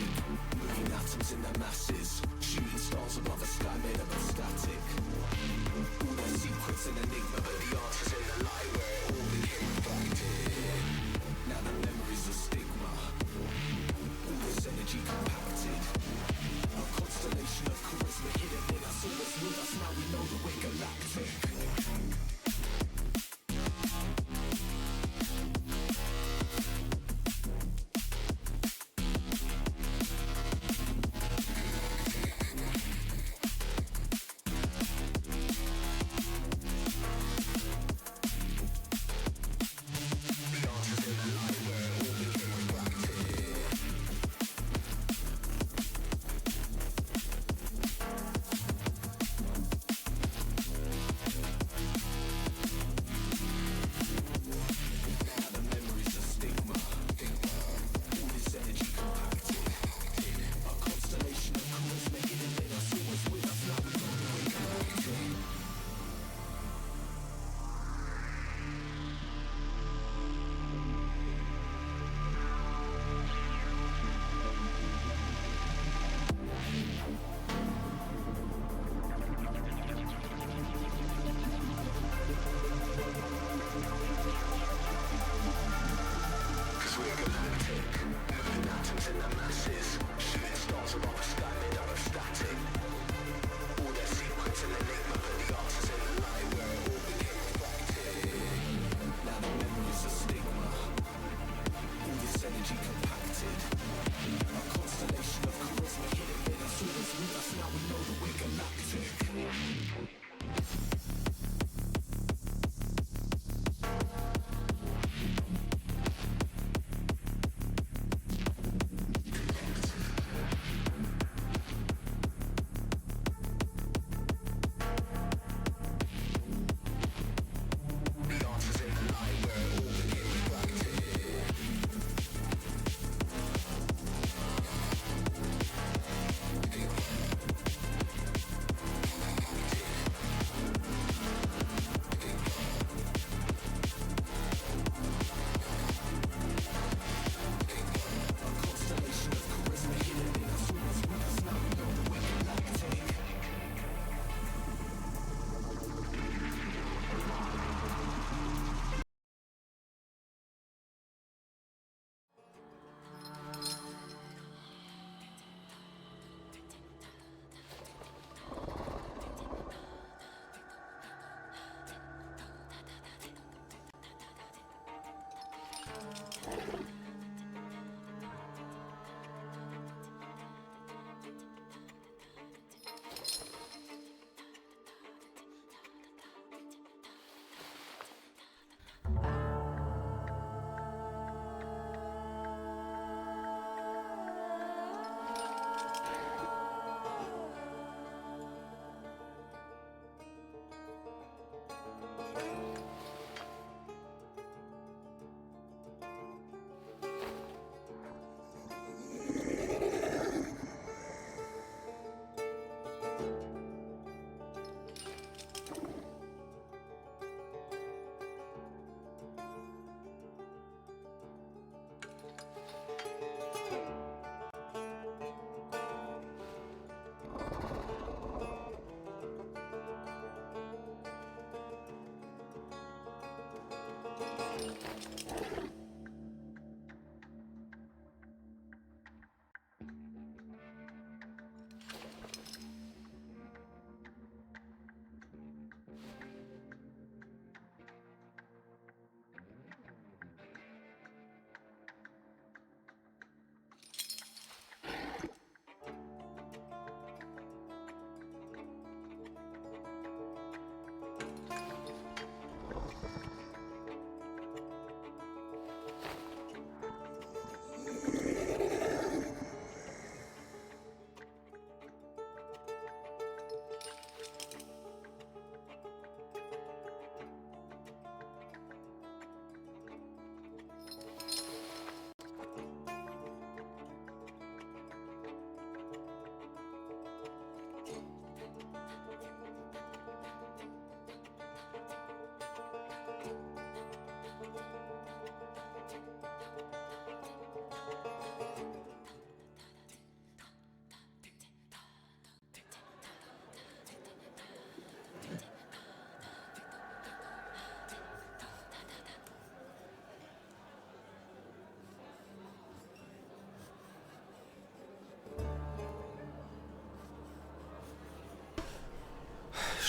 Moving atoms in the masses, shooting stars above a sky made up of static. All the secrets an enigma, but the answers in the light where it all became reflected. Now the memories of stigma, all this energy compacted. A constellation of charisma hidden in us, always with us. Now we know that we're galactic.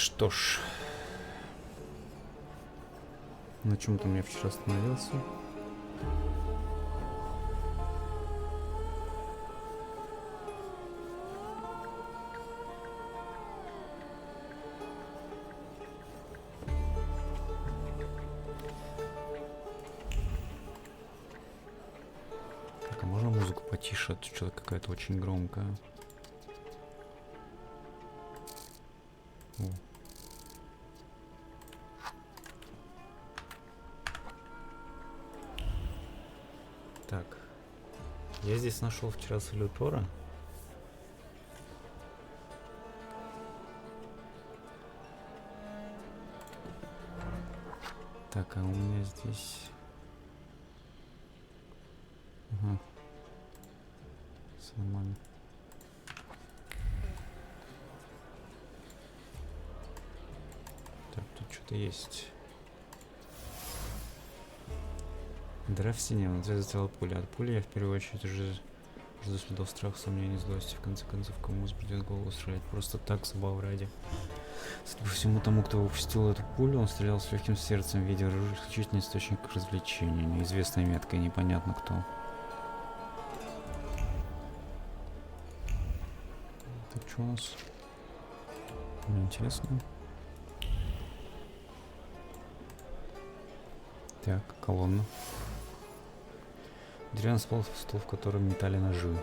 Что ж. На чем там я вчера остановился? Так, а можно музыку потише? А то что-то какая-то очень громкая. О. Так, я здесь нашел вчера салютора. Так, а у меня здесь... Ага. Все нормально. Так, тут что-то есть. Дыра в стене, внутри застряла пуля. От пули я в первую очередь уже жду следов страха, сомнений, злости. В конце концов, кому взбредет голову стрелять? Просто так, забавы ради. Судя по всему тому, кто выпустил эту пулю, он стрелял с легким сердцем, в виде оружия, исключительно источник развлечения. Неизвестная метка, и непонятно кто. Так, что у нас? Мне интересно. Так, колонна. Деревянный стол, в котором метали ножи.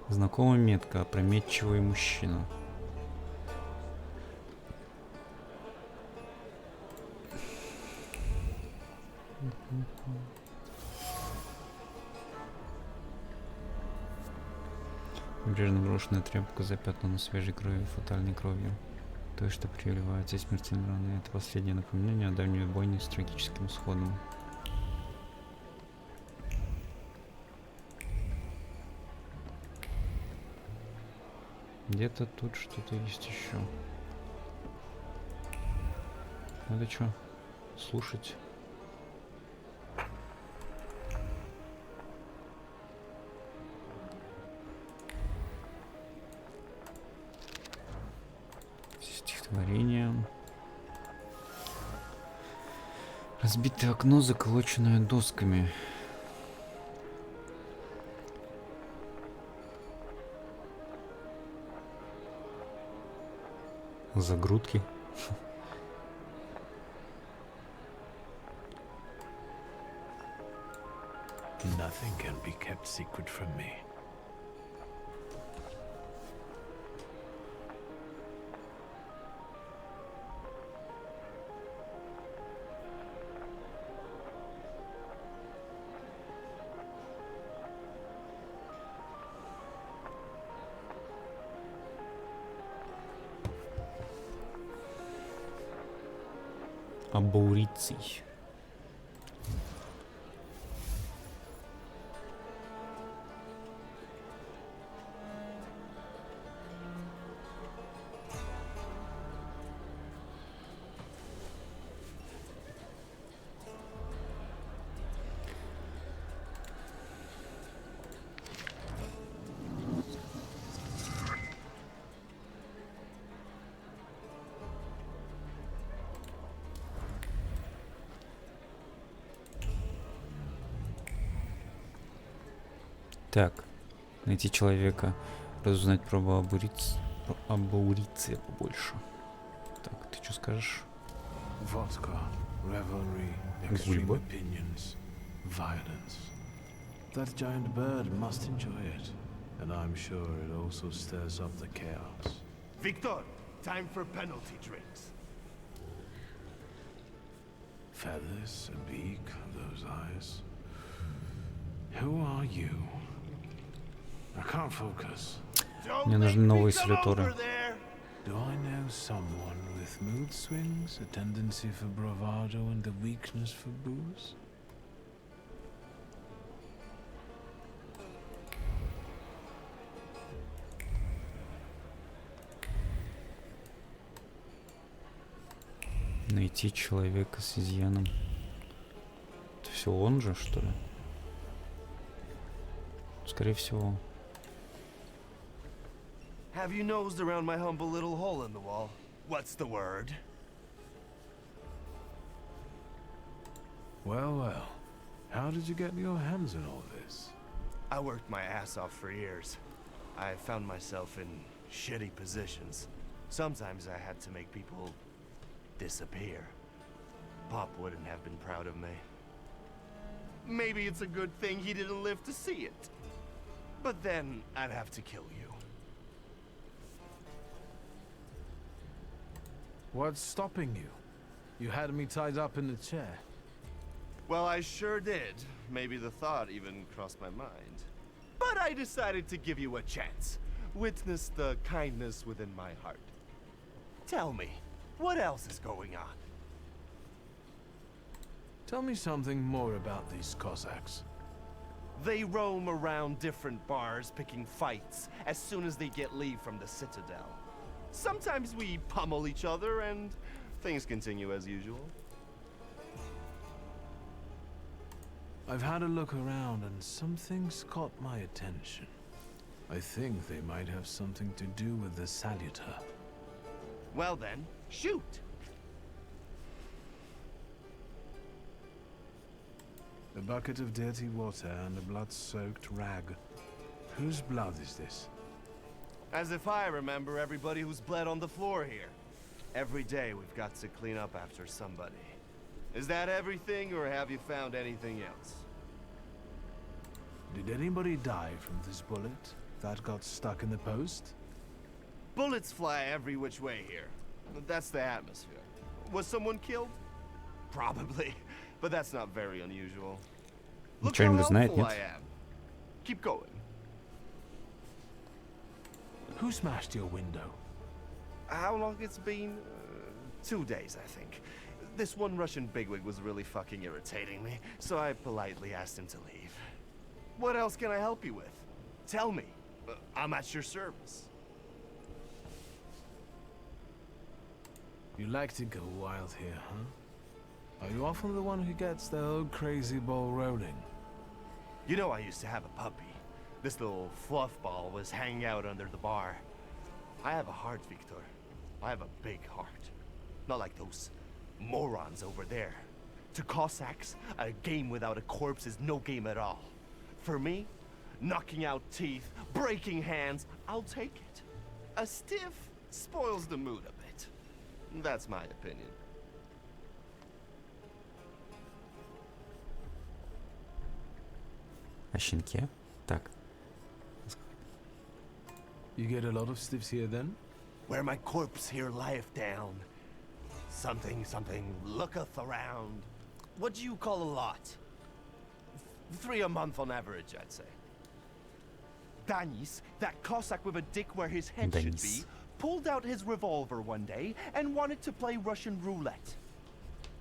Знакомая метка, опрометчивый мужчина. Бережно брошенная тряпка, запятнана свежей кровью, фатальной кровью. То, что прививается смертельной раны, это последнее напоминание о давней бойне с трагическим исходом. Где-то тут что-то есть еще. Надо что? Слушать. Стихотворение. Разбитое окно, заколоченное досками. Загрудки. Nothing can be kept secret from me. Абауриций. Так, найти человека, разузнать про абауриция побольше. Так, ты что скажешь? Vodka, revelry, extreme opinions, violence. That giant bird must enjoy it, and I'm sure it also stirs up the chaos. Victor, time for penalty drinks. Feathers, a beak, those eyes. Who are you? I can't focus. Мне нужны новые салюторы. Do I know someone with mood swings, a tendency for bravado, and a weakness for booze? Найти человека с изъяном. Это все он же, что ли? скорее всего. Have you nosed around my humble little hole in the wall? What's the word? Well, well. How did you get your hands on all this? I worked my ass off for years. I found myself in shitty positions. Sometimes I had to make people disappear. Pop wouldn't have been proud of me. Maybe it's a good thing he didn't live to see it. But then I'd have to kill you. What's stopping you? You had me tied up in the chair. Well, I sure did. Maybe the thought even crossed my mind. But I decided to give you a chance. Witness the kindness within my heart. Tell me, what else is going on? Tell me something more about these Cossacks. They roam around different bars picking fights as soon as they get leave from the Citadel. Sometimes we pummel each other and things continue as usual. I've had a look around and some things caught my attention. I think they might have something to do with the salutor. Well then, shoot! A bucket of dirty water and a blood-soaked rag. Whose blood is this? As if I remember everybody who's bled on the floor here. Every day we've got to clean up after somebody. Is that everything, or have you found anything else? Did anybody die from this bullet that got stuck in the post? Bullets fly every which way here. That's the atmosphere. Was someone killed? Probably, but that's not very unusual. Look how Ничего не знает, helpful нет? I am. Keep going. Who smashed your window? How long it's been? 2 days, I think. This one Russian bigwig was really fucking irritating me, so I politely asked him to leave. What else can I help you with? Tell me. I'm at your service. You like to go wild here, huh? Are you often the one who gets the whole crazy ball rolling? You know I used to have a puppy. This little fluff ball was hanging out under the bar. I have a heart, Victor. I have a big heart. Not like those morons over there. To Cossacks, a game without a corpse is no game at all. For me, knocking out teeth, breaking hands, I'll take it. A stiff spoils the mood a bit. That's my opinion. О щенке? Так. You get a lot of stiffs here then? Where my corpse here lieth down. Something looketh around. What do you call a lot? 3 a month on average, I'd say. Danis, that Cossack with a dick where his head should be, Danis. pulled out his revolver one day and wanted to play Russian roulette.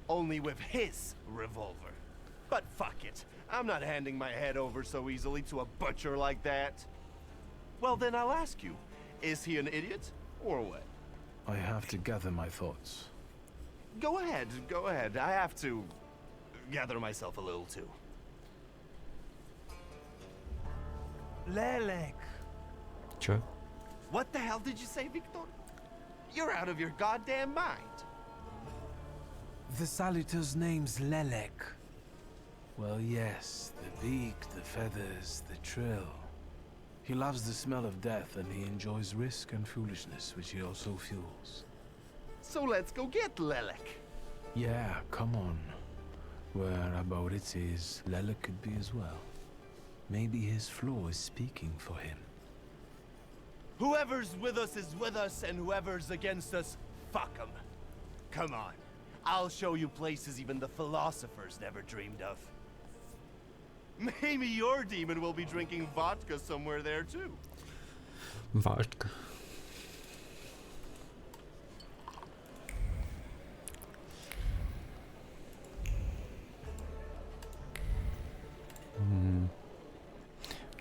Only with his revolver. But fuck it. I'm not handing my head over so easily to a butcher like that. Well, then I'll ask you, is he an idiot or what? I have to gather my thoughts. Go ahead. I have to gather myself a little too. Lelek. Чё? What the hell did you say, Victor? You're out of your goddamn mind. The salutor's name's Lelek. Well, yes, the beak, the feathers, the trill. He loves the smell of death and he enjoys risk and foolishness, which he also fuels. So let's go get Lelek. Yeah, come on. Where Aboritz is, Lelek could be as well. Maybe his flaw is speaking for him. Whoever's with us is with us, and whoever's against us, fuck 'em. Come on. I'll show you places even the philosophers never dreamed of. Maybe your demon will be drinking vodka somewhere there too. Важко.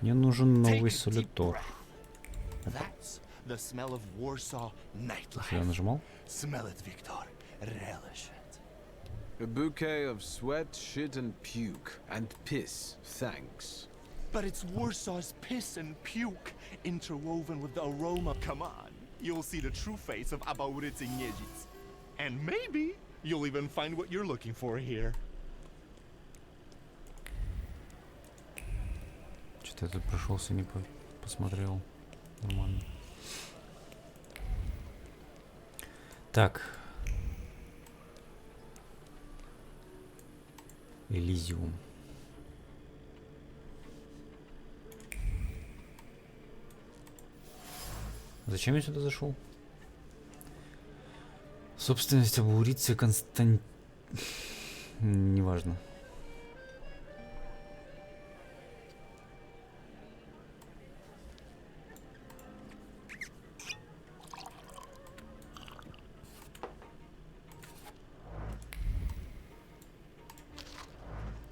Мне нужен новый салютор. That's the smell of Warsaw Я nightlife. нажимал? Smell it, Victor. Relish it. A bouquet of sweat, shit and puke. And piss, thanks. But it's Warsaw's piss and puke interwoven with the aroma. Come on, you'll see the true face of Abaurycy Niedzic. And maybe you'll even find what you're looking for here. Что-то я тут прошелся, не посмотрел. Нормально. Так. Элизиум. Зачем я сюда зашел? Собственность Абаурицы Неважно.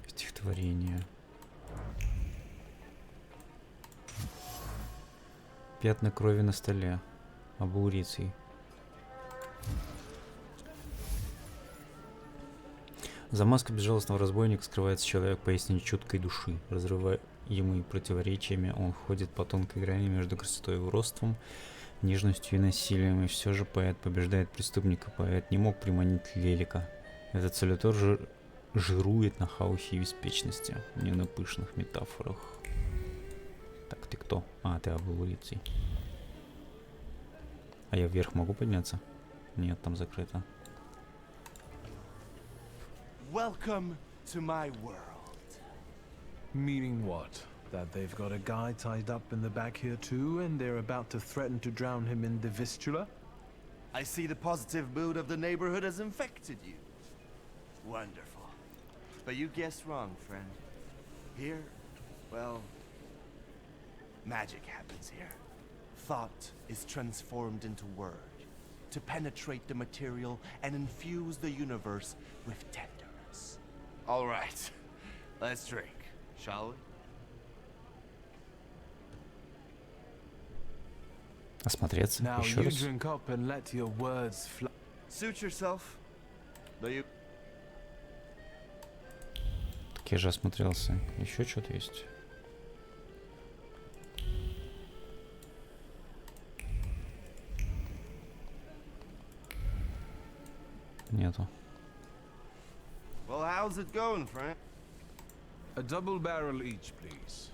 Стихотворение. Пятна крови на столе. Абаурицей. За маской безжалостного разбойника скрывается человек поистине чуткой души. Разрываемый противоречиями, он ходит по тонкой грани между красотой и уродством, нежностью и насилием, и все же поэт побеждает преступника. Поэт не мог приманить Лелика. Этот салютор жирует на хаосе и беспечности, не на пышных метафорах. Так, ты кто? А, ты Абаурицей. А я вверх могу подняться? Нет, там закрыто. Welcome to my world. Meaning what? That they've got a guy tied up in the back here too, and they're about to threaten to drown him in the Vistula? I see the positive mood of the neighborhood has infected you. Wonderful. But you guessed wrong, friend. Here, well, magic happens here. Thought is transformed into word, to penetrate the material and infuse the universe with tenderness. All right, let's drink, shall we? Осмотреться Now еще you раз. drink up and let your words fly. Suit yourself. Though you... Так я же осмотрелся. Еще что-то есть. Нету. Well, how's it going, friend? A double barrel each, please.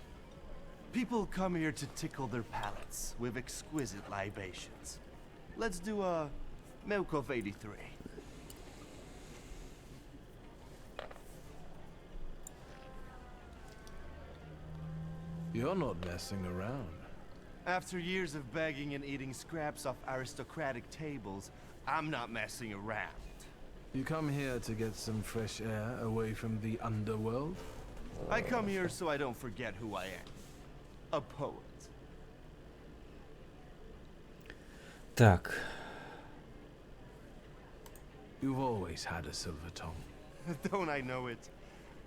People come here to tickle their palates with exquisite libations. Let's do a milk of 83. You're not messing around. After years of begging and eating scraps off aristocratic tables, I'm not messing around. You come here to get some fresh air away from the underworld? I come here so I don't forget who I am. A poet. Так. You've always had a silver tongue. Don't I know it?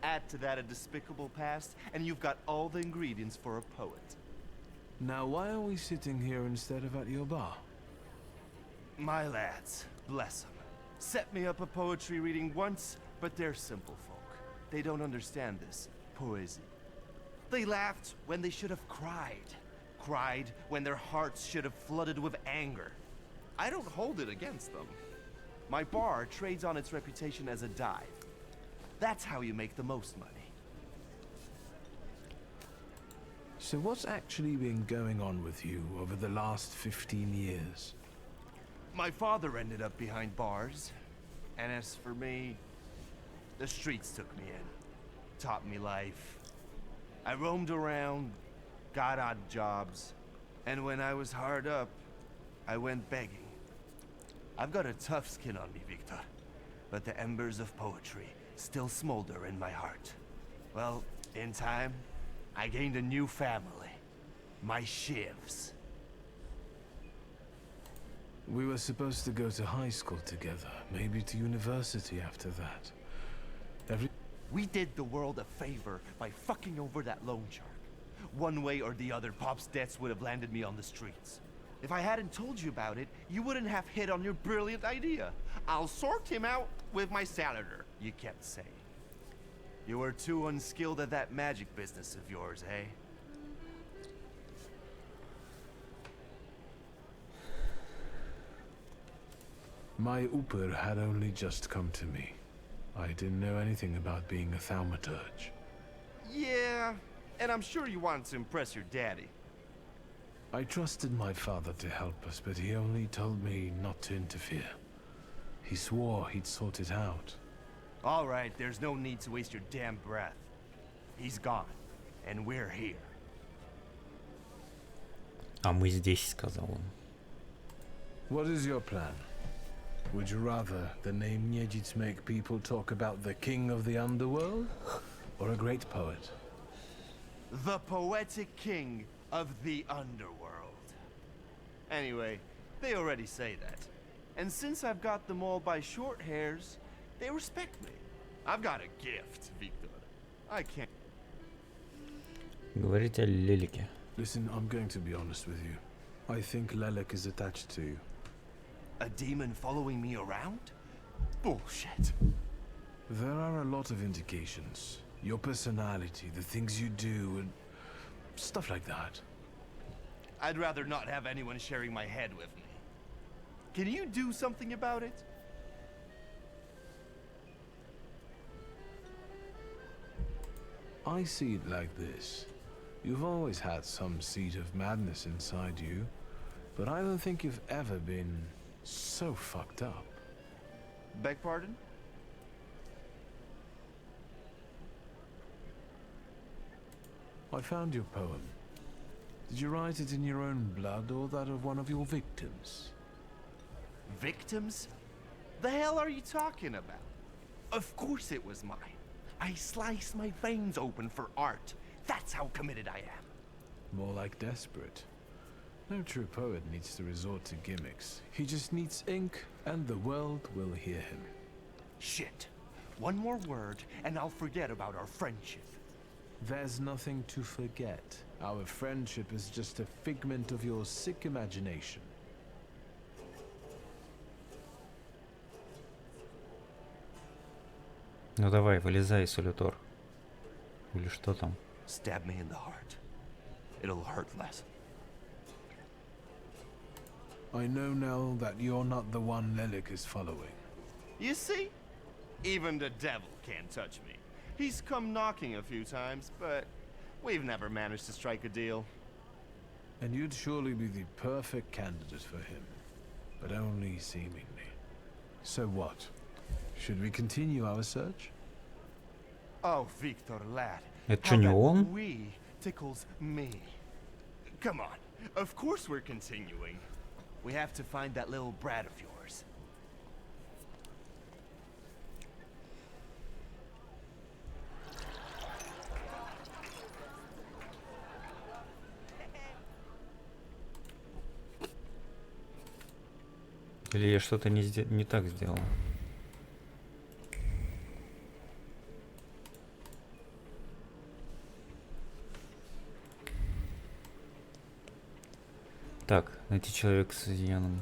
Add to that a despicable past, and you've got all the ingredients for a poet. Now, why are we sitting here instead of at your bar? My lads, bless them, set me up a poetry reading once, but they're simple folk. They don't understand this poesy. They laughed when they should have cried. Cried when their hearts should have flooded with anger. I don't hold it against them. My bar trades on its reputation as a dive. That's how you make the most money. So what's actually been going on with you over the last 15 years? My father ended up behind bars. And as for me, the streets took me in. Taught me life. I roamed around, got odd jobs. And when I was hard up, I went begging. I've got a tough skin on me, Victor. But the embers of poetry still smolder in my heart. Well, in time, I gained a new family. My shivs. We were supposed to go to high school together, maybe to university after that. We did the world a favor by fucking over that loan shark. One way or the other, Pop's debts would have landed me on the streets. If I hadn't told you about it, you wouldn't have hit on your brilliant idea. I'll sort him out with my salutor, you kept saying. You were too unskilled at that magic business of yours, eh? My Uper had only just come to me. I didn't know anything about being a Thaumaturge. Yeah, and I'm sure you wanted to impress your daddy. I trusted my father to help us, but he only told me not to interfere. He swore he'd sort it out. All right, there's no need to waste your damn breath. He's gone, and we're here. А мы здесь, сказал он. What is your plan? Would you rather the name Niedjic make people talk about the king of the underworld? Or a great poet? The poetic king of the underworld. Anyway, they already say that. And since I've got them all by short hairs, they respect me. I've got a gift, Victor. I can't... Говорите о Лелике. Listen, I'm going to be honest with you. I think Lelek is attached to you. A demon following me around? Bullshit. There are a lot of indications. Your personality, the things you do, and stuff like that. I'd rather not have anyone sharing my head with me. Can you do something about it? I see it like this. You've always had some seed of madness inside you, but I don't think you've ever been so fucked up. Beg pardon? I found your poem. Did you write it in your own blood or that of one of your victims? Victims? The hell are you talking about? Of course it was mine. I sliced my veins open for art. That's how committed I am. More like desperate. No true poet needs to resort to gimmicks. He just needs ink, and the world will hear him. Shit. One more word, and I'll forget about our friendship. There's nothing to forget. Our friendship is just a figment of your sick imagination. Ну давай, вылезай, салютор. Или что там? Stab me in the heart. It'll hurt less. I know now that you're not the one Lelek is following. You see? Even the devil can't touch me. He's come knocking a few times, but we've never managed to strike a deal. And you'd surely be the perfect candidate for him. But only seemingly. So what? Should we continue our search? Oh, Victor, lad. Это How не that он? we tickles me. Come on. Of course we're continuing. We have to find that little brat of yours. Или я что-то не так сделал? Так, найти человека с изъяном.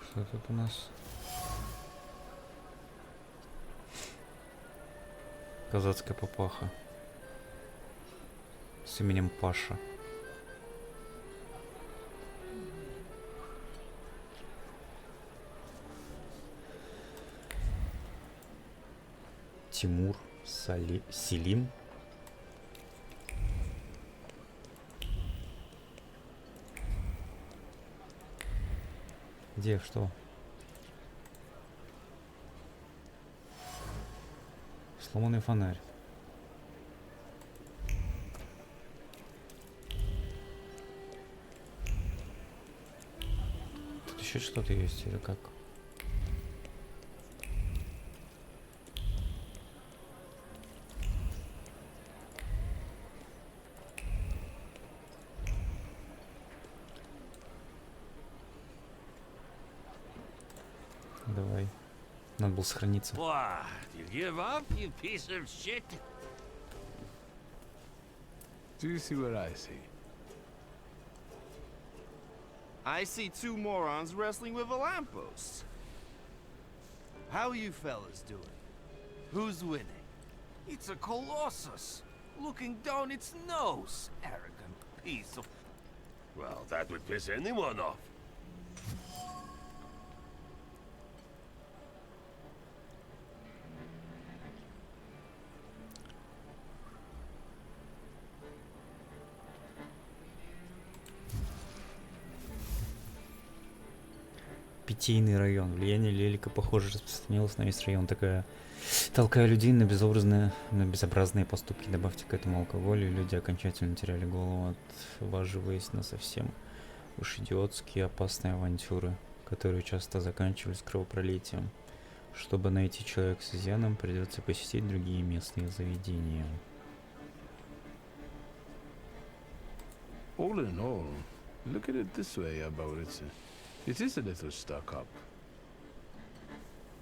Что тут у нас? Казацкая папаха. С именем Паша. Тимур, Селим. Где, что? Сломанный фонарь. Тут еще что-то есть или как? Давай. Надо было сохраниться. What? You give up, you piece of shit? Do you see what I see? I see two morons wrestling with a lamppost. How you fellas doing? Who's winning? It's a colossus. looking down its nose. Arrogant piece of... Well, that would piss anyone off. Питейный район. Влияние Лелика, похоже, распространилось на весь район. Такая, толкая людей на безобразные поступки. Добавьте к этому алкоголю, и люди окончательно теряли голову, отваживаясь на совсем уж идиотские опасные авантюры, которые часто заканчивались кровопролитием. Чтобы найти человека с изъяном, придется посетить другие местные заведения. All in all, look at it this way, Abauritse. It is a little stuck up.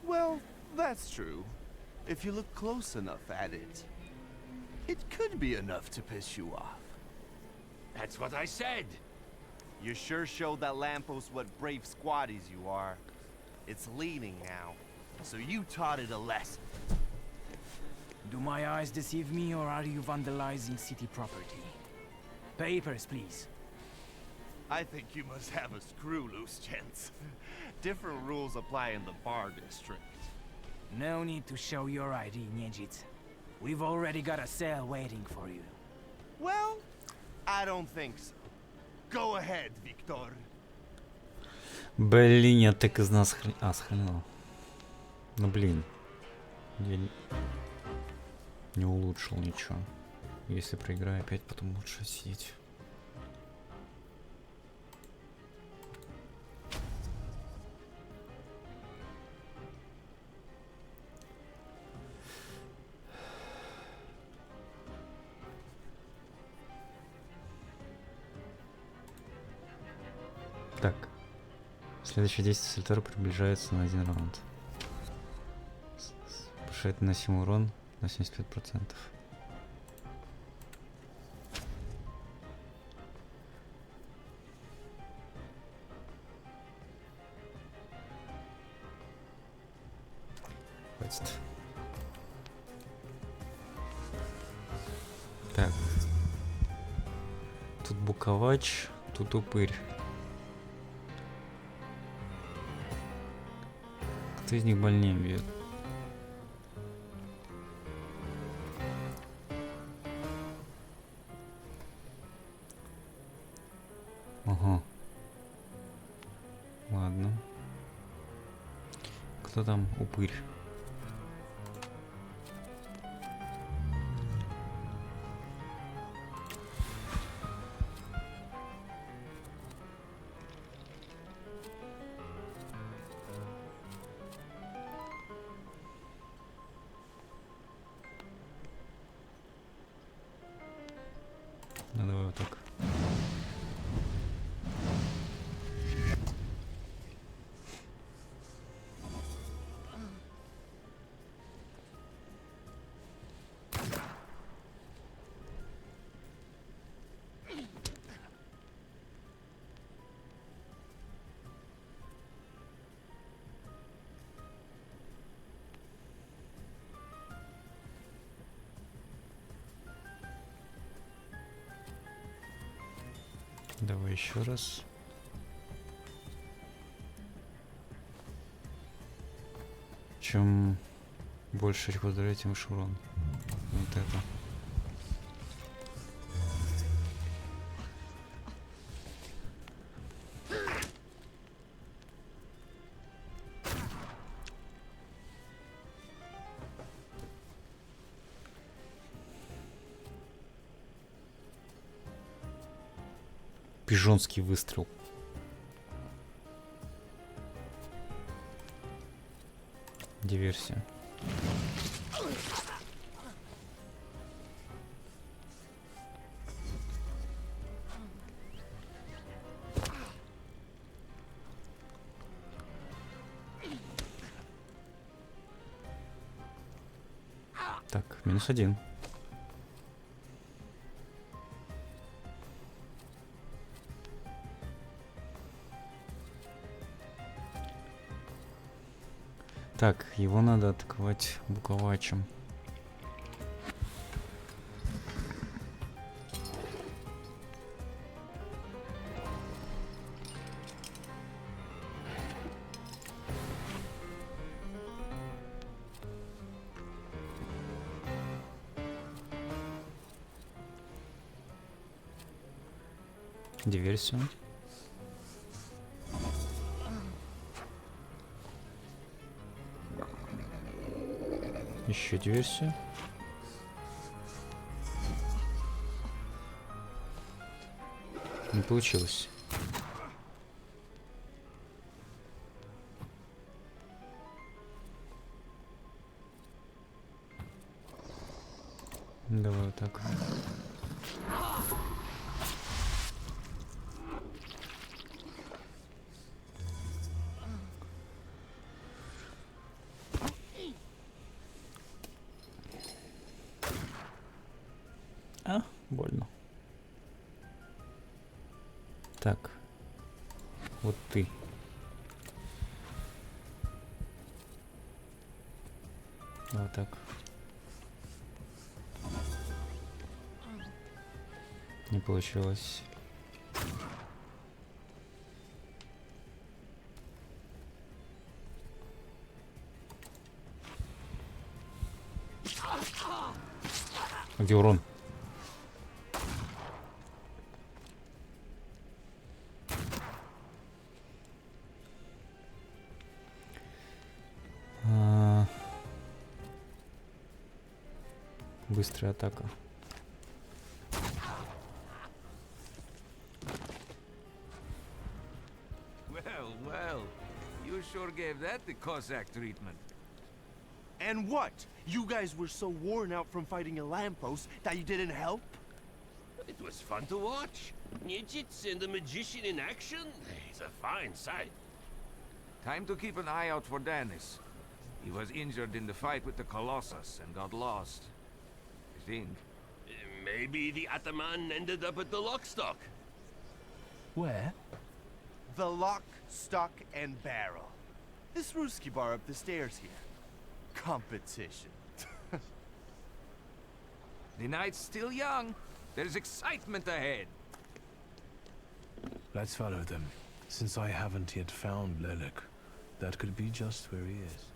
Well, that's true. If you look close enough at it, it could be enough to piss you off. That's what I said. You sure showed that lamppost what brave squatties you are. It's leaning now, so you taught it a lesson. Do my eyes deceive me, or are you vandalizing city property? Papers, please. I think you must have a screw loose, gents. Different rules apply in the bar district. No need to show your ID, Nejit. We've already got a cell waiting for you. Well, I don't think so. Go ahead, Victor. Блин, я так из нас сохранил. Ну блин. Я не улучшил ничего. Если проиграю, опять потом лучше сидеть. Так. Следующее действие салютора приближается на 1 раунд. Повышает наносимый урон на 75%. Хватит. Так. Тут буковач, тут упырь. Кто из них больнее бьет? Ага. Ладно. Кто там упырь? Ну давай вот так. Давай еще раз. Чем больше рекорд здоровья, тем выше урон. Вот это. Пижонский выстрел. Диверсия. Так, -1. Так, его надо атаковать буковачем. Диверсию. Еще диверсию. Не получилось. Давай вот так. Больно. Так. Вот ты. Вот так. Не получилось. А где урон? Быстрая атака. Well, well, you sure gave that the Cossack treatment. And what? You guys were so worn out from fighting a lamppost that you didn't help? It was fun to watch. Ninjits and the magician in action. It's a fine sight. Time to keep an eye out for Danis. He was injured in the fight with the Colossus and got lost. I think. Maybe the Ataman ended up at the Lockstock. Where? The lock, stock, and barrel. This Ruski bar up the stairs here. Competition. The night's still young. There's excitement ahead. Let's follow them. Since I haven't yet found Lelek, that could be just where he is.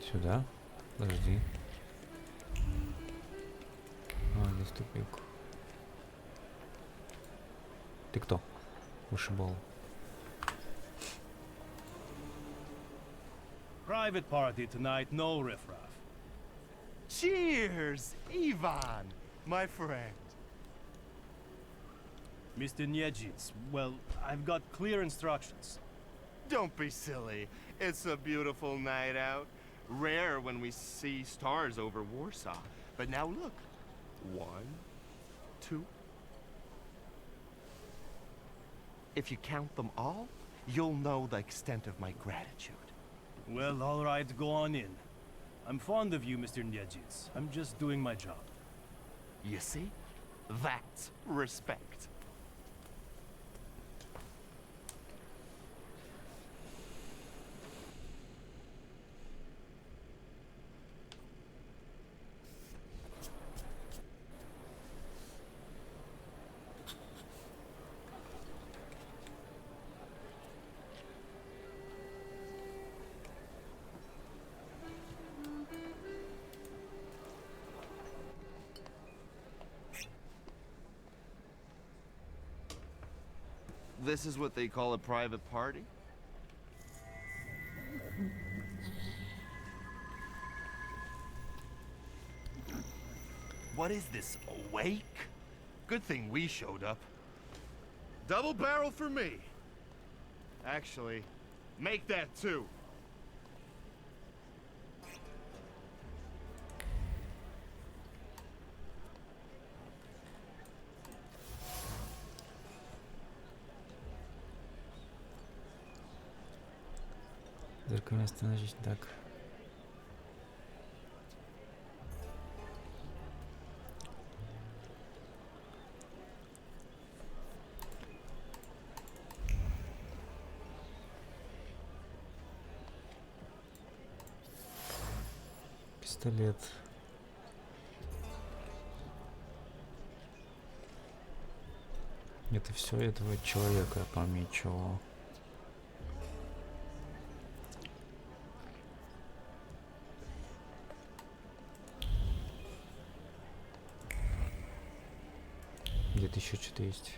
Сюда? Подожди. А, здесь тупик. Ты кто? Вышибал. Private party tonight, no riffraff. Cheers, Ivan, my friend. Mr. Niedzits, well, I've got clear instructions. Don't be silly. It's a beautiful night out. Rare when we see stars over Warsaw. But now look. 1, 2. If you count them all, you'll know the extent of my gratitude. Well, all right, go on in. I'm fond of you, Mr. Niedzits. I'm just doing my job. You see? That's respect. This is what they call a private party? What is this, a wake? Good thing we showed up. Double barrel for me. Actually, make that 2. Зеркальное остановить так. Пистолет. Это все этого человека я помечу. Где-то еще что-то есть.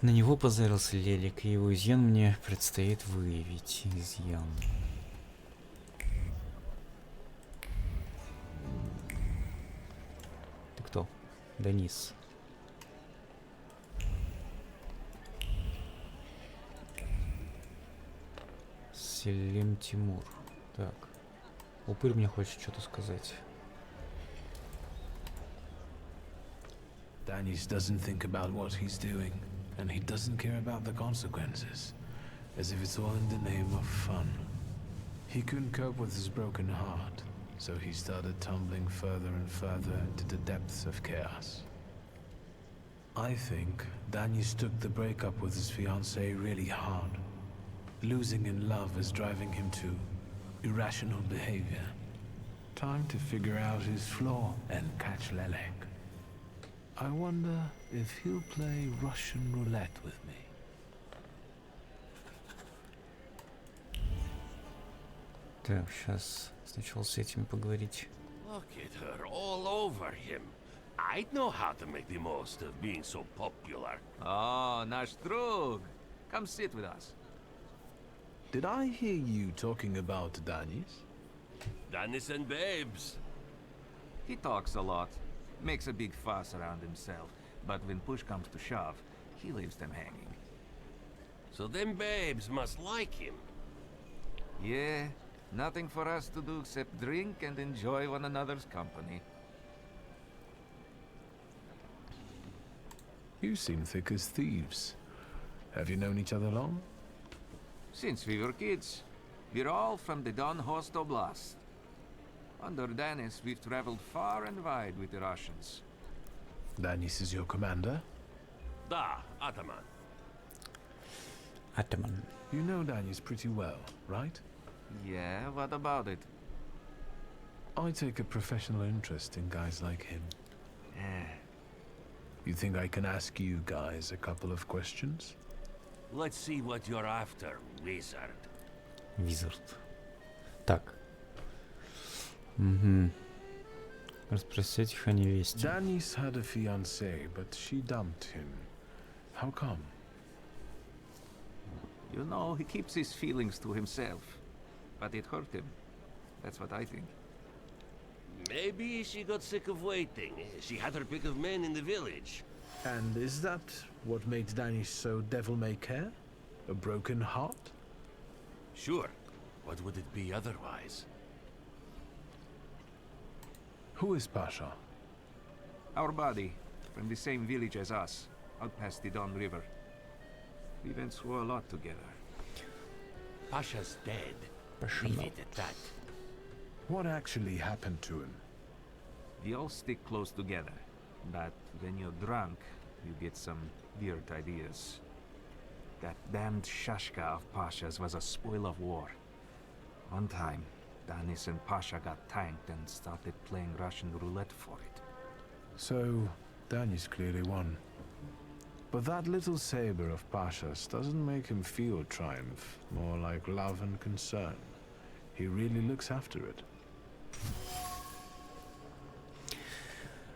На него позарился Лелик, и его изъян мне предстоит выявить. Изъян. Ты кто? Денис. Селим Тимур. Так. Упырь мне хочет что-то сказать. Danis doesn't think about what he's doing, and he doesn't care about the consequences, as if it's all in the name of fun. He couldn't cope with his broken heart, so he started tumbling further and further into the depths of chaos. I think Danis took the breakup with his fiancée really hard. Losing in love is driving him to irrational behavior. Time to figure out his flaw and catch Lelek. I wonder if he'll play Russian roulette with me. Так, сейчас сначала с этим поговорить. Look at her all over him. I'd know how to make the most of being so popular. Oh, наш друг. Come sit with us. Did I hear you talking about Danis? Dennis and babes. He talks a lot, makes a big fuss around himself, but when push comes to shove, he leaves them hanging. So them babes must like him. Yeah, nothing for us to do except drink and enjoy one another's company. You seem thick as thieves. Have you known each other long? Since we were kids, we're all from the Don Host Oblast. Under Danis, we've traveled far and wide with the Russians. Danis is your commander? Da, Ataman. Атаман. You know Danis pretty well, right? Yeah, what about it? I take a professional interest in guys like him. You think I can ask you guys a couple of questions? Let's see what you're after, wizard. Визард. Так. Угу. Расспросить их о невесте. Danis had a fiancée, but she dumped him. How come? You know, he keeps his feelings to himself. But it hurt him. That's what I think. Maybe she got sick of waiting. She had her pick of men in the village. And is that what made Danis so devil-may-care? A broken heart? Sure. What would it be otherwise? Who is Pasha? Our buddy, from the same village as us, out past the Don River. We went through a lot together. Pasha's dead. Pasha Leave not. it at that. What actually happened to him? We all stick close together, but when you're drunk, you get some weird ideas. That damned Shashka of Pasha's was a spoil of war. One time, Danis and Pasha got tanked and started playing Russian roulette for it. So, Danis clearly won. But that little saber of Pasha's doesn't make him feel triumph, more like love and concern. He really looks after it.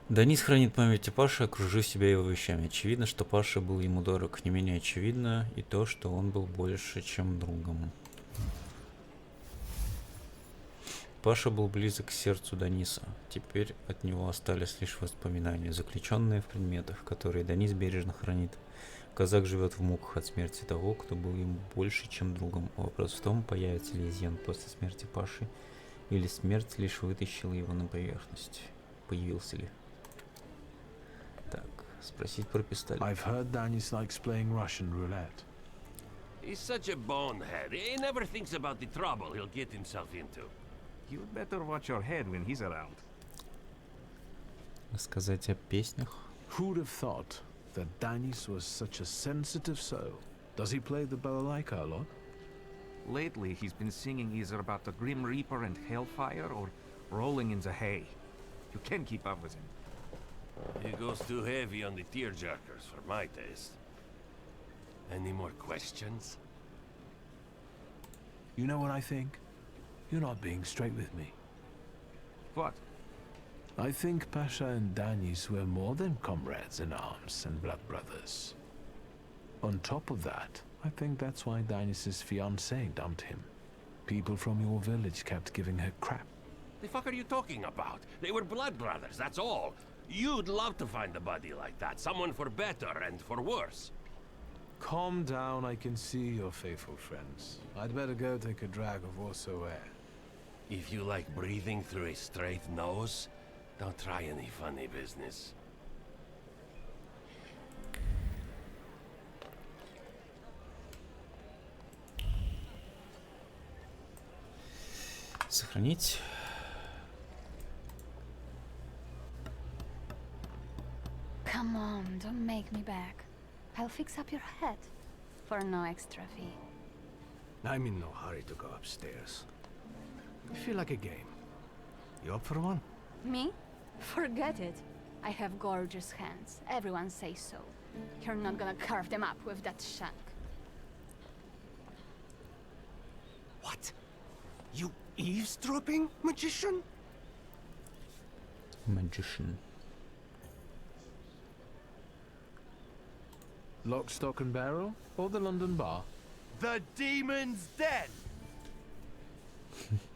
Данис хранит память о Паше, окружив себя его вещами. Очевидно, что Паша был ему дорог. Не менее очевидно и то, что он был больше, чем другом. Паша был близок к сердцу Даниса. Теперь от него остались лишь воспоминания, заключенные в предметах, которые Данис бережно хранит. Казак живет в муках от смерти того, кто был ему больше, чем другом. Вопрос в том, появится ли изъян после смерти Паши, или смерть лишь вытащила его на поверхность. Появился ли? Так, спросить про пистолет. I've heard Danis likes playing Russian roulette. He's such a bonehead. He never thinks about the trouble he'll get himself into. You'd better watch your head when he's around. Рассказать о песнях. Who'd have thought that Danis was such a sensitive soul? Does he play the balalaika a lot? Lately, he's been singing either about the Grim Reaper and Hellfire or rolling in the hay. You can keep up with him. He goes too heavy on the tearjerkers for my taste. Any more questions? You know what I think? You're not being straight with me. What? I think Pasha and Danis were more than comrades in arms and blood brothers. On top of that, I think that's why Danis's fiancée dumped him. People from your village kept giving her crap. The fuck are you talking about? They were blood brothers, that's all. You'd love to find a buddy like that. Someone for better and for worse. Calm down, I can see your faithful friends. I'd better go take a drag of Warsaw air. If you like breathing through a straight nose, don't try any funny business. Сохранить. Come on, don't make me back. I'll fix up your head for no extra fee. I'm in no hurry to go upstairs. I feel like a game. You up for one? Me? Forget it. I have gorgeous hands. Everyone says so. You're not gonna carve them up with that shank. What? You eavesdropping, magician? Magician. Lock, stock and barrel? Or the London bar? The demon's den!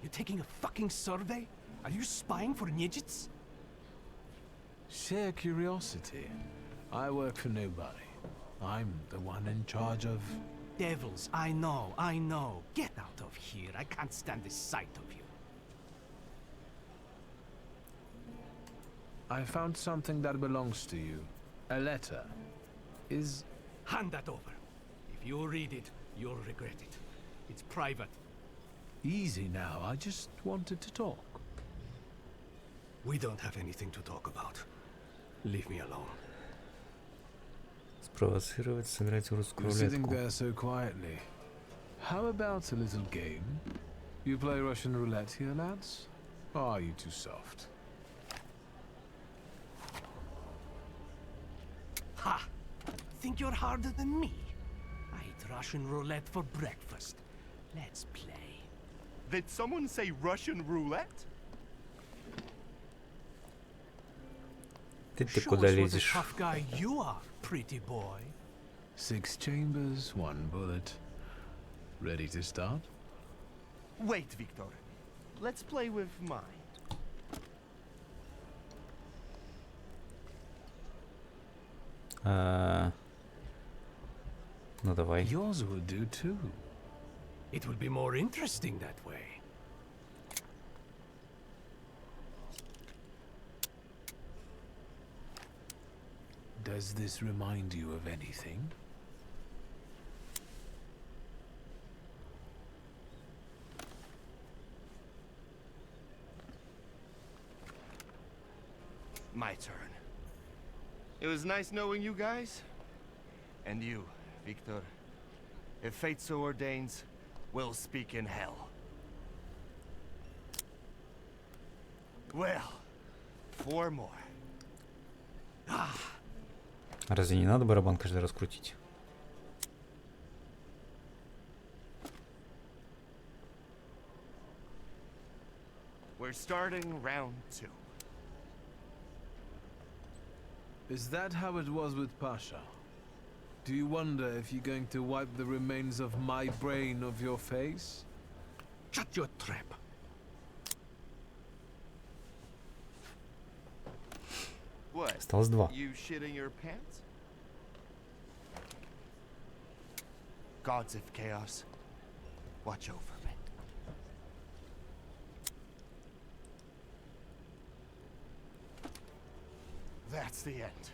You taking a fucking survey? Are you spying for Nijits? Sheer curiosity. I work for nobody. I'm the one in charge of... Devils, I know. Get out of here. I can't stand the sight of you. I found something that belongs to you. A letter. Is... Hand that over. If you read it, you'll regret it. It's private. Easy now, I just wanted to talk. We don't have anything to talk about. Leave me alone. Спровоцировать, сыграть русскую You're sitting рулетку. there so quietly. How about a little game? You play Russian roulette here, lads? Or are you too soft? Ha! Think you're harder than me? I eat Russian roulette for breakfast. Let's play. Did someone say Russian roulette? Ты Show куда us what a лезешь? tough guy you are, pretty boy. 6 chambers, 1 bullet. Ready to start? Wait, Victor. Let's play with mine. Ну давай. Yours would do too. It will be more interesting that way. Does this remind you of anything? My turn. It was nice knowing you guys. And you, Victor. If fate so ordains, we'll speak in hell. Well, 4 more. Разве не надо барабан каждый раз крутить? We're starting round 2. Is that how it was with Pasha? Do you wonder if you're going to wipe the remains of my brain off your face? Shut your trap. What? Осталось 2. You shitting your pants? Gods of chaos, watch over me. That's the end.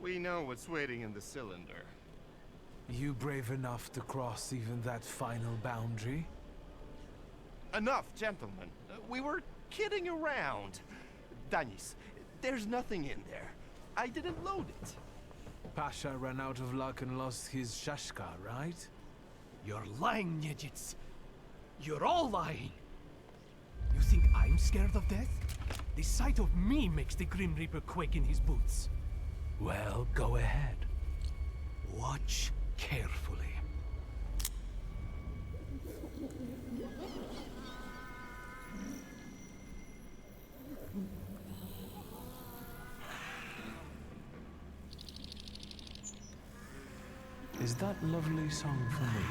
We know what's waiting in the cylinder. You brave enough to cross even that final boundary? Enough, gentlemen. We were kidding around. Danis, there's nothing in there. I didn't load it. Pasha ran out of luck and lost his shashka, right? You're lying, Nejits. You're all lying. You think I'm scared of death? The sight of me makes the Grim Reaper quake in his boots. Well, go ahead. Watch carefully. Is that lovely song for me?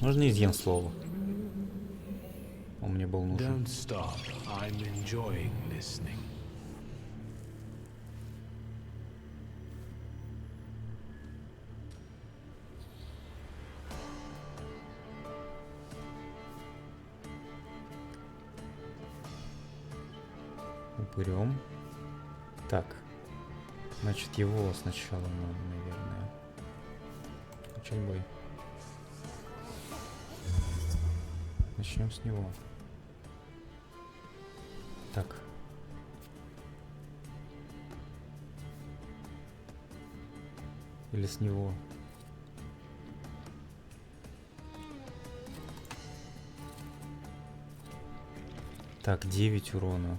Можно изъем слово. Он мне был нужен. Don't stop. I'm enjoying listening. Упырем. Так. Значит, его сначала надо, наверное. Начать бой. Начнем с него. Так. Или с него. Так, 9 урона.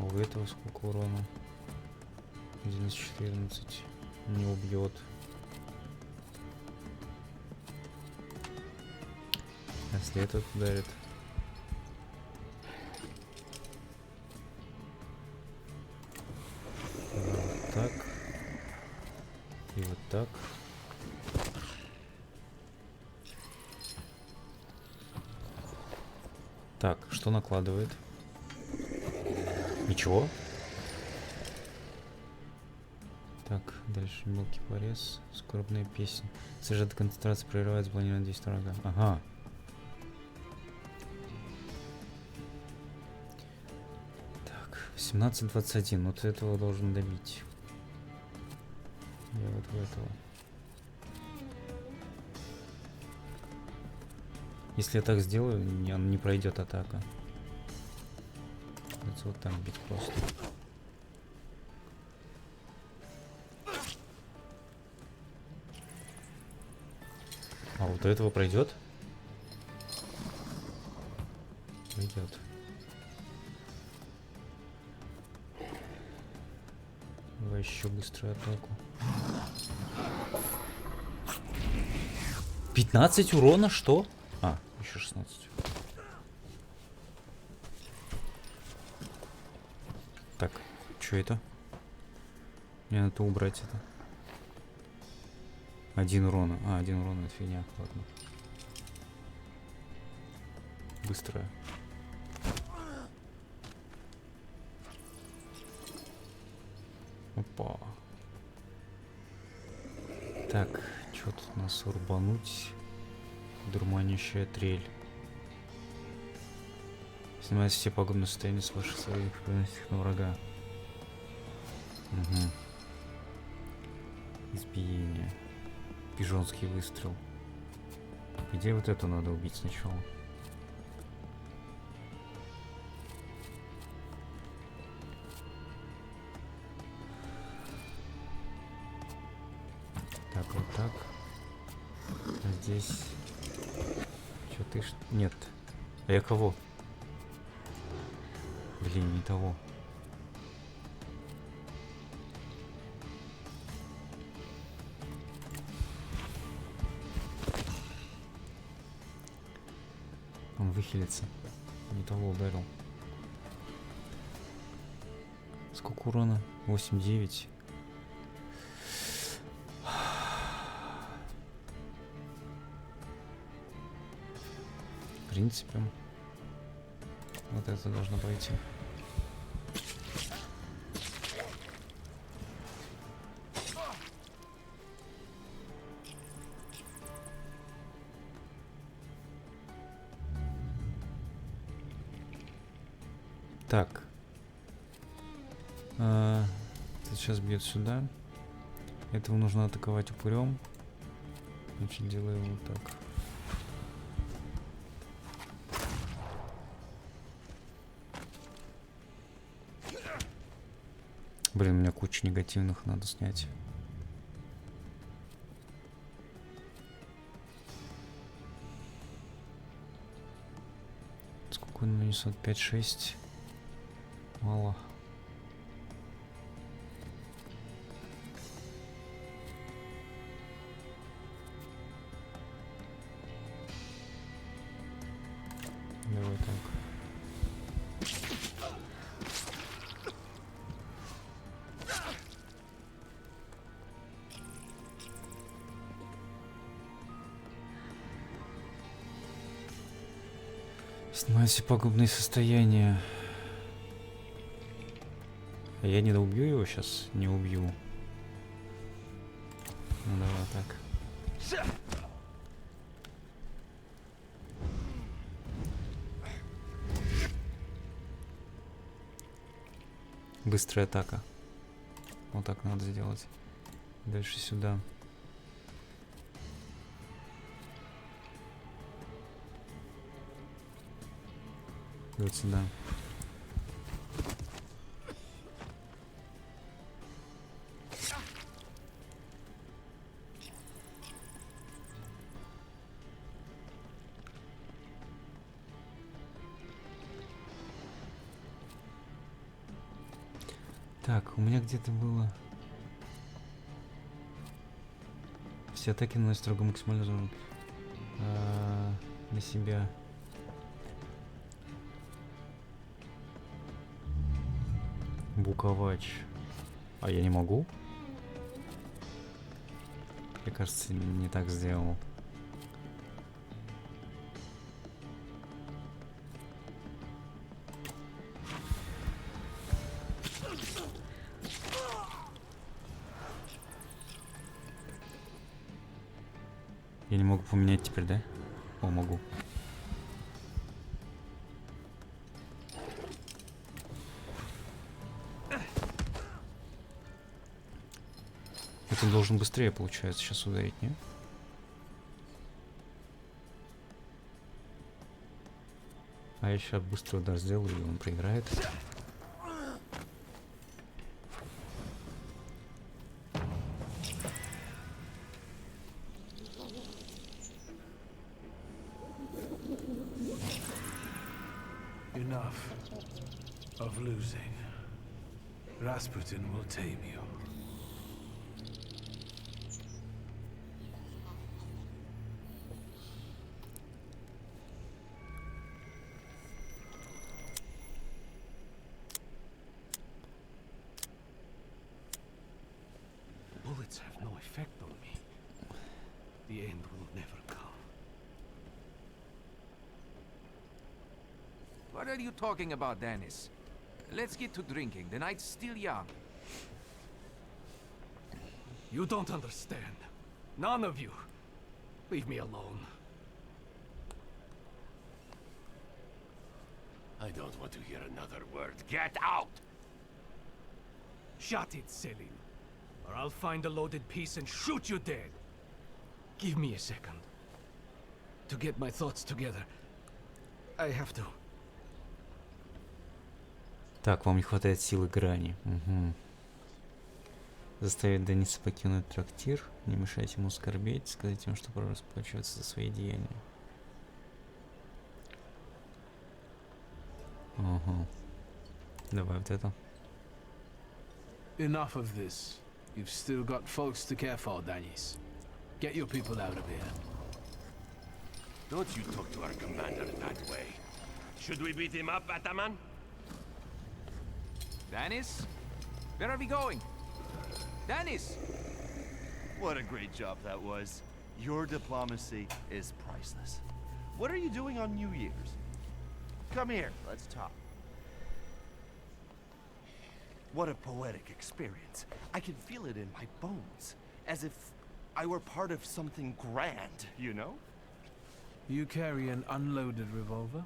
А у этого сколько урона? 1 из 14. Не убьет. А если этот ударит? Вот так. И вот так. Так, что накладывает? Ничего. Так, дальше мелкий порез. Скорбная песня. Сажает концентрация, прерывает запланированное действие врага. Ага. Так, 18-21. Вот этого должен добить. Я вот в этого. Если я так сделаю, не пройдет атака. Придется вот так бить просто. А вот у этого пройдет? Пройдет. Давай еще быструю атаку. 15 урона, что? А, еще 16. Так, что это? Мне надо убрать это. 1 урона. А, 1 урон, это фигня. Ладно. Быстрая. Опа. Так, что тут у нас урбануть? Дурманящая трель. Снимает все пагубные состояния с ваших своих, приносит их на врага. Угу. Избиение. Пижонский выстрел. Где вот эту надо убить сначала? Так, вот так. А здесь... Чё ты... Нет. А я кого? Блин, не того. Он выхилится. Не того ударил. Сколько урона? 8-9. принципе, вот это должно пойти. Так. Сейчас бьет сюда. Этого нужно атаковать упырем. Значит, делаем вот так. Блин, у меня куча негативных надо снять. Сколько он нанесет? 5-6. Мало. Давай так. Снимать все пагубные состояния. А я не убью его сейчас? Не убью. Ну давай так. Быстрая атака. Вот так надо сделать. Дальше сюда. Вот сюда. Так, у меня где-то было... Все атаки наносят строго максимально зону. На себя. Буковач. А я не могу? Мне кажется, не так сделал. Я не могу поменять теперь, да? О, могу. Это должен быстрее, получается, сейчас ударить, не? А я сейчас быстрый удар сделаю, и он проиграет. Enough of losing. Rasputin will tame you. Bullets have no effect on me. The end will never come. What are you talking about, Dennis? Let's get to drinking. The night's still young. You don't understand. None of you. Leave me alone. I don't want to hear another word. Get out! Shut it, Selim. Or I'll find a loaded piece and shoot you dead. Give me a second. To get my thoughts together. I have to. Так, вам не хватает силы грани. Угу. Заставить Дениса покинуть трактир. Не мешать ему скорбеть. Сказать ему, что пора расплачиваться за свои деяния. Ага. Давай вот это. Enough of this. You've still got folks to care for, Danis. Get your people out of here. Don't you talk to our commander that way. Should we beat him up, Ataman? Dennis? Where are we going? Dennis! What a great job that was. Your diplomacy is priceless. what are you doing on New Year's? Come here, let's talk. What a poetic experience. I can feel it in my bones, as if I were part of something grand, you know? You carry an unloaded revolver?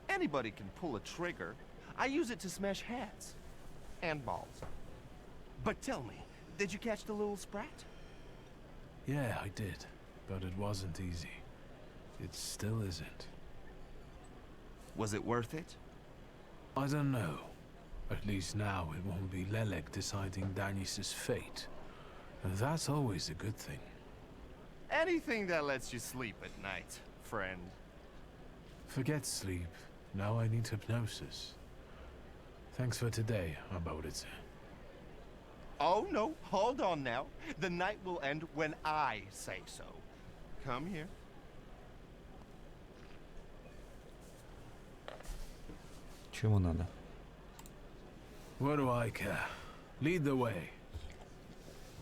Anybody can pull a trigger. I use it to smash heads. And balls. But tell me, did you catch the little sprat? Yeah, I did. But it wasn't easy. It still isn't. Was it worth it? I don't know. At least now it won't be Lelek deciding Danis's fate. And that's always a good thing. Anything that lets you sleep at night, friend. Forget sleep. Now I need hypnosis. Thanks for today, Abodice. Oh no, hold on now. The night will end when I say so. Come here. Чего надо? What do I care? Lead the way.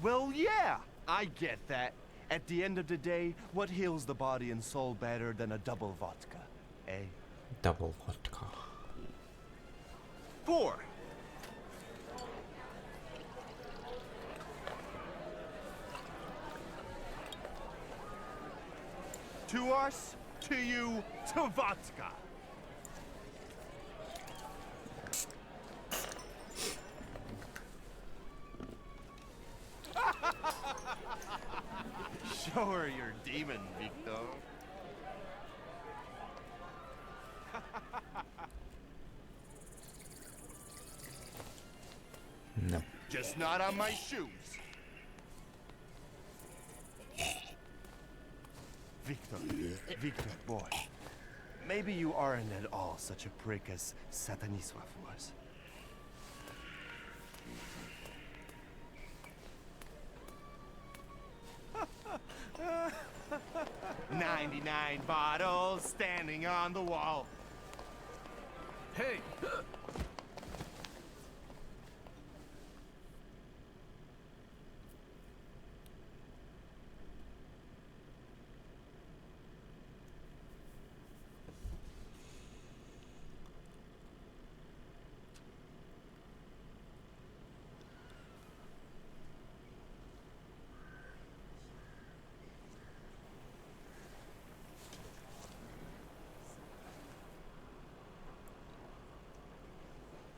Well, yeah, I get that. At the end of the day, what heals the body and soul better than a double vodka, eh? Double vodka. 4. To us, to you, to vodka. Show her your demon, Victor. No. Just not on my shoes. Victor, boy. Maybe you aren't at all such a prick as Satanisław was. 99 bottles standing on the wall. Hey!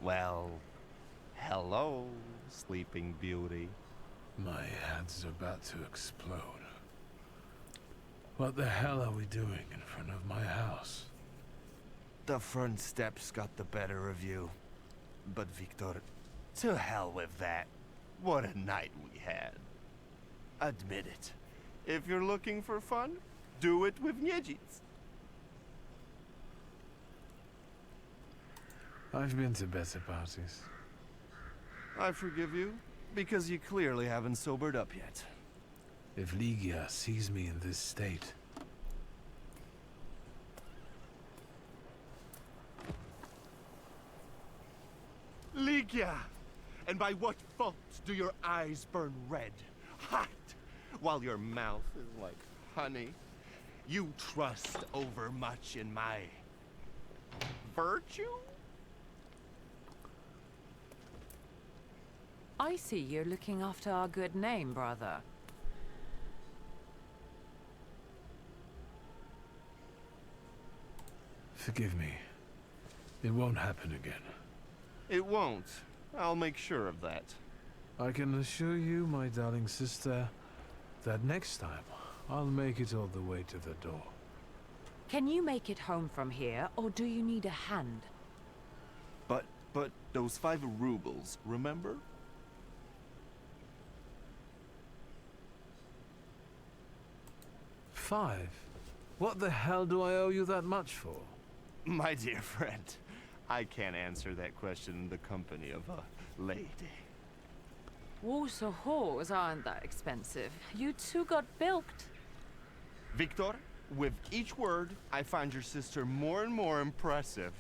Well, hello, Sleeping Beauty. My head's about to explode. What the hell are we doing in front of my house? The front steps got the better of you. But Victor, to hell with that. What a night we had. Admit it. If you're looking for fun, do it with Niedzic. I've been to better parties. I forgive you, because you clearly haven't sobered up yet. If Ligia sees me in this state... Ligia! And by what fault do your eyes burn red, hot, while your mouth is like honey? You trust overmuch in my... virtue? I see you're looking after our good name, brother. Forgive me. It won't happen again. It won't. I'll make sure of that. I can assure you, my darling sister, that next time, I'll make it all the way to the door. Can you make it home from here, or do you need a hand? But those 5 rubles, remember? $5? What the hell do I owe you that much for? My dear friend, I can't answer that question in the company of a lady. Warsaw whores aren't that expensive. You two got bilked. Victor, with each word, I find your sister more and more impressive.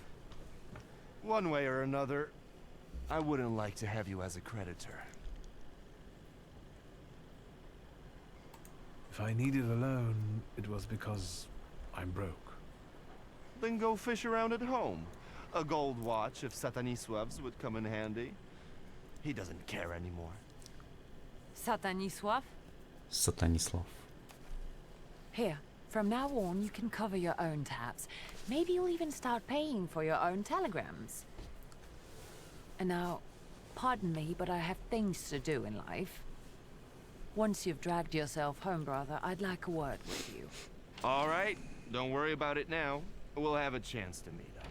One way or another, I wouldn't like to have you as a creditor. If I needed a loan, it was because I'm broke. Then go fish around at home. A gold watch if Satanisław's would come in handy. He doesn't care anymore. Satanisław? Сатанислав. Here, from now on you can cover your own tabs. Maybe you'll even start paying for your own telegrams. And now, pardon me, but I have things to do in life. Once you've dragged yourself home, brother, I'd like a word with you. All right, don't worry about it now. We'll have a chance to meet up.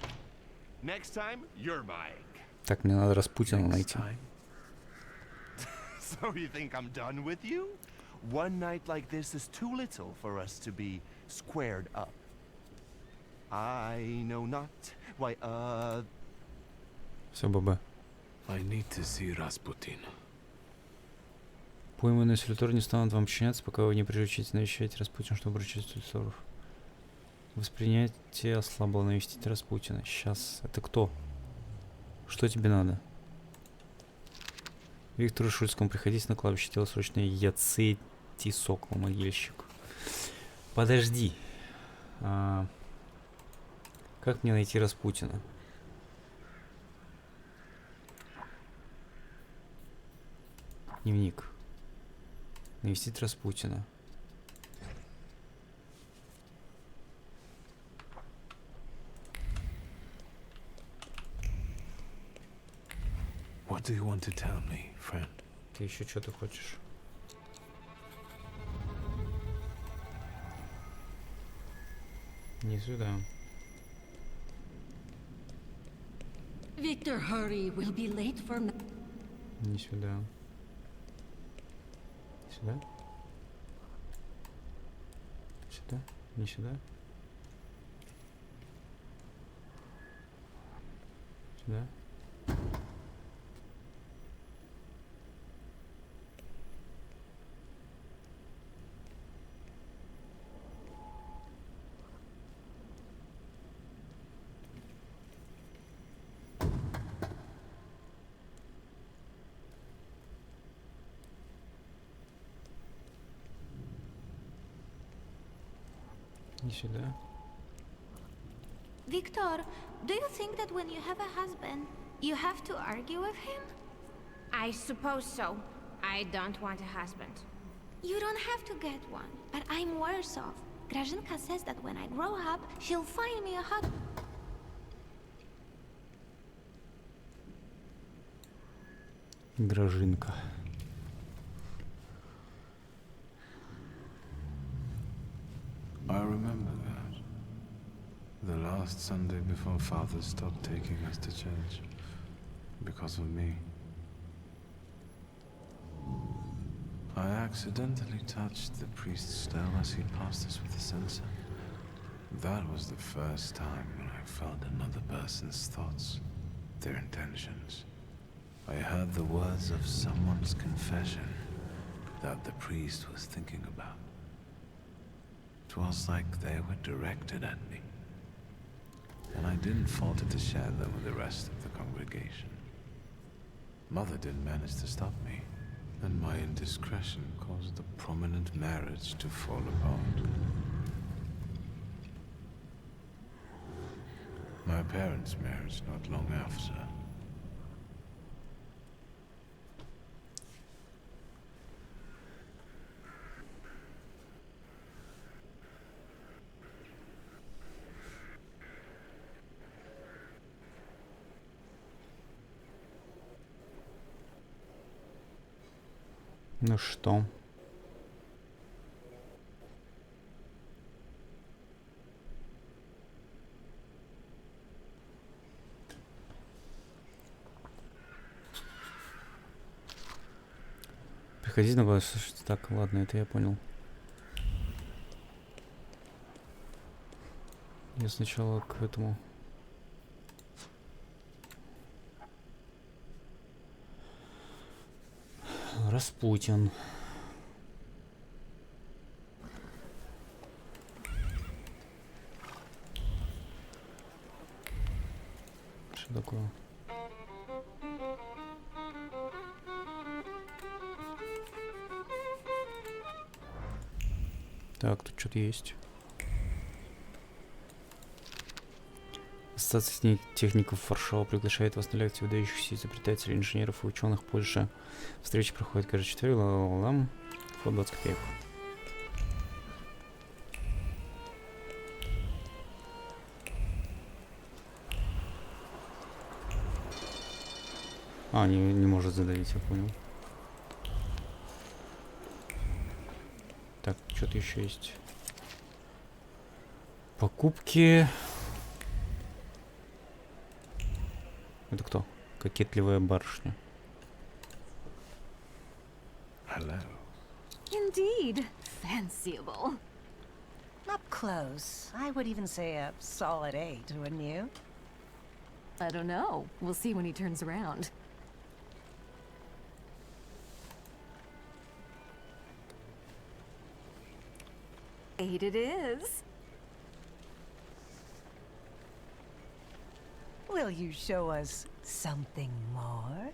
Next time, you're buying. Так, мне надо Распутина найти. So you think I'm done with you? One night like this is too little for us to be squared up. I know not why, Все, ББ. I need to see Rasputin. Пойманные салюторы не станут вам подчиняться, пока вы не приручите навещать Распутина, чтобы вручить салюторов. Воспринятие ослабло, навестить Распутина. Сейчас. Это кто? Что тебе надо? Виктору Шульцкому, приходите на кладбище, тело срочно Яцети Сокол, могильщик. Подожди. Как мне найти Распутина? Дневник. Навестить Распутина. What do you want to tell me, friend? Ты еще что-то хочешь? Не сюда. Victor, hurry. We'll be late for... Не сюда. Сюда? Сюда? Не сюда? Сюда? Не сюда. Victor, do you think that when you have a husband, you have to argue with him? I suppose so. I don't want a husband. You don't have to get one, but I'm worse off. Grażynka says that when I grow up, she'll find me a husband. Grażynka. I remember that. The last Sunday before Father stopped taking us to church. Because of me. I accidentally touched the priest's stone as he passed us with the censer. That was the first time when I felt another person's thoughts, their intentions. I heard the words of someone's confession that the priest was thinking about. It was like they were directed at me. And I didn't falter to share them with the rest of the congregation. Mother didn't manage to stop me, and my indiscretion caused the prominent marriage to fall apart. My parents' marriage not long after. Ну что? Приходи на вас. Так, ладно, это я понял. Я сначала к этому. Распутин. Что такое? Так, тут что-то есть. Ассоциация техников Варшава приглашает вас на лекции выдающихся изобретателей, инженеров и ученых Польши. Встреча проходит каждый четверг. Ла-ла-ла-лам. Вход 20 копеек. А, не может задавить, я понял. Так, что-то еще есть. Покупки. Это кто? Кокетливая барышня. Hello. Indeed. Fanciable. Up close, I would even say a solid 8, wouldn't you? I don't know. We'll see when he turns around. Eight it is. Will you show us something more?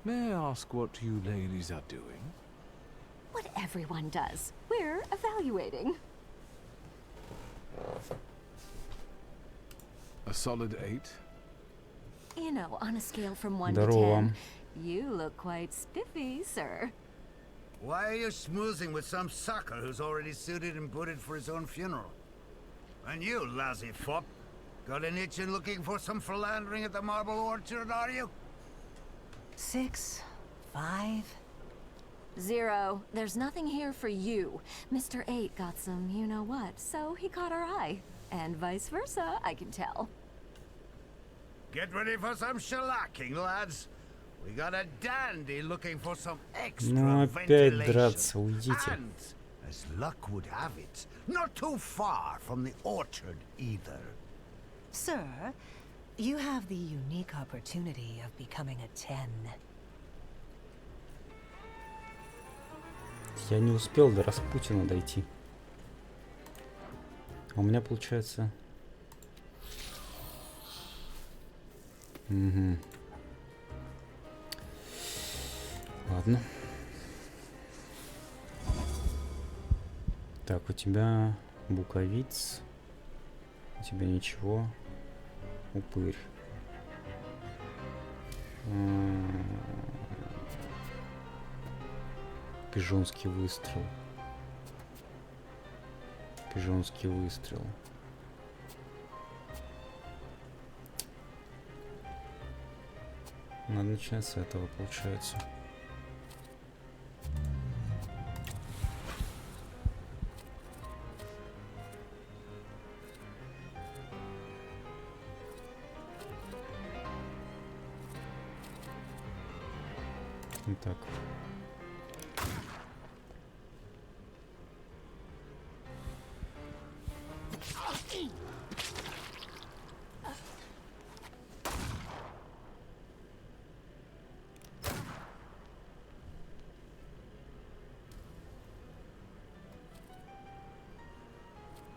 May I ask what you ladies are doing? What everyone does. We're evaluating. A solid 8? You know, on a scale from 1 to Здорово. 10, you look quite spiffy, sir. Why are you smoozing with some sucker who's already suited and booted for his own funeral? And you, lousy fop, got an itch in looking for some philandering at the Marble Orchard, are you? 6, 5. 0. There's nothing here for you. Mr. 8 got some you-know-what, so he caught our eye. And vice versa, I can tell. Get ready for some shellacking, lads. We got a dandy looking for some extra Ну опять ventilation. драться, уйдите. And, as luck would have it, not too far from the orchard either. Sir, you have the unique opportunity of becoming a 10. Я не успел до Распутина дойти. А у меня получается... Угу. Ладно. Так, у тебя буковиц. У тебя ничего. Упырь. Пижонский выстрел. Пижонский выстрел. Надо начинать с этого, получается. Так.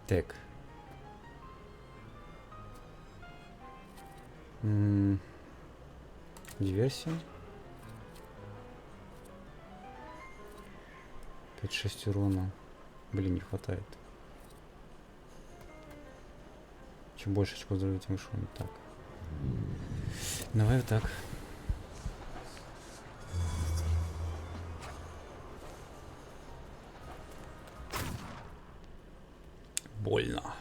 Так. Диверсия. 5-6 урона. Блин, не хватает. Чем больше очков здоровья, тем выше он. Так. Давай вот так. Больно.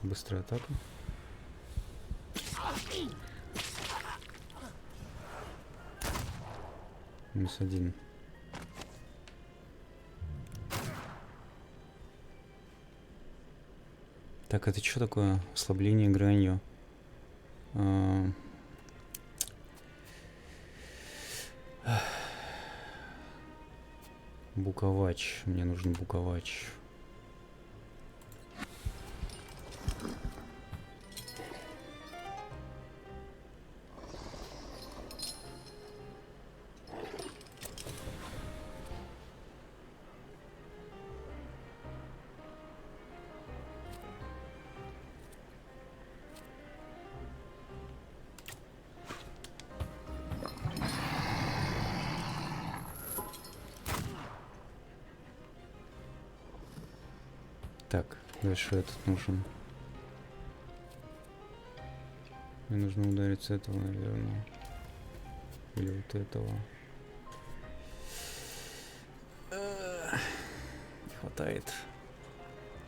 Быстрая атака. -1. Так, это что такое? Ослабление гранью. Буковач. Мне нужен буковач. Так, дальше этот нужен. Мне нужно ударить с этого, наверное. Или вот этого. Не хватает.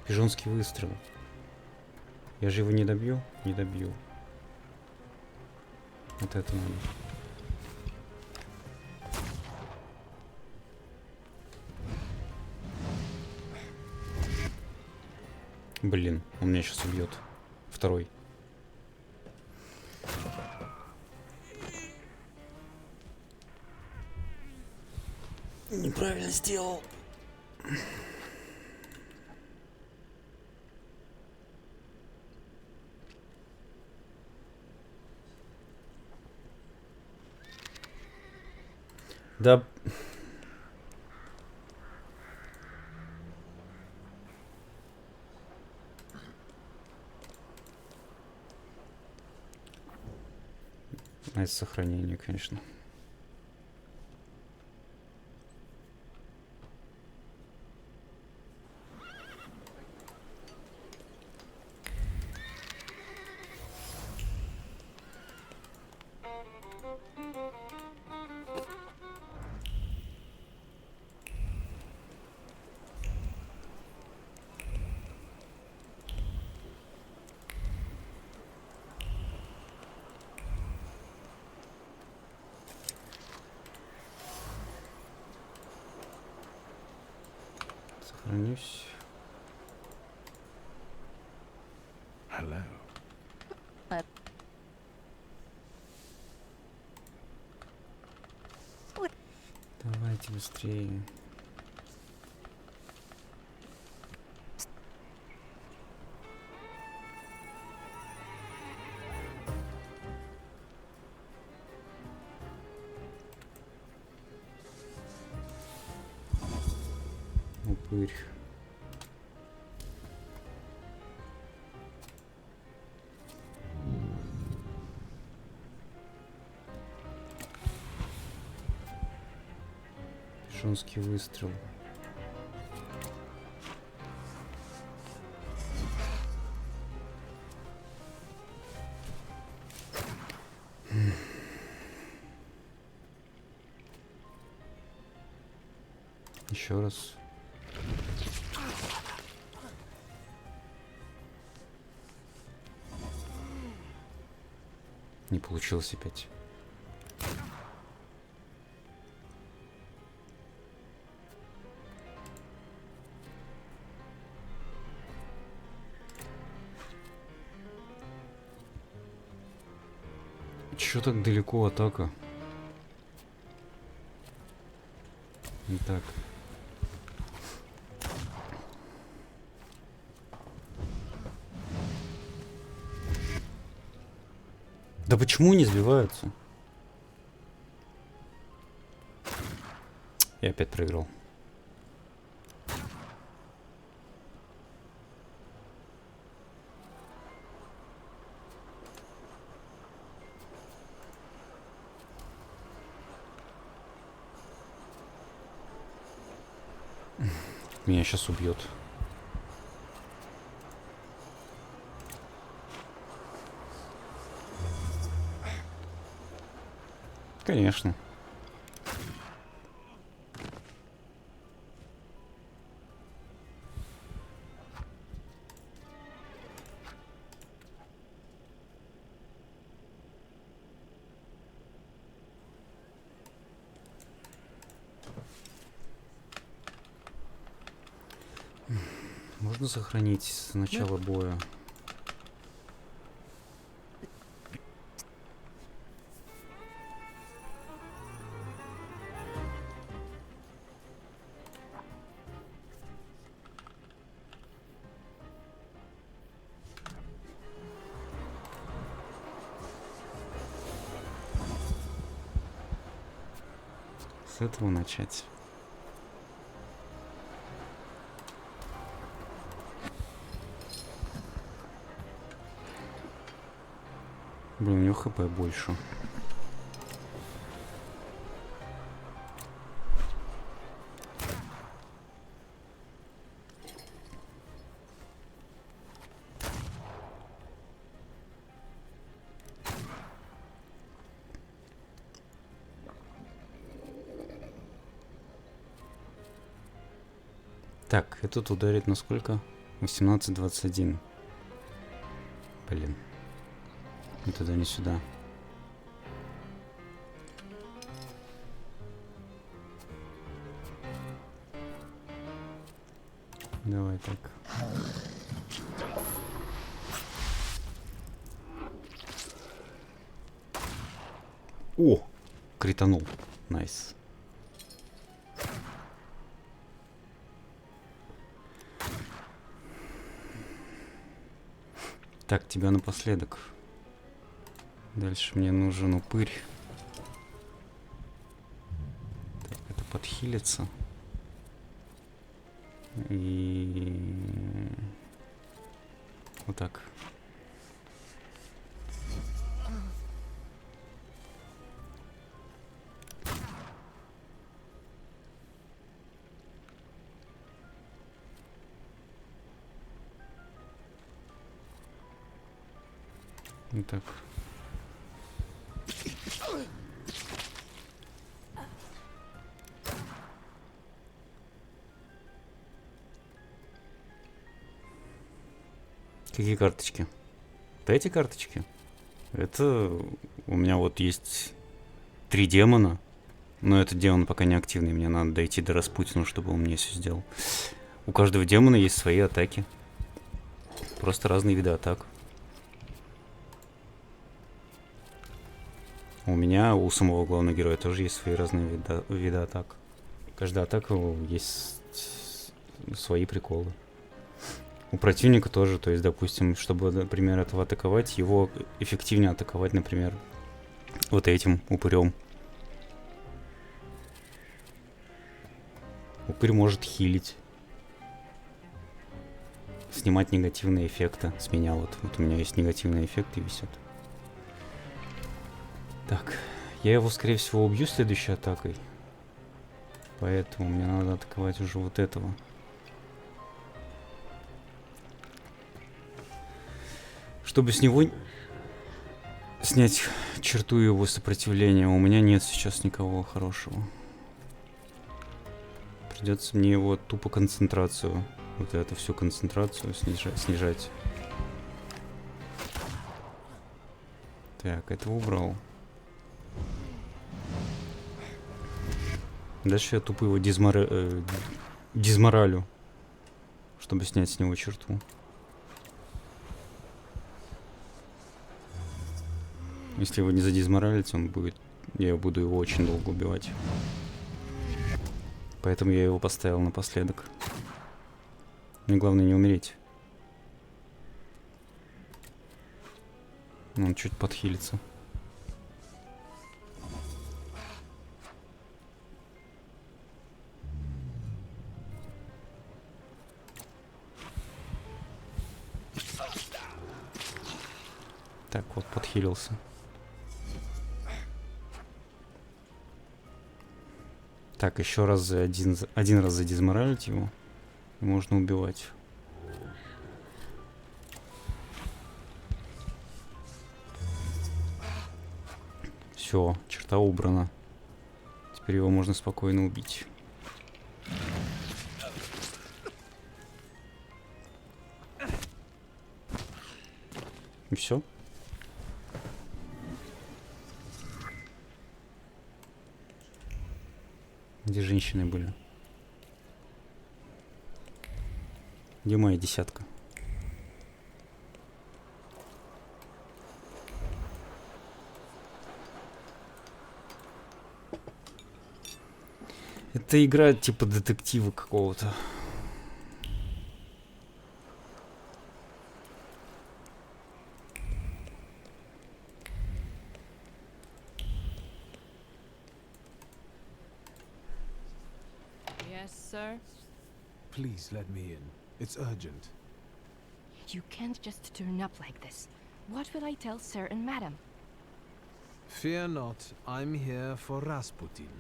Пижонский выстрел. Я же его не добью? Не добью. Вот это надо. Блин, он меня сейчас убьет. Второй. Неправильно сделал. Да. Это сохранение, конечно. Сохранюсь. Hello. Давайте быстрее. Упырь. Пижонский выстрел. Еще раз. Не получилось опять. Чё так далеко атака? Не так. Да почему не сбиваются? Я опять проиграл. Меня сейчас убьет. Конечно. Можно сохранить с начала боя? С этого начать. Блин, у него хп больше. Так, этот ударит на сколько? 18-21. Блин. Ни туда, ни сюда. Давай так. О! Кританул. Найс. Так, тебя напоследок. Дальше мне нужен упырь. Так, это подхилится. И вот так. Вот так. Какие карточки? Вот эти карточки? Это у меня вот есть 3 демона. Но этот демон пока не активный. Мне надо дойти до Распутина, чтобы он мне все сделал. У каждого демона есть свои атаки. Просто разные виды атак. У меня, у самого главного героя тоже есть свои разные виды атак. Каждая атака есть свои приколы. У противника тоже, то есть, допустим, чтобы, например, этого атаковать, его эффективнее атаковать, например, вот этим упырем. Упырь может хилить. Снимать негативные эффекты с меня. Вот у меня есть негативные эффекты висят. Так, я его, скорее всего, убью следующей атакой. Поэтому мне надо атаковать уже вот этого. Чтобы с него снять черту его сопротивления. У меня нет сейчас никого хорошего. Придется мне его тупо концентрацию. Вот эту всю концентрацию снижать. Так, это убрал. Дальше я тупо его дизморалю, чтобы снять с него черту. Если его не задизморалить, он будет... Я буду его очень долго убивать. Поэтому я его поставил напоследок. Мне главное не умереть. Он чуть подхилится. Так, вот подхилился. Так, еще раз один раз задизморалить его. И можно убивать. Все, черта убрана. Теперь его можно спокойно убить. И все. Где женщины были? Где моя десятка? Это игра типа детектива какого-то. Yes, sir? Please let me in. It's urgent. You can't just turn up like this. What will I tell sir and madam? Fear not, I'm here for Rasputin.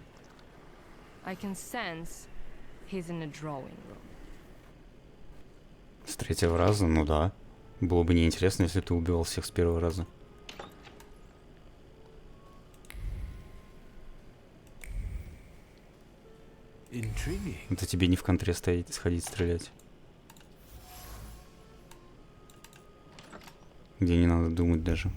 I can sense he's in a drawing room. С третьего раза? Ну да. Было бы неинтересно, если ты убивал всех с первого раза. Intriguing. Это тебе не в контре стоять, сходить стрелять. Где не надо думать даже.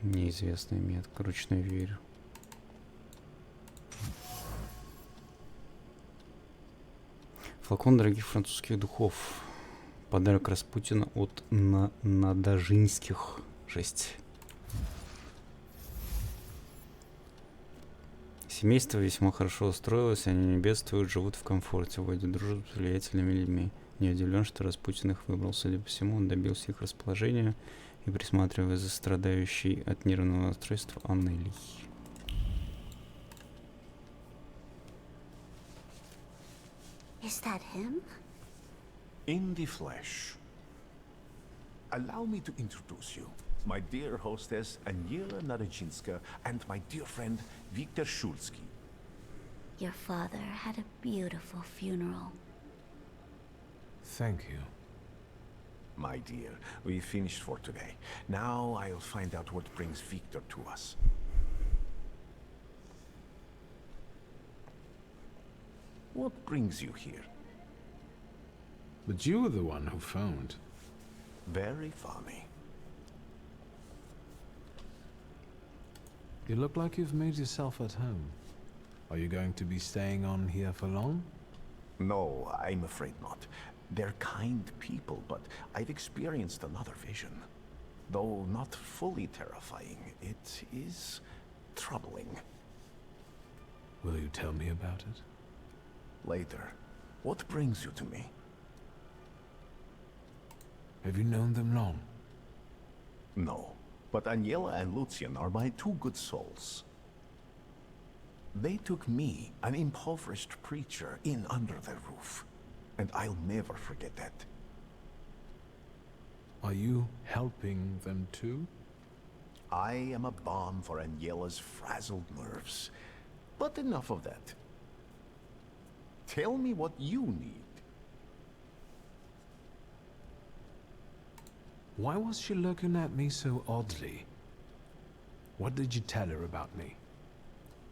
Неизвестная метка, ручной верю. Флакон дорогих французских духов. Подарок Распутина от Надажинских. Жесть. Семейство весьма хорошо устроилось, они не бедствуют, живут в комфорте, водят дружбу с влиятельными людьми. Не удивлен, что Распутин их выбрал. Судя по всему, он добился их расположения и присматривая за страдающей от нервного расстройства Аннелей. Is that him? In the flesh. Allow me to introduce you. My dear hostess, Aniela Nadajinska, and my dear friend, Viktor Shulsky. Your father had a beautiful funeral. Thank you. My dear, we finished for today. Now I'll find out what brings Victor to us. What brings you here? But you were the one who phoned. Very funny. You look like you've made yourself at home. Are you going to be staying on here for long? No, I'm afraid not. They're kind people, but I've experienced another vision. Though not fully terrifying, it is troubling. Will you tell me about it? Later. What brings you to me? Have you known them long? No, but Aniela and Lucian are my two good souls. They took me, an impoverished preacher, in under their roof. And I'll never forget that. Are you helping them too? I am a balm for Aniela's frazzled nerves. But enough of that. Tell me what you need. Why was she looking at me so oddly? What did you tell her about me?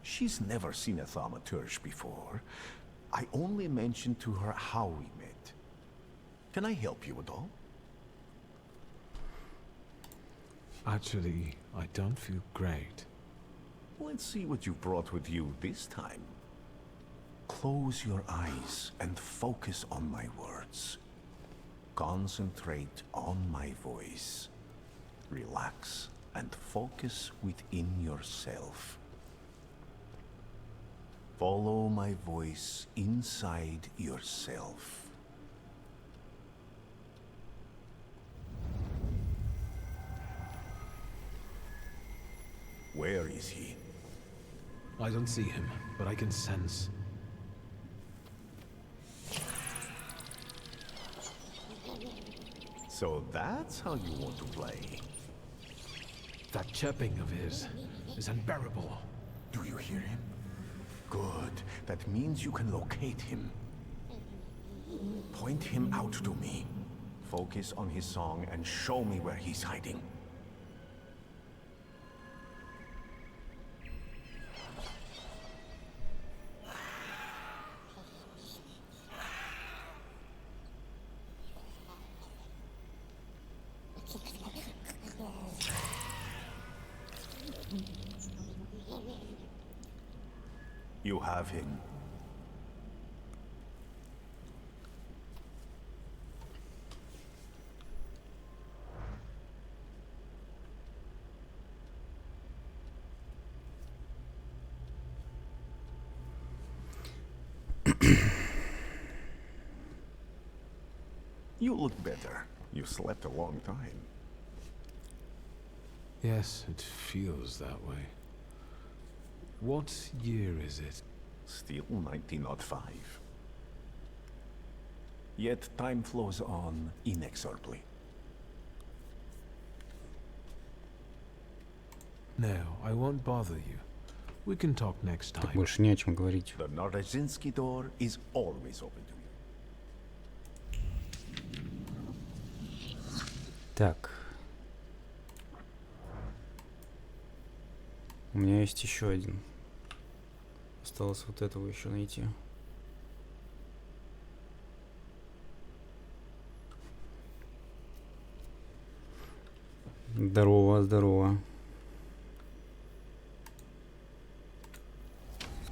She's never seen a Thaumaturge before. I only mentioned to her how we met. Can I help you at all? Actually, I don't feel great. Let's see what you brought with you this time. Close your eyes and focus on my words. Concentrate on my voice. Relax and focus within yourself. Follow my voice inside yourself. Where is he? I don't see him, but I can sense. So that's how you want to play. That chirping of his is unbearable. Do you hear him? Good. That means you can locate him. Point him out to me. Focus on his song and show me where he's hiding. You have him. You look better. You slept a long time. Yes, it feels that way. What year is it? Still 1905. Yet time flows on inexorably. No, I won't bother you. We can talk next Тут time. больше не о чем говорить. The Norodzinski door is always open to you. Так. У меня есть еще один. Осталось вот этого еще найти. Здорово, здорово.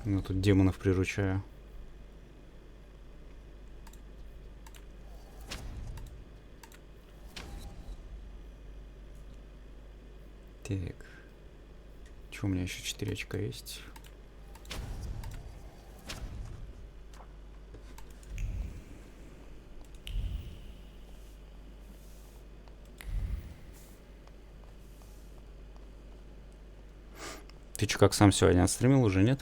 Ну тут демонов приручаю. Так. Что, у меня еще 4 очка есть? Ты что, как сам сегодня отстримил уже, нет?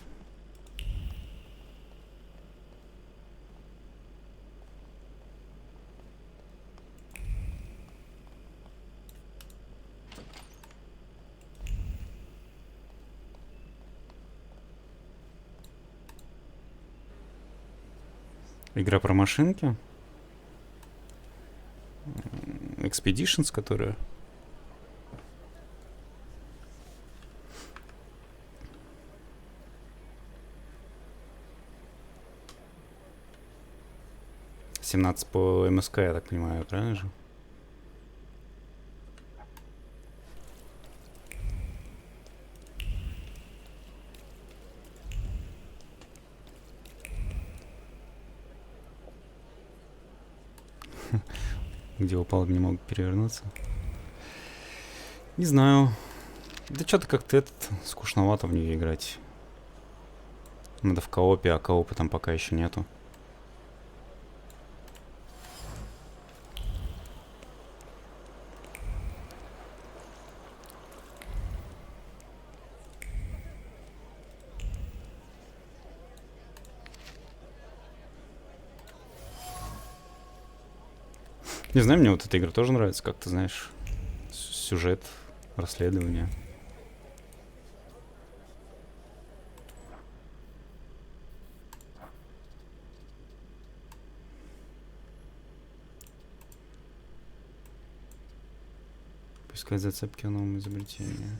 Игра про машинки. Expeditions, которая... «17 по МСК», я так понимаю, правильно же? Где упал, не мог перевернуться. Не знаю. Да что-то как-то скучновато в нее играть. Надо в коопе, а коопа там пока еще нету. Не знаю, мне вот эта игра тоже нравится, как ты знаешь. Сюжет, расследование. Поискать зацепки в новом изобретении.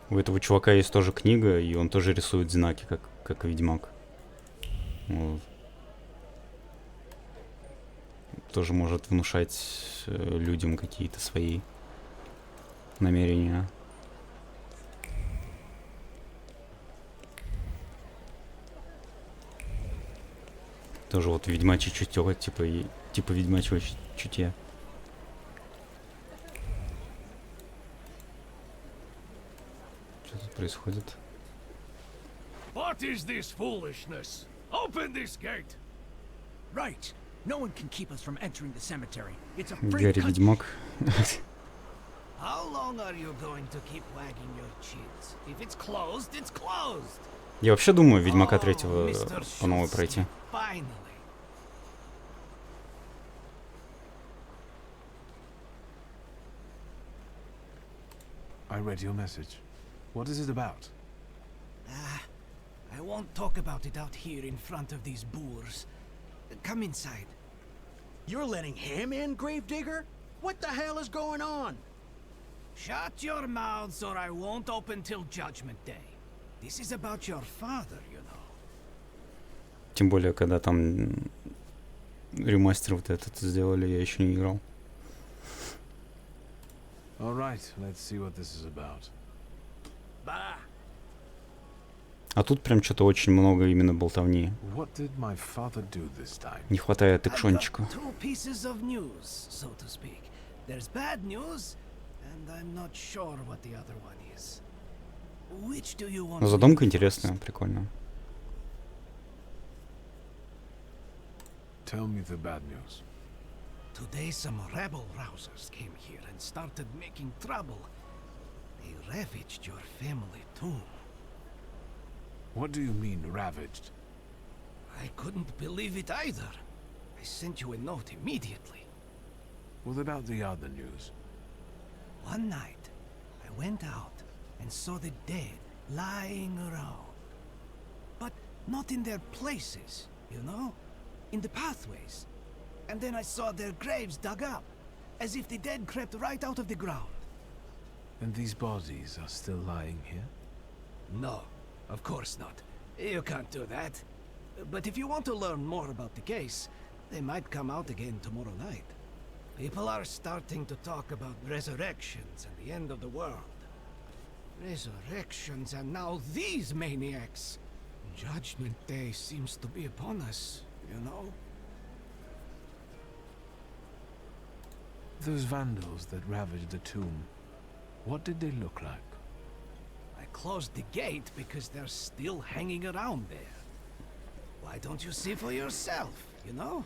У этого чувака есть тоже книга, и он тоже рисует знаки, как Ведьмак. Вот. Тоже может внушать людям какие-то свои намерения. Тоже вот ведьмачье чутье, типа ведьмачьего чутья. Что тут происходит? What is this foolishness? Open this gate! Right. No one can keep us from entering the cemetery. It's a free Гарри country. Ведьмак. How long are you going to keep wagging your chins? If it's closed, it's closed. Я вообще думаю Ведьмака 3-го по новой пройти. Finally. I read your message. What is it about? I won't talk about it out here in front of these boors. Come inside. You're letting him in, Gravedigger? What the hell is going on? Shut your mouths or I won't open till Judgment Day. This is about your father, you know. Тем более, когда там ремастер вот этот сделали, я еще не играл. All right, let's see what this is about. Bah. А тут прям что-то очень много именно болтовни. What did my father do this time? Не хватает экшончика. Two pieces of news, so to speak. There's bad news, and I'm not sure what the other one is. Which do you want? Но задумка интересная, прикольная. Tell me the bad news. Today some rebel rousers came here and started making trouble. They ravaged your family tomb. What do you mean, ravaged? I couldn't believe it either. I sent you a note immediately. What about the other news? One night, I went out and saw the dead lying around. But not in their places, you know? In the pathways. And then I saw their graves dug up, as if the dead crept right out of the ground. And these bodies are still lying here? No, of course not. You can't do that. But if you want to learn more about the case, they might come out again tomorrow night. People are starting to talk about resurrections and the end of the world. Resurrections and now these maniacs. Judgment Day seems to be upon us, you know? Those vandals that ravaged the tomb, what did they look like? I closed the gate because they're still hanging around there. Why don't you see for yourself, you know?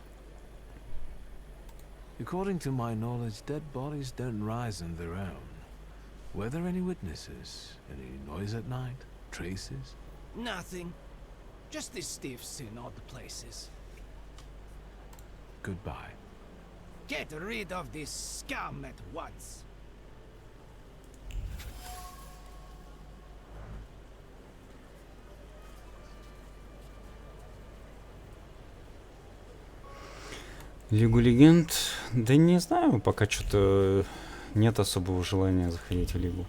According to my knowledge, dead bodies don't rise on their own. Were there any witnesses? Any noise at night? Traces? Nothing. Just the stiffs in odd places. Goodbye. Get rid of this scum at once. Лигу Легенд? Да не знаю, пока что-то нет особого желания заходить в Лигу.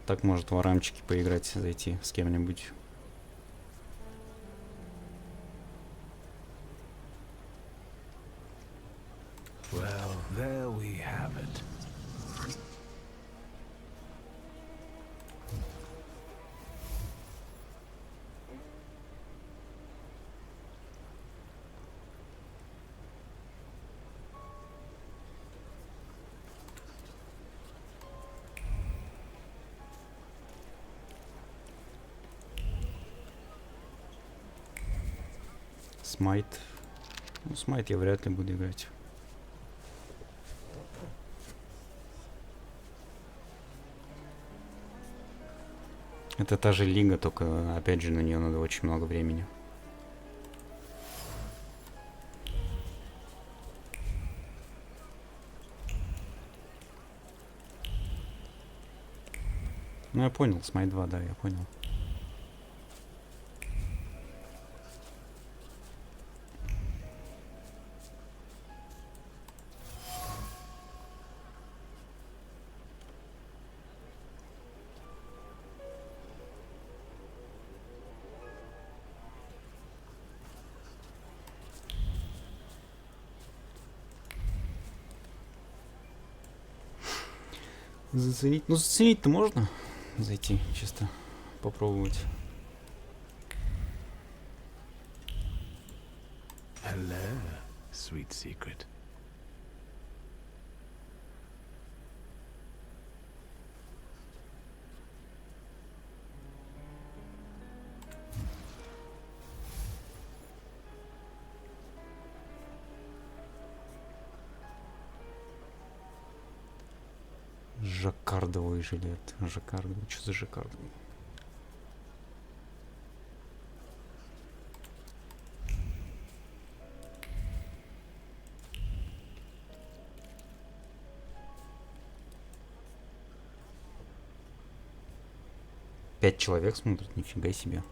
Так, может, в арамчики поиграть, зайти с кем-нибудь. Well, there we have it. Смайт. Ну, Смайт я вряд ли буду играть. Это та же лига, только опять же на нее надо очень много времени. Ну я понял, Смайт 2, да, я понял. Заценить? Ну, заценить-то можно зайти, чисто попробовать. Hello, sweet secret. Жаккардовый жилет. Жаккардовый. Что за жаккардовый? Пять человек смотрят, нифига себе.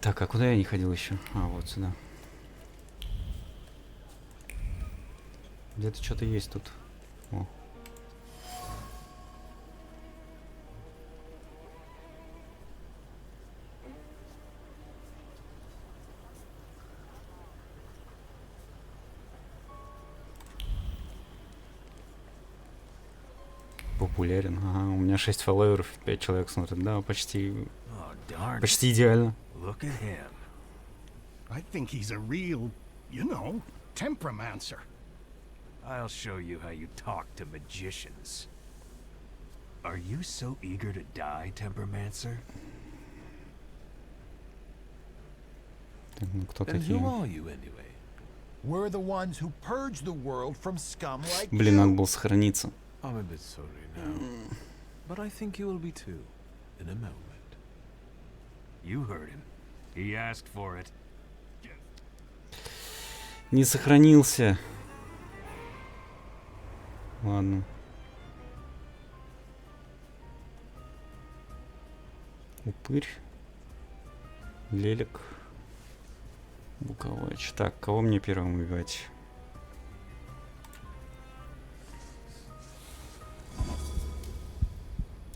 Так, а куда я не ходил еще? А, вот сюда. Где-то что-то есть тут. О. популярен. Ага, у меня 6 фолловеров, 5 человек смотрят. Да, почти идеально. Look at him. I think he's a real, you know, temperamencer. I'll show you how you talk to magicians. Are you so eager to die, Tempermancer? Then who are you anyway? We're the ones who purge the world from scum like Блин, надо было сохраниться. I'm a bit sorry now, but I think you will be too, in a moment. You heard him. He asked for it. Не сохранился. Ладно. Упырь. Лелик. Буковач. Так, кого мне первым убивать?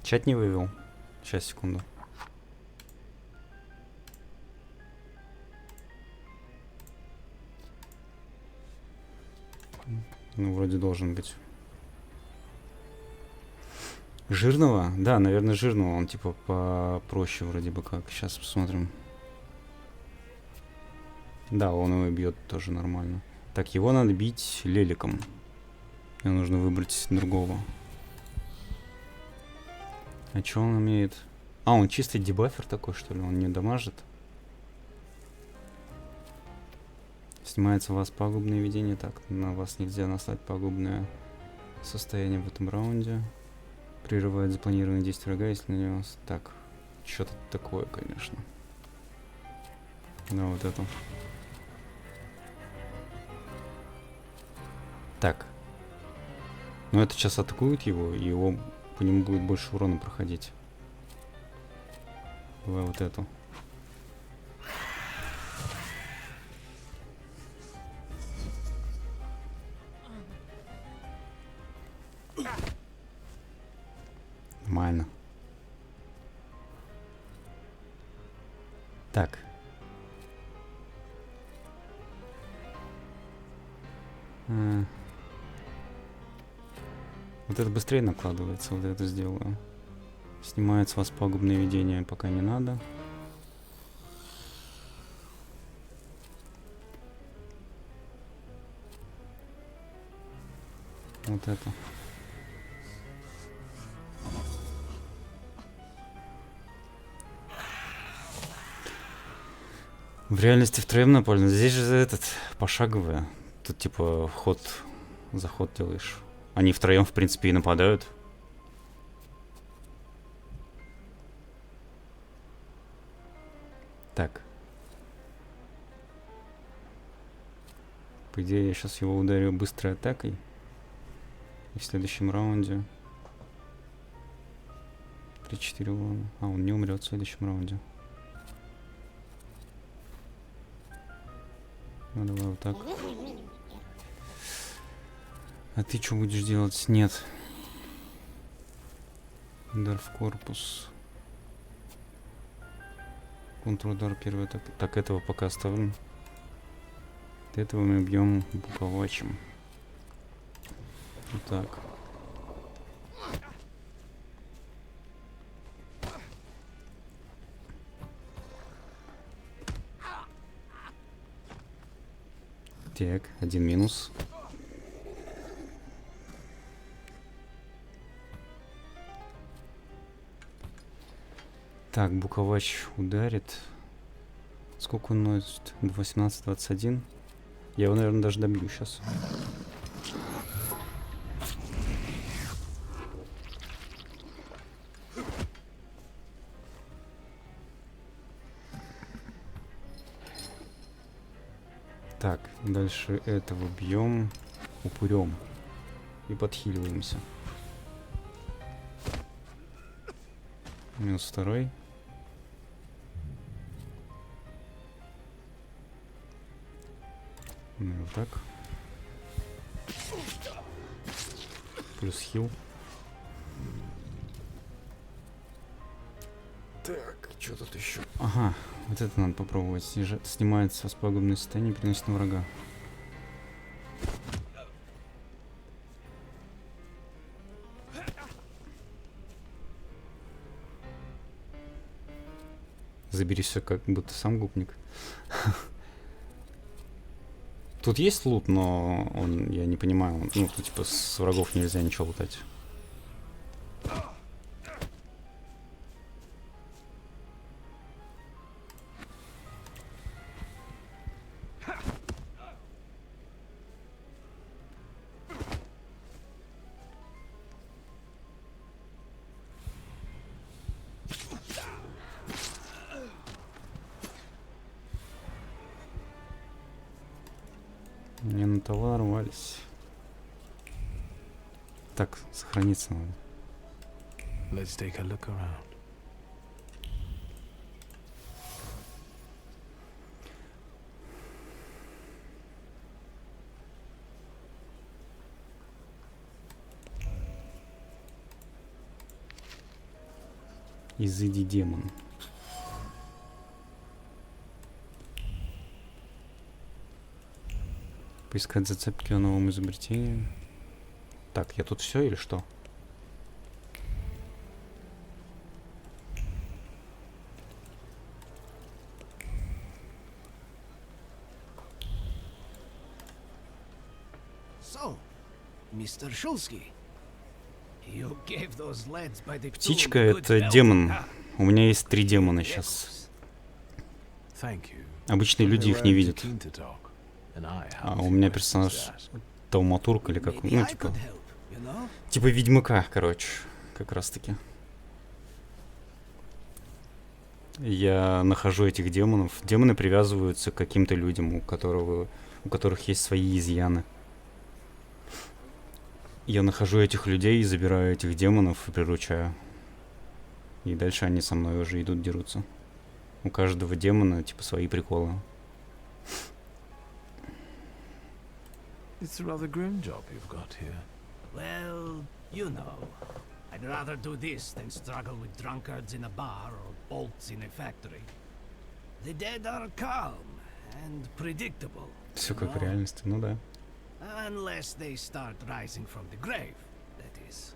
Чат не вывел. Сейчас, секунду. Ну, вроде должен быть. Жирного? Да, наверное, жирного. Он типа попроще вроде бы как. Сейчас посмотрим. Да, он его бьет тоже нормально. Так, его надо бить леликом. Мне нужно выбрать другого. А что он умеет? А, он чистый дебафер такой, что ли? Он не дамажит? Снимается у вас пагубное видение. Так, на вас нельзя наслать пагубное состояние в этом раунде. Прерывает запланированные действия врага, если на него... Так, что-то такое, конечно. Да, вот это. Так. Ну, это сейчас атакует его, и его по нему будет больше урона проходить. Давай вот эту. Нормально. Так. Вот это быстрее накладывается, вот это сделаю. Снимает с вас пагубное видение, пока не надо. Вот это. В реальности втроем напольно. Здесь же этот пошаговое. Тут типа вход, заход делаешь. Они втроем, в принципе, и нападают. Так. По идее, я сейчас его ударю быстрой атакой. И в следующем раунде 3-4 урона. А, он не умрет в следующем раунде. Ну давай вот так. А ты что будешь делать? Нет. Удар в корпус. Контрудар первый атака. Так, этого пока оставим. Этого мы бьем буковачем. Вот так. Так, один минус. Так, буковач ударит. Сколько он носит? 18-21. Я его, наверное, даже добью сейчас. Так, дальше этого бьем упырем и подхиливаемся. Минус второй. Ну, вот так. Плюс хил. Так, что тут еще? Ага, вот это надо попробовать. Снимается с пагубное состояние и переносит на врага. Забери все, как будто сам гопник. Тут есть лут, но он, я не понимаю, ну, тут, типа, с врагов нельзя ничего лутать. Не на товар рвались. Так, сохраниться надо. Let's take a look around. Изыди, демон. Поискать зацепки о новом изобретении. Так, я тут все или что? So, Mr. Shulsky, you gave those lads by the Птичка — это демон. У меня есть 3 демона сейчас. Обычные люди их не видят. А у меня персонаж Thaumaturge или как, ну, типа ведьмака, короче, как раз таки. Я нахожу этих демонов. Демоны привязываются к каким-то людям, у которых есть свои изъяны. Я нахожу этих людей, забираю этих демонов и приручаю. И дальше они со мной уже идут, дерутся. У каждого демона, типа, свои приколы. It's a rather grim job you've got here. Well, you know, I'd rather do this than struggle with drunkards in a bar or bolts in a factory. The dead are calm and predictable. Все как в реальности, ну да. Unless they start rising from the grave, that is.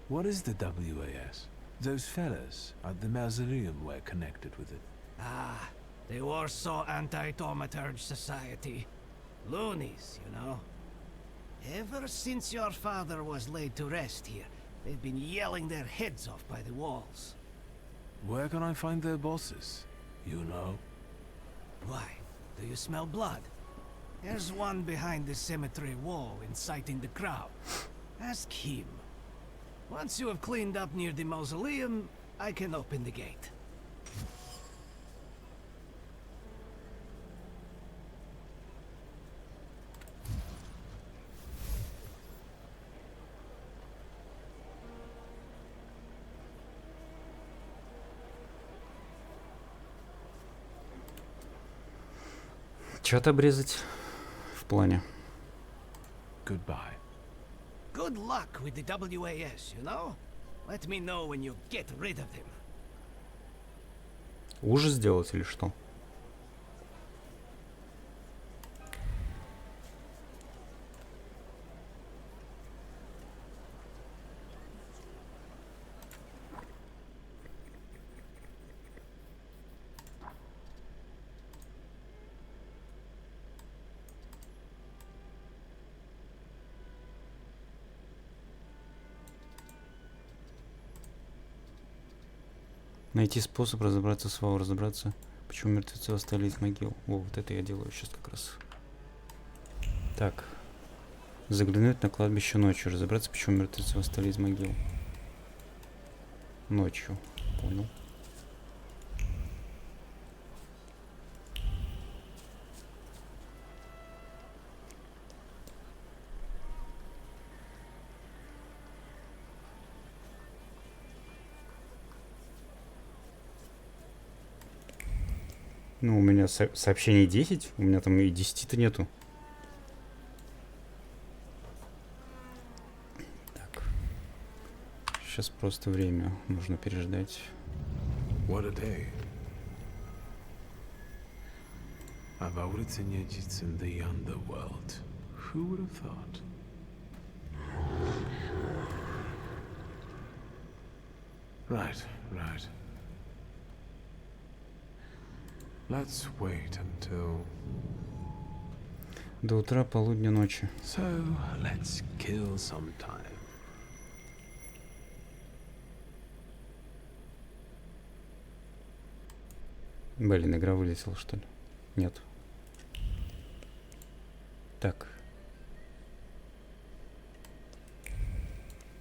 What is the WAS? Those fellas at the mausoleum were connected with it. Ah, the Warsaw Anti-Thaumaturge Society. Loonies, you know. Ever since your father was laid to rest here, they've been yelling their heads off by the walls. Where can I find their bosses? You know? Why? Do you smell blood? There's one behind the cemetery wall inciting the crowd. Ask him. Once you have cleaned up near the mausoleum, I can open the gate. Чё-то обрезать в плане. Goodbye. Good luck with the WAS, you know? Let me know when you get rid of them. Ужас сделать или что? Найти способ разобраться с Вау, разобраться, почему мертвецы восстали из могил. О, вот это я делаю сейчас как раз. Так. Заглянуть на кладбище ночью, разобраться, почему мертвецы восстали из могил. Ночью. Понял. Ну, у меня сообщений 10, у меня там и 10-то нету. Так. Сейчас просто время нужно переждать. What a day. About Ritz in the underworld. Who would have thought? Right. Let's wait until... До утра, полудня, ночи. So, let's kill some time. Блин, игра вылетела, что ли? Нет. Так.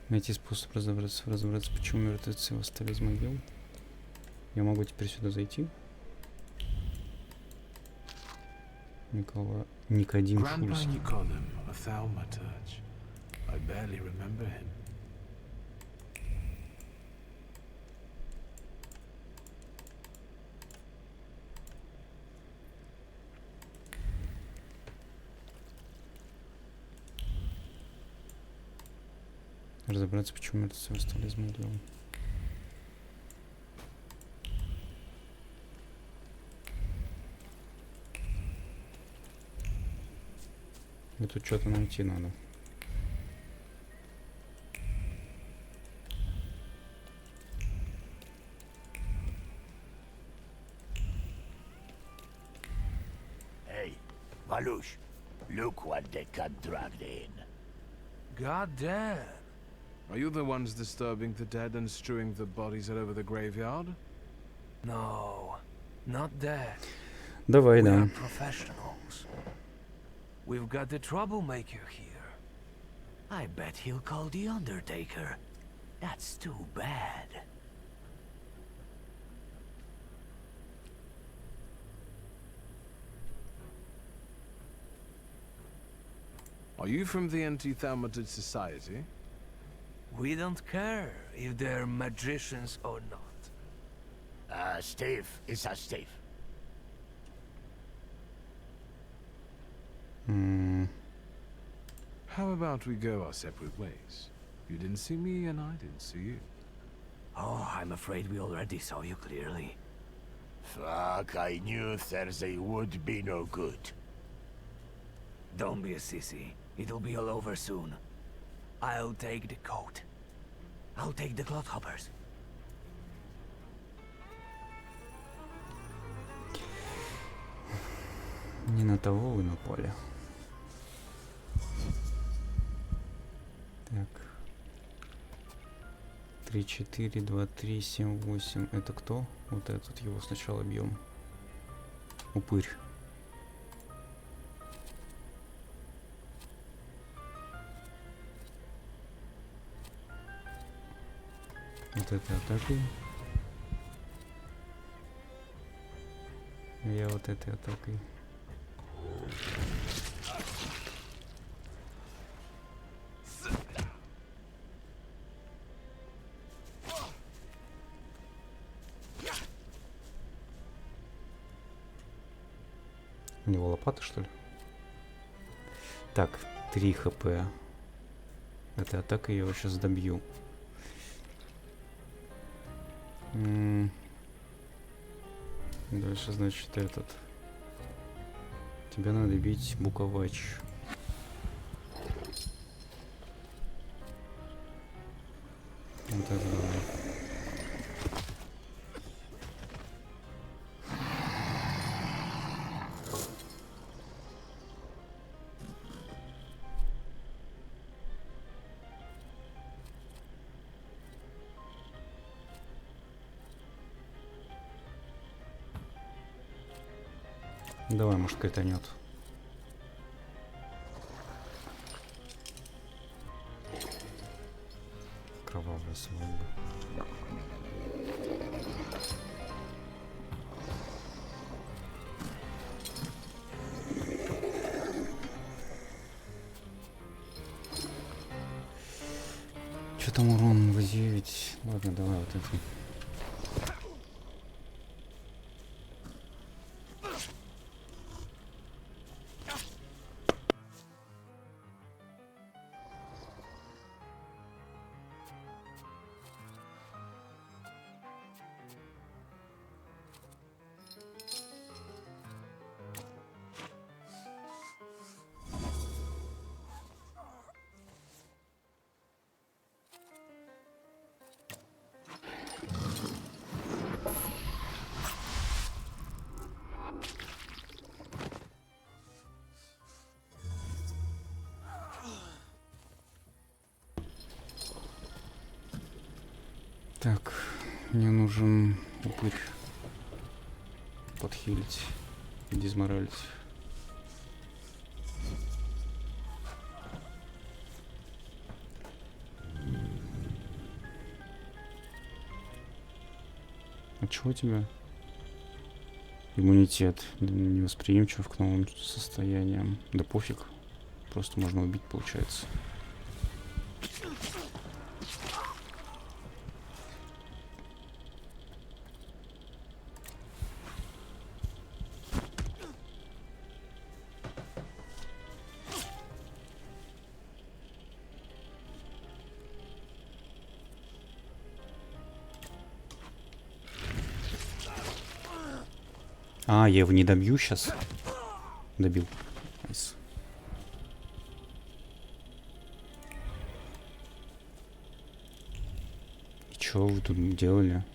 Найти способ разобраться, почему мертвецы восстали из могил. Я могу теперь сюда зайти? Никодим Шульц. Thaumaturge. I barely remember him. Разобраться, почему мертвецы восстали из могил. Мне тут что-то найти надо. Hey, Valush, look what they got dragged in. God damn. Are you the ones disturbing the dead and strewing the bodies all over the graveyard? No, not that. Давай, да. Professionals. We've got the troublemaker here. I bet he'll call the Undertaker. That's too bad. Are you from the Anti-Thaumaturge Society? We don't care if they're magicians or not. Steve, it's a Steve. How about we go our separate ways? You didn't see me and I didn't see you. Oh, I'm afraid we already saw you clearly. Fuck, I knew Thursday would be no good. Don't be a sissy. It'll be all over soon. I'll take the coat. I'll take the clodhoppers. Не на того вы напали. Так. 3, 4, 2, 3, 7, 8. Это кто? Вот этот, его сначала бьем. Упырь. Вот этой атакой. Я вот этой атакой. У него лопата, что ли? Так, 3 хп. Этой атакой я его сейчас добью. Дальше, значит, этот. Тебя надо бить буковач. Вот это давай. Давай, может, кританет. Кровавая свадьба. Что там урон в 9? Ладно, давай вот это. Так, мне нужен упырь подхилить и дезморалить. А чего у тебя? Иммунитет. Невосприимчив к новым состояниям. Да пофиг. Просто можно убить, получается. А, я его не добью сейчас. Добил. Nice. И чё вы тут делали?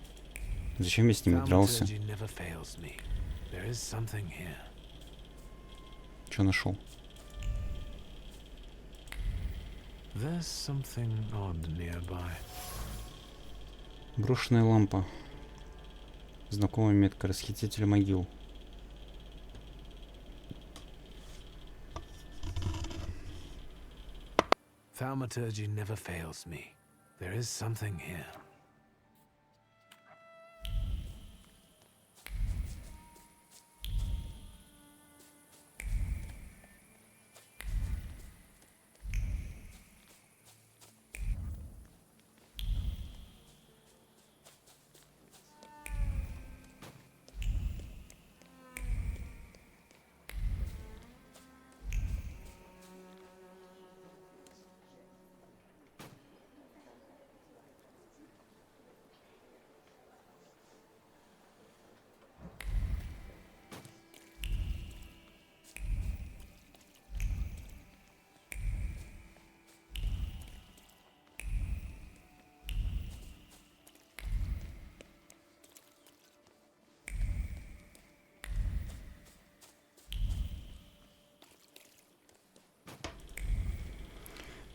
Зачем я с ними дрался? Чё нашел? Брошенная лампа. Знакомая метка. Расхититель могил. Thaumaturge never fails me. There is something here.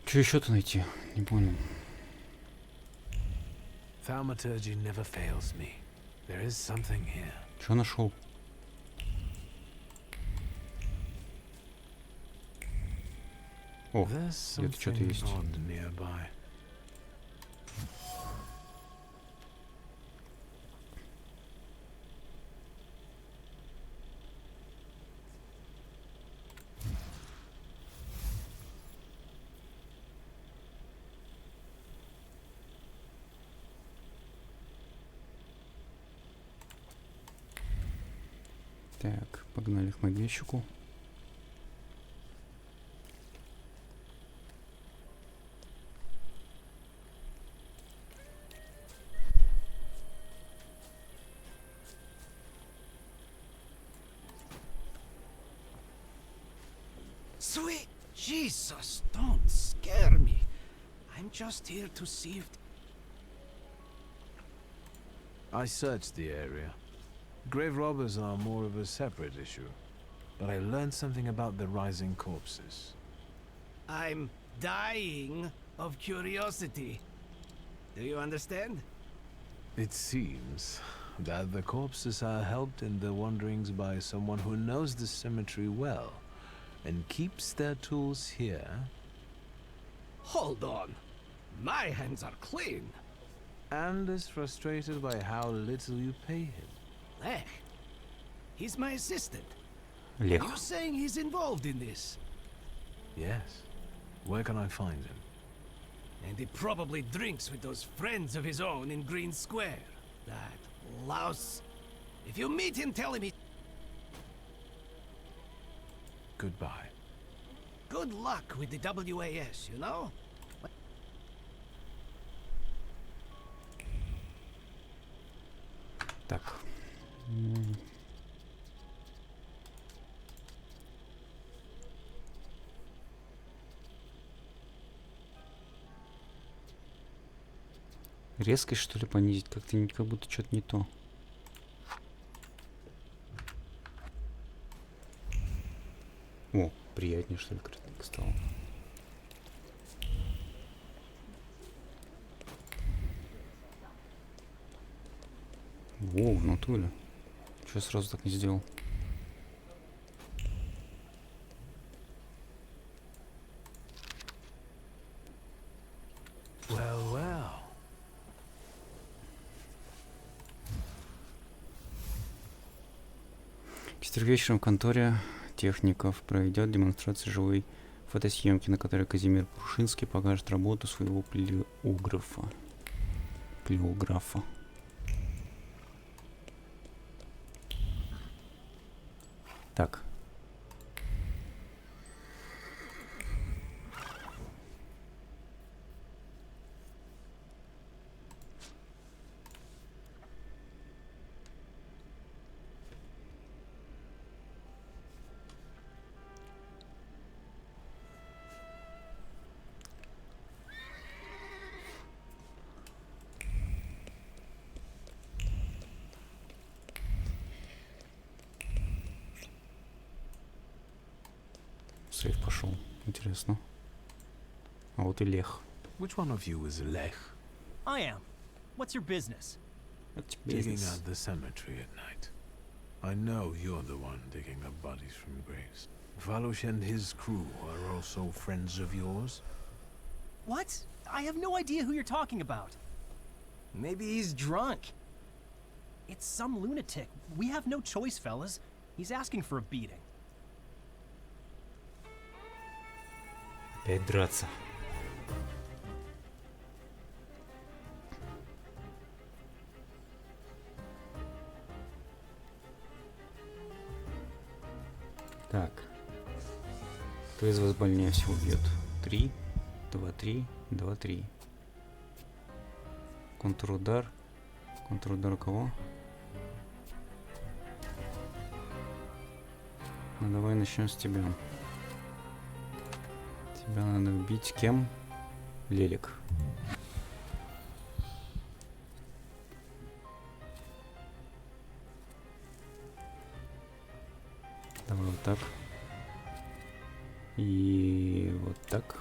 Что еще-то найти? Не понял. Thaumaturge never fails me. There is something here. Что нашел? О, где-то что-то есть. Так, погнали к могильщику. Sweet Jesus, don't scare me. I'm just here to see if... I searched the area. Grave robbers are more of a separate issue. But I learned something about the rising corpses. I'm dying of curiosity. Do you understand? It seems that the corpses are helped in their wanderings by someone who knows the cemetery well and keeps their tools here. Hold on. My hands are clean. And is frustrated by how little you pay him. Lech. He's my assistant. Lech. Are you saying he's involved in this? Yes. Where can I find him? And he probably drinks with those friends of his own in Green Square. That louse. If you meet him, tell him he... Goodbye. Good luck with the WAS, you know? Так. Резкость, что ли, понизить? Как-то как будто что-то не то. О, приятнее, что ли, картинка стала. Во, в натуре. Чё я сразу так не сделал? Well, well. В четверг вечером в конторе техников проведет демонстрацию живой фотосъемки, на которой Казимир Прушинский покажет работу своего плеографа. Так. Сейф пошел. Интересно. А вот и Лех. Which one of you is Lech? I am. What's your business? Digging out the cemetery at night. I know you're the one digging up bodies from graves. Valush and his crew are also friends of yours? What? I have no idea who you're talking about. Maybe he's drunk. It's some lunatic. We have no choice, fellas. He's asking for a beating. Опять драться. Так. Кто из вас больнее всего бьет? 3, 2, 3, 2, 3. Контрудар. Контрудар кого? Ну давай начнем с тебя. Тебя надо убить кем? Лелик. Давай вот так. И вот так.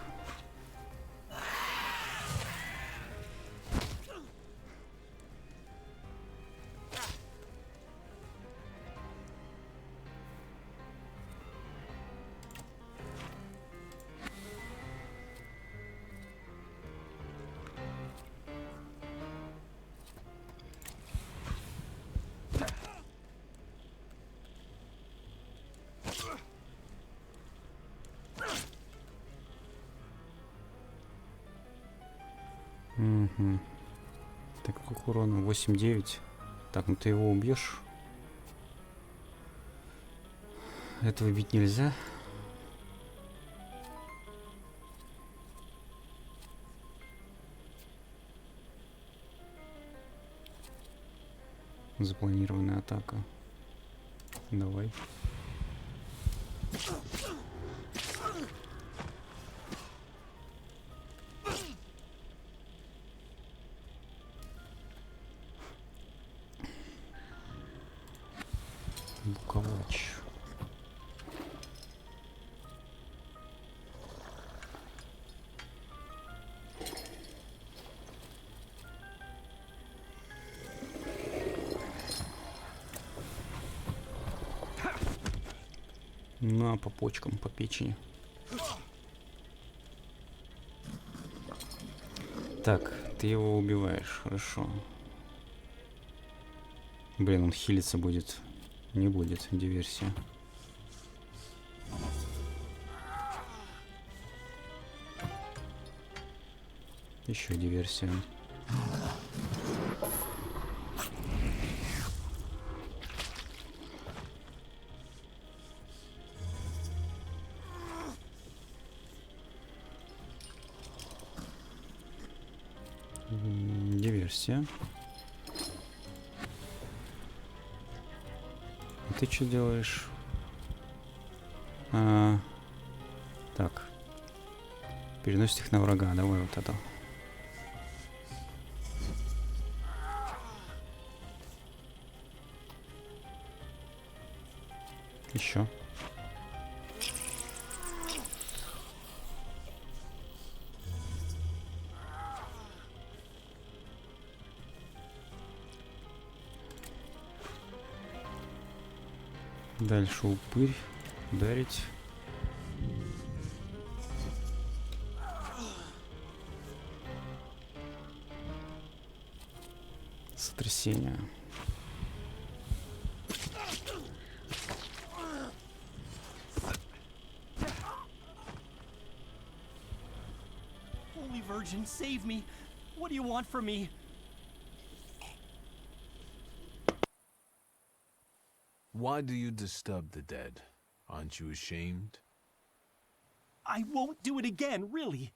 Угу. Так, сколько урона? 8-9. Так, ну ты его убьешь. Этого бить нельзя. Запланированная атака. Давай. Буковач. На, по почкам, по печени. Так, ты его убиваешь, хорошо. Блин, он хилиться будет. Не будет, диверсия. Еще диверсия. Диверсия. А ты что делаешь? Так. Переносит их на врага. Давай вот это. Еще. Дальше упырь. Ударить. Сотрясение. Holy Virgin, save me! What do you want from me? Why do you disturb the dead? Aren't you ashamed? I won't do it again, really.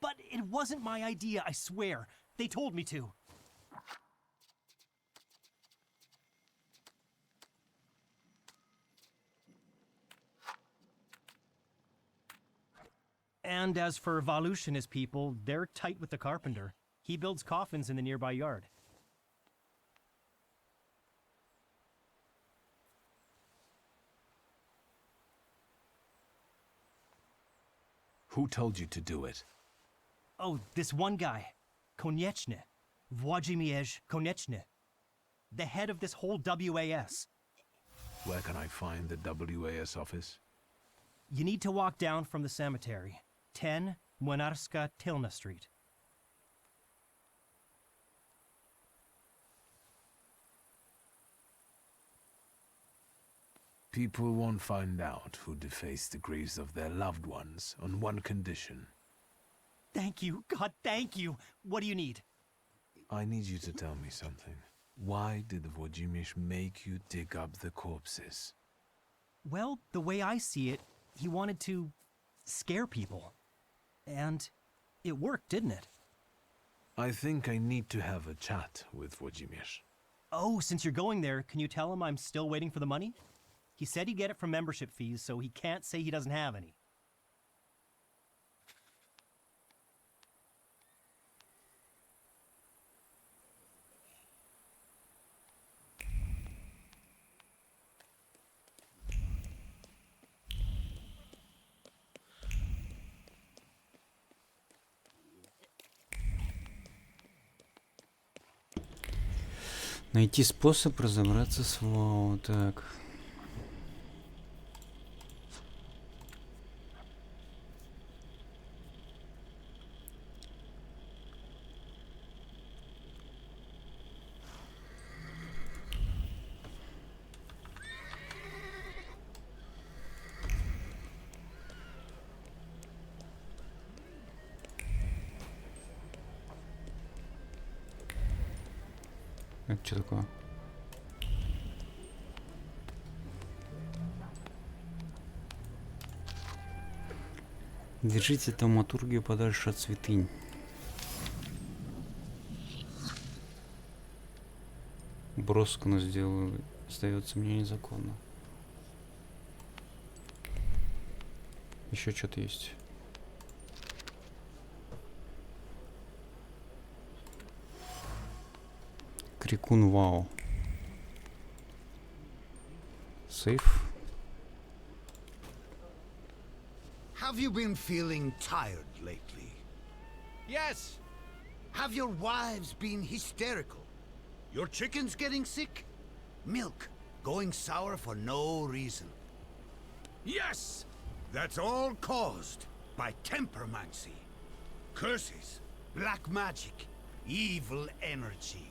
But it wasn't my idea, I swear. They told me to. And as for Valush and his people, they're tight with the carpenter. He builds coffins in the nearby yard. Who told you to do it? Oh, this one guy. Konieczny. Włodzimierz Konieczny. The head of this whole WAS. Where can I find the WAS office? You need to walk down from the cemetery. 10 Młynarska Tylna Street. People won't find out who defaced the graves of their loved ones on one condition. Thank you. God, thank you. What do you need? I need you to tell me something. Why did Włodzimierz make you dig up the corpses? Well, the way I see it, he wanted to scare people. And it worked, didn't it? I think I need to have a chat with Włodzimierz. Oh, since you're going there, can you tell him I'm still waiting for the money? He said he'd get it from membership fees, so he can't say he doesn't have any. Найти способ разобраться с Вау. Так. Это что такое? Держите Thaumaturge подальше от святынь. Броску она сделала, сдается мне незаконно. Еще что-то есть. Крикун Вау. Сейф. Have you been feeling tired lately? Yes. Have your wives been hysterical? Your chickens getting sick? Milk going sour for no reason? Yes! That's all caused by tempermancy. Curses, black magic, evil energy.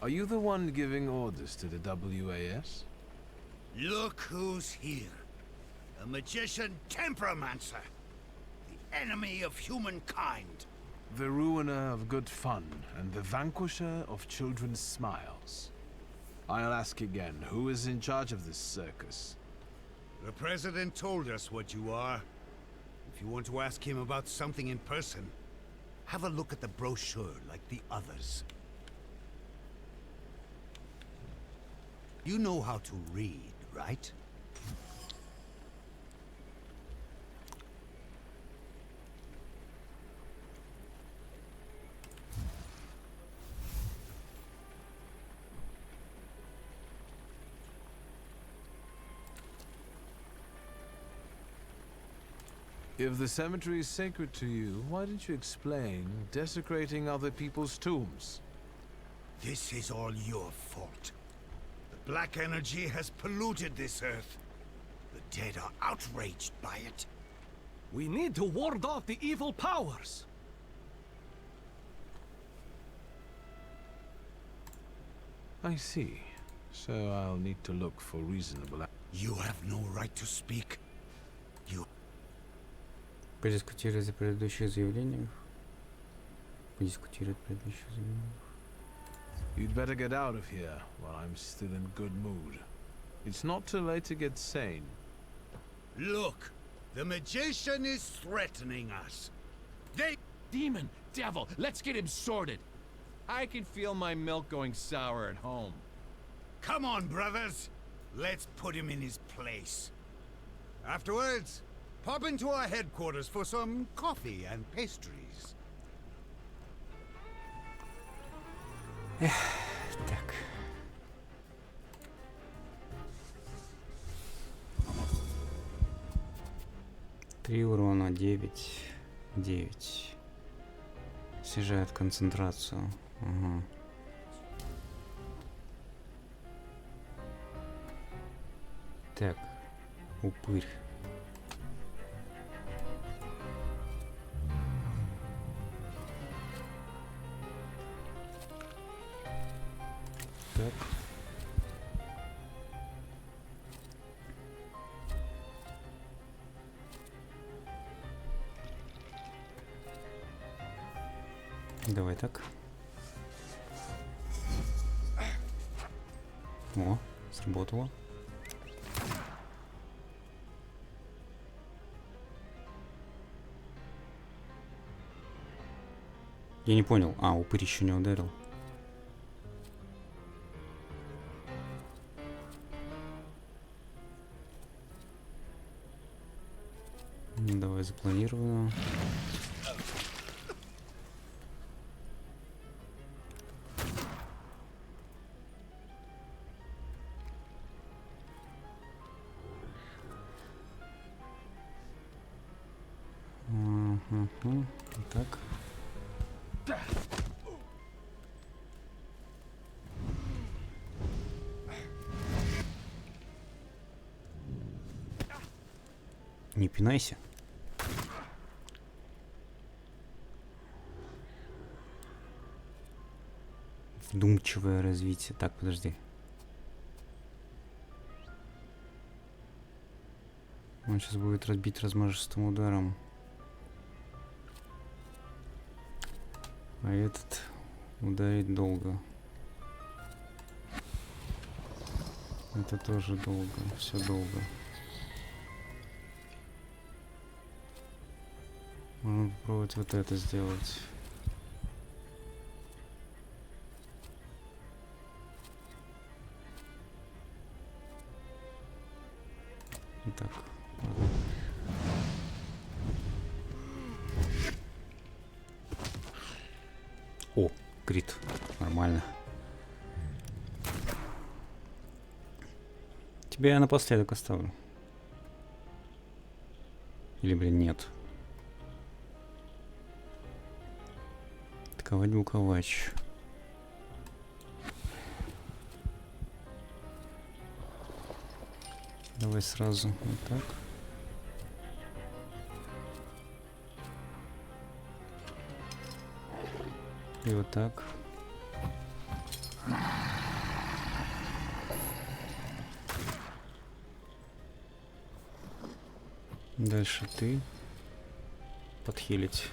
Are you the one giving orders to the WAS? Look who's here. A magician temperomancer. The enemy of humankind. The ruiner of good fun and the vanquisher of children's smiles. I'll ask again, who is in charge of this circus? The president told us what you are. If you want to ask him about something in person, have a look at the brochure like the others. You know how to read, right? If the cemetery is sacred to you, why didn't you explain desecrating other people's tombs? This is all your fault. The black energy has polluted this earth. The dead are outraged by it. We need to ward off the evil powers. I see. So I'll need to look for reasonable... You have no right to speak. You... Подискутировать за предыдущих заявлениях. Подискутировать предыдущих заявлениях. You'd better get out of here while I'm still in good mood. It's not too late to get sane. Look, the magician is threatening us. They... Demon, devil, let's get him sorted. I can feel my milk going sour at home. Come on, brothers. Let's put him in his place. Afterwards, pop into our headquarters for some coffee and pastries. Так. Три урона, 9. Снижает концентрацию. Ага. Так, упырь. Так. Давай так. О, сработало. Я не понял. А, упырь еще не ударил. Давай запланирую. Так. Не пинайся. Вдумчивое развитие. Так, подожди. Он сейчас будет разбить размашистым ударом. А этот ударить долго. Это тоже долго. Все долго. Можно попробовать вот это сделать. Итак. Ладно. О, крит. Нормально. Тебя я напоследок оставлю. Или, блин, нет. Атаковать буковач. Давай сразу вот так. И вот так. Дальше ты. Подхилить.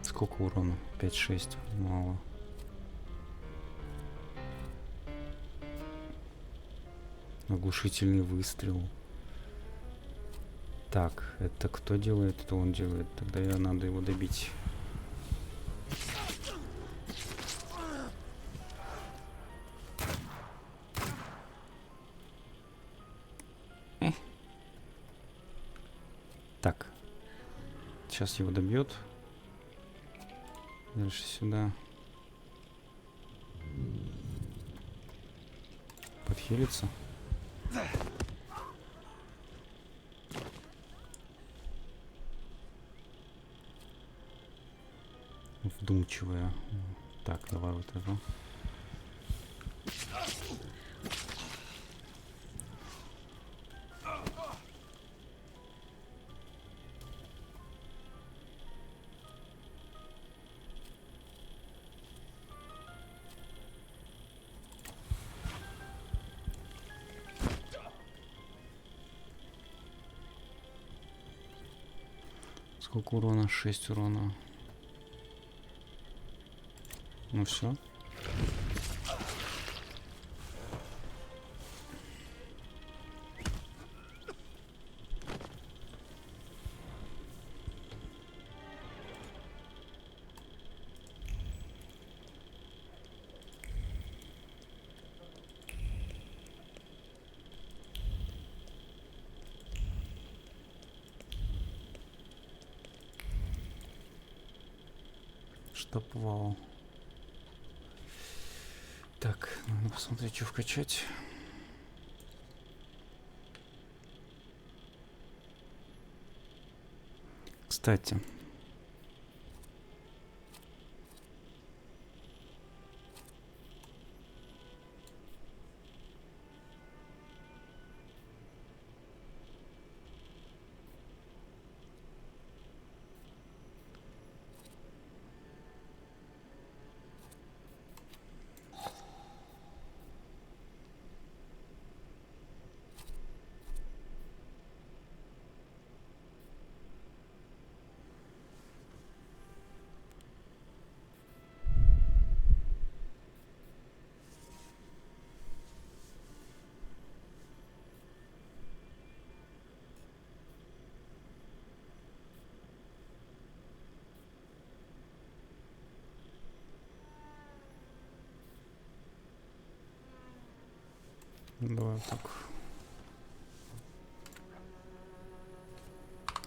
Сколько урона? 5-6. Мало. Оглушительный выстрел. Так, это кто делает? Это он делает. Тогда надо его добить. Так. Сейчас его добьет. Дальше сюда. Подхилиться. Вдумчивая. Так, давай вот это. Сколько урона? 6 урона. Ну все. Штопвал. Так, надо посмотреть, что вкачать. Кстати. Давай так.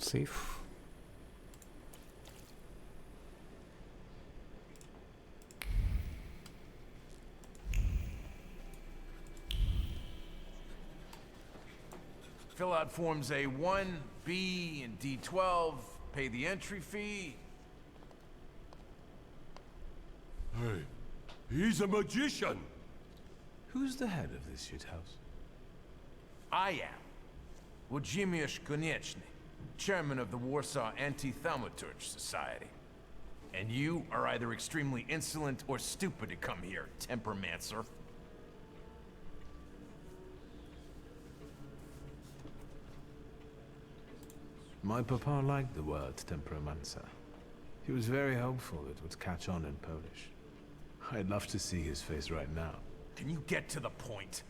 Сейф. Fill out forms A1, B, and D12. Pay the entry fee. Hey, he's a magician. Who's the head of this shithouse? I am. Włodzimierz Konieczny, chairman of the Warsaw Anti-Thaumaturge Society. And you are either extremely insolent or stupid to come here, tempermancer. My papa liked the word temperomancer. He was very hopeful it would catch on in Polish. I'd love to see his face right now. Can you get to the point?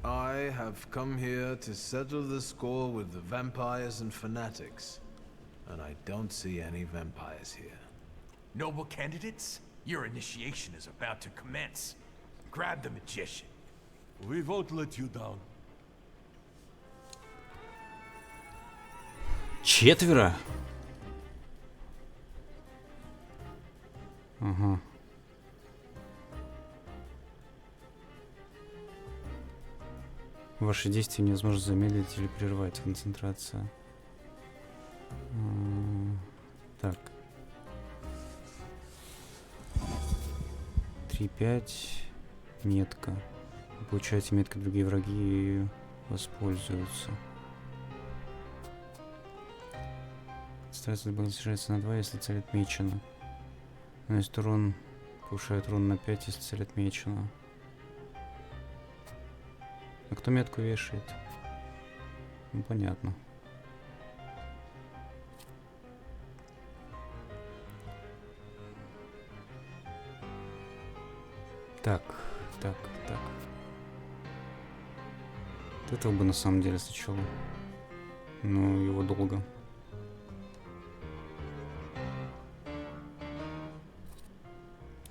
I have come here to settle the score with the vampires and fanatics. And I don't see any vampires here. Noble candidates? Your initiation is about to commence. Grab the magician. We won't let you down. Четверо? Ага. Ваши действия невозможно замедлить или прервать. Концентрация. Так. 3-5. Метка. Получаете метка, другие враги воспользуются. Старается сбалансироваться на 2, если цель отмечена. Наносит урон, повышает урон на 5, если цель отмечена. А кто метку вешает? Ну, понятно. Так. Вот этого бы на самом деле сначала. Но его долго.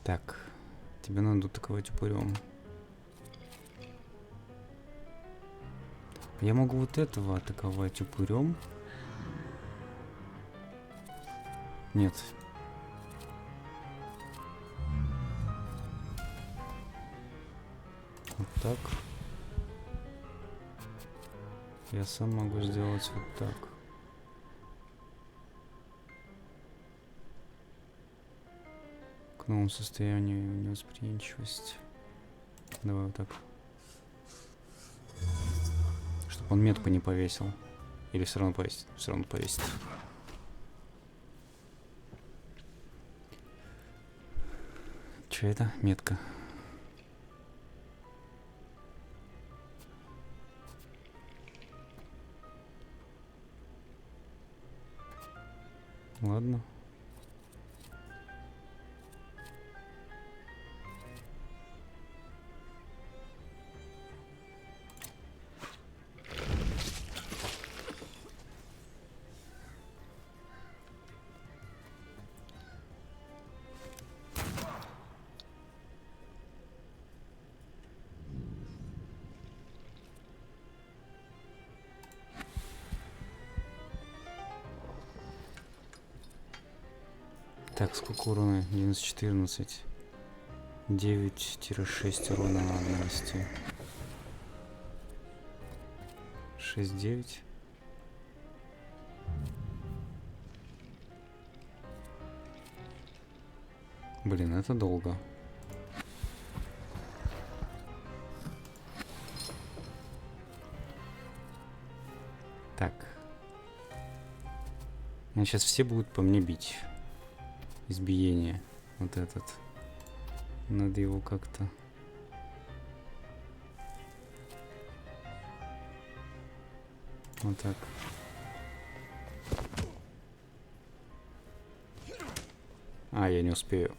Так, тебе надо атаковать упырем. Я могу вот этого атаковать упырем. Нет. Вот так. Я сам могу сделать вот так. К новому состоянию невосприимчивости. Давай вот так. Чтобы он метку не повесил. Или все равно повесит? Все равно повесит. Че это? Метка. Ладно. Так, сколько урона? 11-14. 9-6 урона надо нанести. 6-9. Блин, это долго. Так. Сейчас все будут по мне бить. Избиение. Вот этот. Надо его как-то... Вот так. А, я не успею.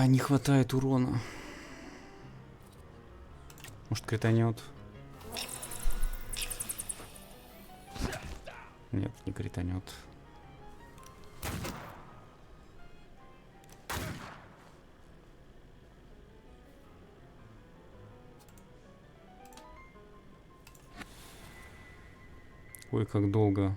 Не хватает урона. Может, кританет? Нет, не кританет. Ой, как долго.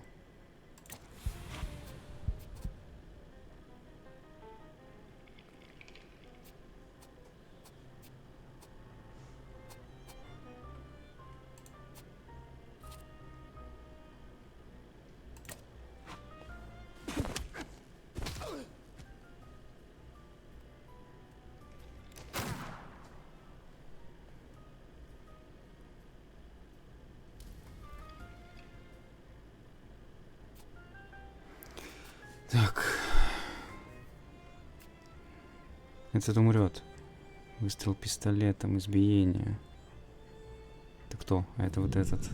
Так. Этот умрет. Выстрел пистолетом, избиение. Это кто? А это вот этот.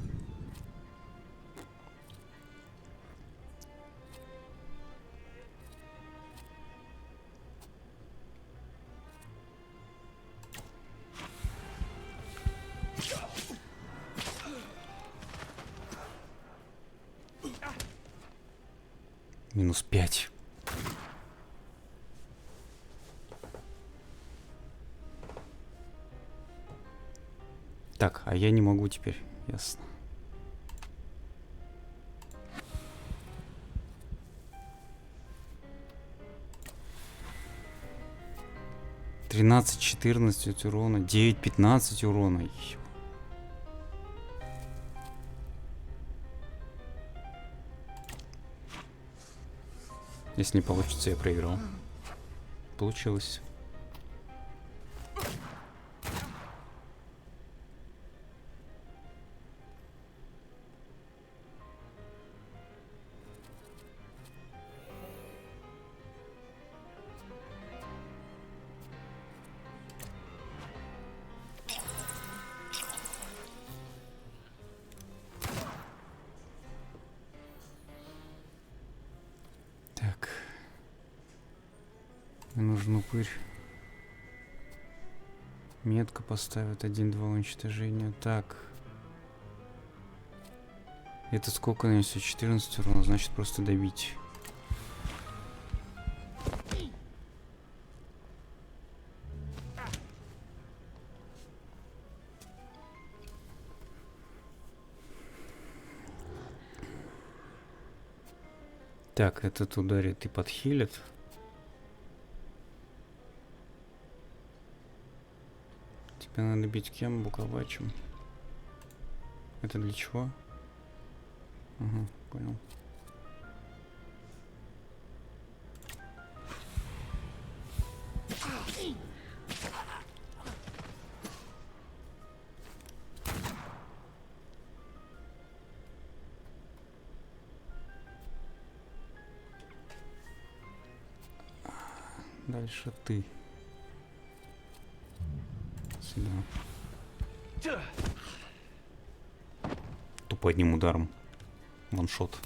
Минус 5. Так, а я не могу теперь. Ясно. (13-14 урона, 9-15 урона. Если не получится, я проиграл. Получилось. Нужен упырь. Метка поставит 1-2 уничтожения. Так. Это сколько нанесет? 14 урона, значит просто добить. Так, этот ударит и подхилит. Тебе надо бить кем? Буковачем. Это для чего? Ага, понял. Дальше ты. Сюда. Тупо одним ударом. Ваншот.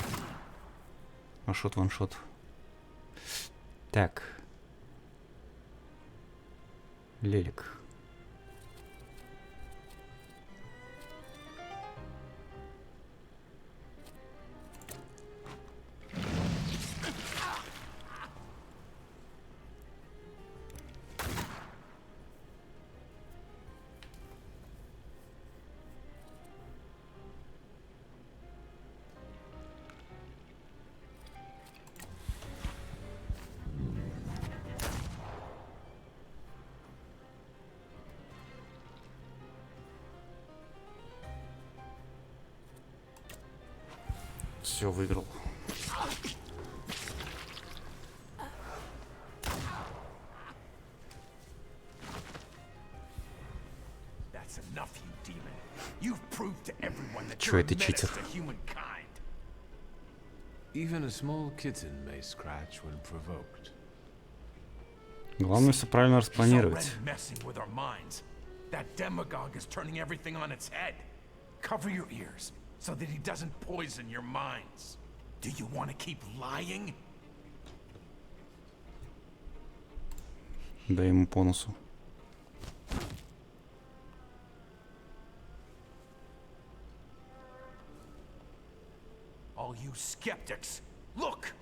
Ваншот, ваншот. Так. Лелик. Все, выиграл. Чё это читер? Even a small kitten may scratch when provoked. Главное все правильно распланировать. That demagogue is turning everything on its head. Cover your ears so that he doesn't poison your minds. Do you want to keep lying? Дай ему по носу. All you skeptics, look!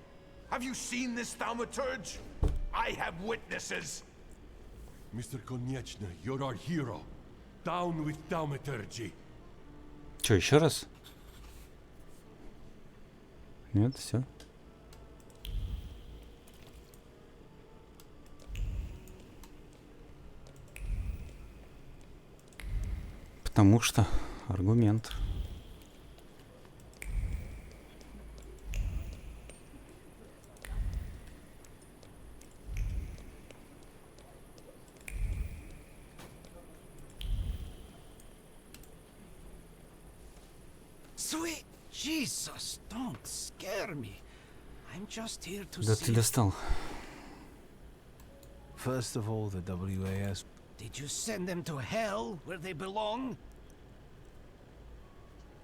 Have you seen this Thaumaturge? I have witnesses. Mr. Konechny, you're our hero. Down with Thaumaturge. Че, еще раз? Нет, все. Потому что аргумент. Sweet Jesus, don't scare me. I'm just here to Да see. ты достал. First of all, the WAS. Did you send them to hell where they belong?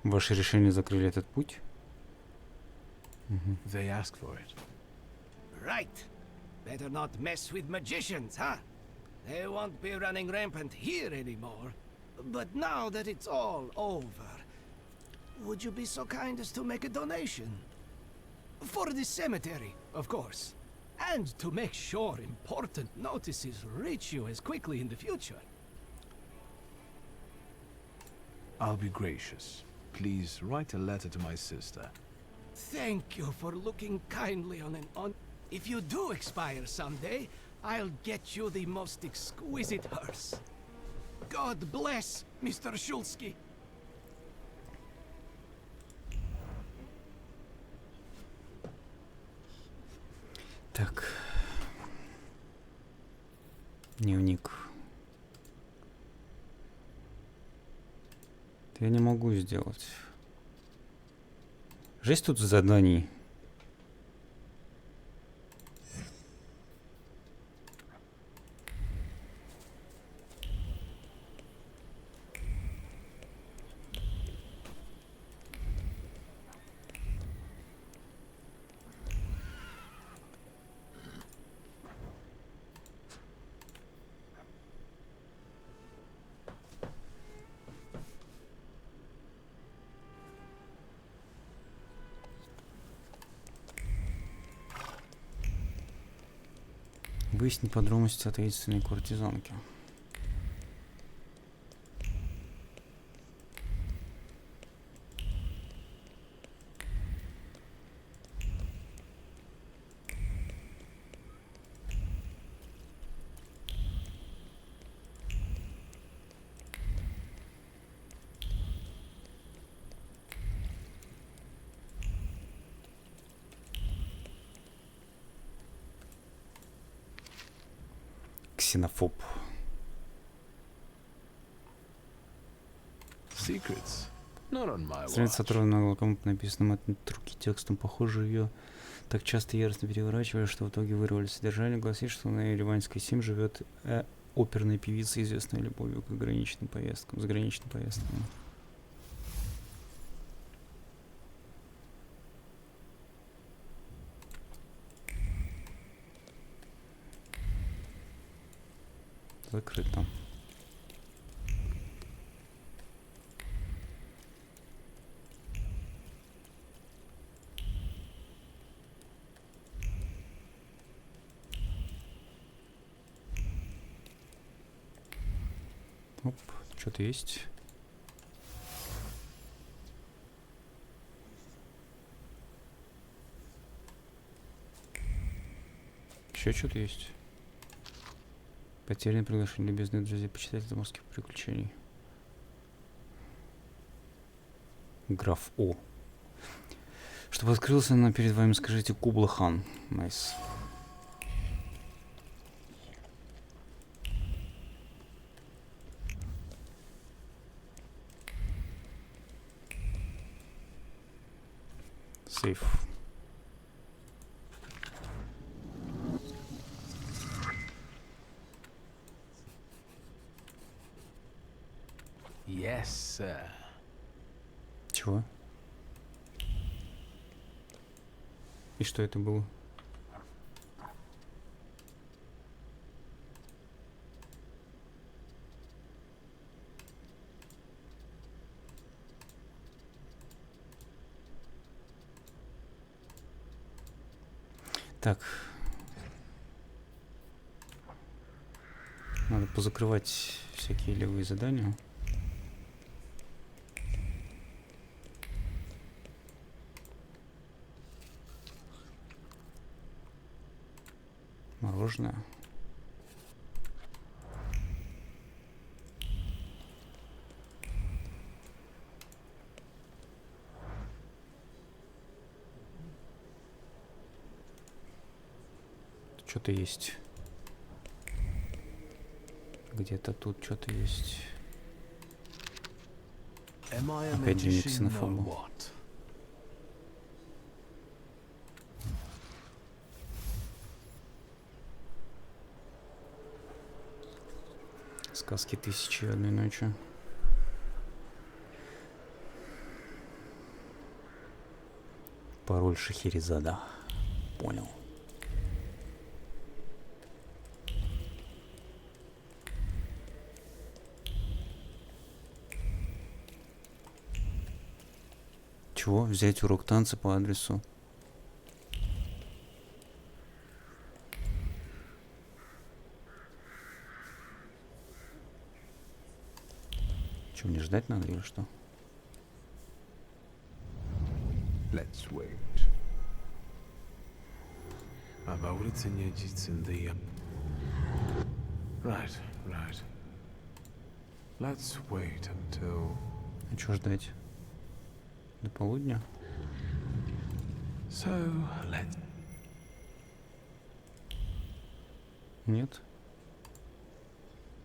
Ваше решение закрыли этот путь? They asked for it. Right. Better not mess with magicians, huh? They won't be running rampant here anymore. But now that it's all over, would you be so kind as to make a donation? For the cemetery, of course. And to make sure important notices reach you as quickly in the future. I'll be gracious. Please write a letter to my sister. Thank you for looking kindly on an on. If you do expire someday, I'll get you the most exquisite hearse. God bless Mr. Shulsky. Так. Дневник. Это я не могу сделать. Жесть тут заданий. Выяснить подробности о таинственной куртизанке. Ксенофоб. Secrets. Not on my Страница watch. оторванного кому-то написанным от руки текстом. Похоже, ее так часто яростно переворачивали, что в итоге вырвали содержание. Гласит, что на Ереванской 7 живет оперная певица, известная любовью к заграничным поездкам. Закрыто. Оп, что-то есть. Еще что-то есть. Потерянное приглашение любезных друзей почитать заморских приключений. Граф О. Чтобы открылся перед вами, скажите Кубла хан. Найс. Сейф. Yes, sir. Чего? И что это было? Так. Надо позакрывать всякие левые задания. Мороженое. Что-то есть. Где-то тут что-то есть. Опять же не ксенофобу. Сказки «Тысячи и одной ночи». Пароль Шахерезада. Понял. Чего? Взять урок танца по адресу. Что, мне ждать надо или что? Let's wait. Right. Let's wait until... А что ждать? До полудня? So, let's... Нет?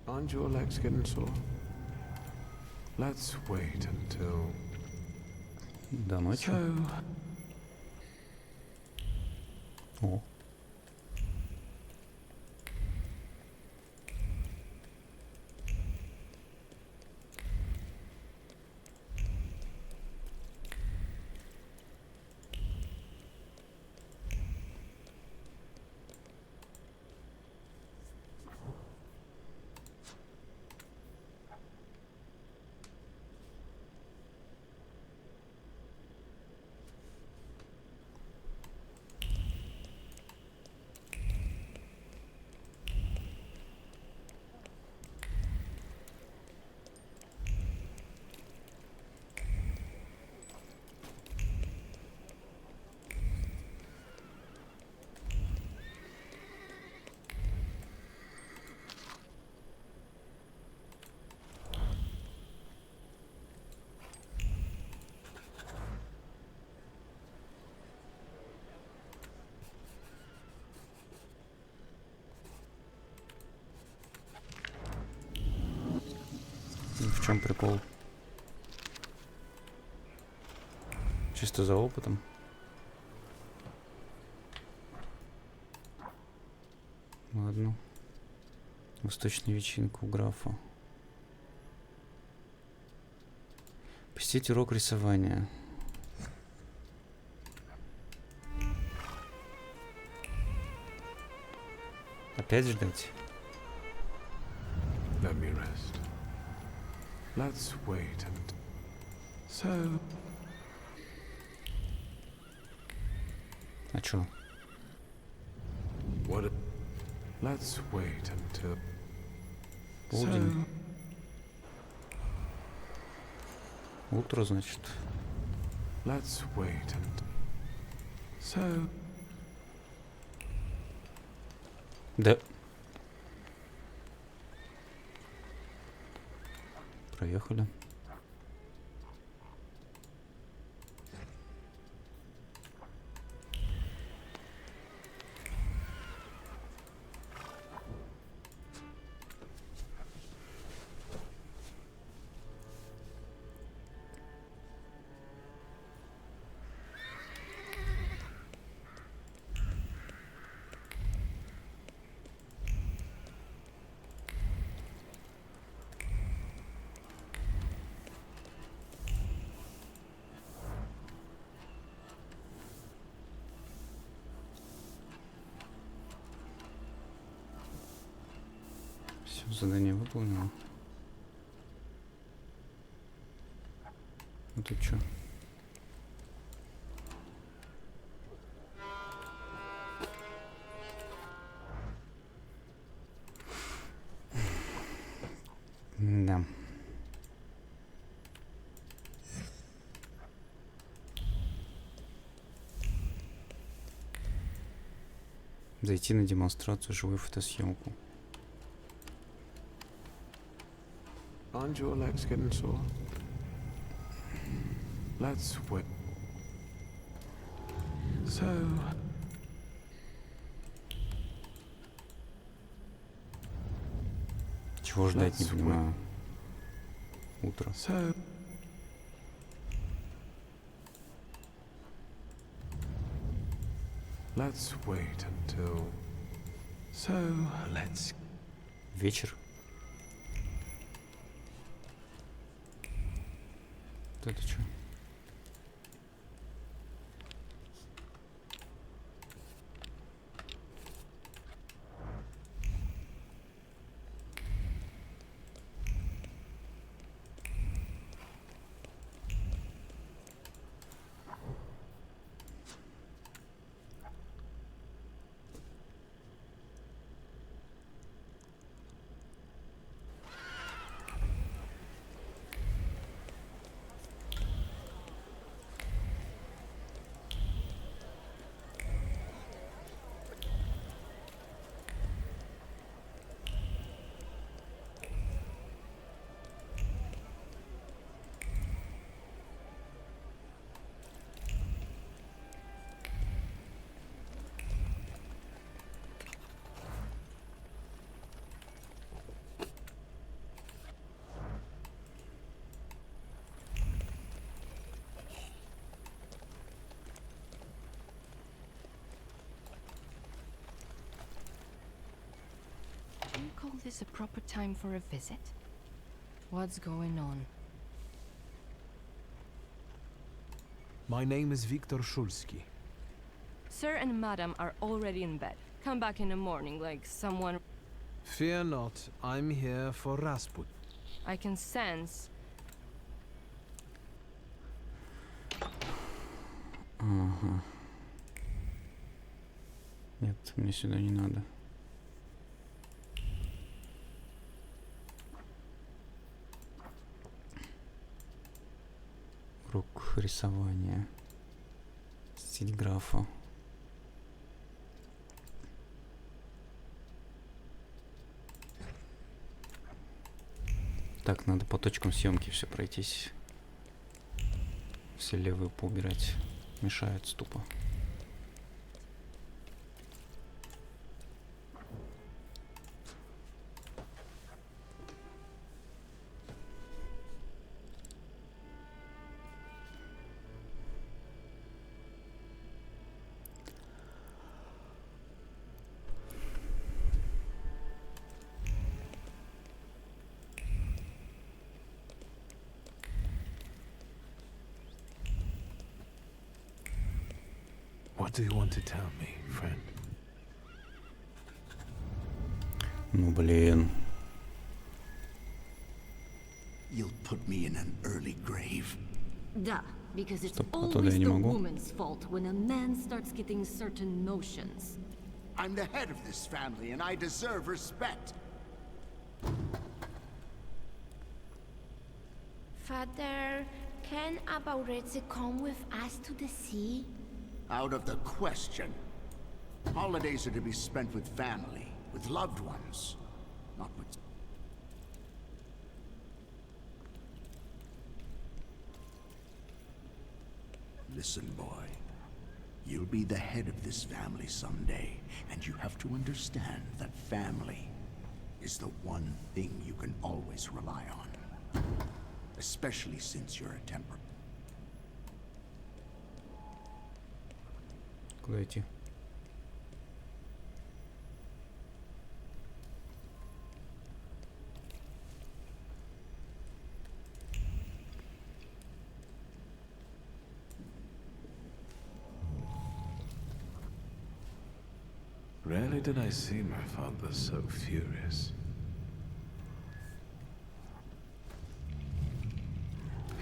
Aren't your legs getting sore? Let's wait until... До ночи. So... О. чем прикол? Чисто за опытом. Ладно. Восточная вечеринка у графа. Посетить урок рисования. Опять ждать? Let me rest. Let's wait and... So... А чё? What... Let's wait until... Полдень. Утро, значит. Let's wait and... So... Да. Проехали. Задание выполнено. А тут что? Да. Зайти на демонстрацию, живую фотосъемку. Aren't your legs getting sore? Let's wait. So... Чего ждать, не понимаю. Утро. So... Let's wait until... So... Let's... Вечер. Вот это что? Do you call this a proper time for a visit? What's going on? My name is Viktor Szulski. Sir and Madam are already in bed. Come back in the morning like someone... Fear not, I'm here for Rasput. I can sense... Ага. Нет, мне сюда не надо. Урок рисования. Стиль графа. Так, надо по точкам съемки все пройтись. Все левые поубирать. Мешают ступа. What do you want to tell me, friend? Ну блин. You'll put me in an early grave. Duh, because it's Оттуда я always не the могу. woman's fault when a man starts getting certain notions. I'm the head of this family, and I deserve respect. Father, can Abauretse come with us to the sea? Out of the question. Holidays are to be spent with family, with loved ones, not with... Listen, boy. You'll be the head of this family someday, and you have to understand that family is the one thing you can always rely on. Especially since you're a temper. Куда идти? Rarely did I see my father so furious.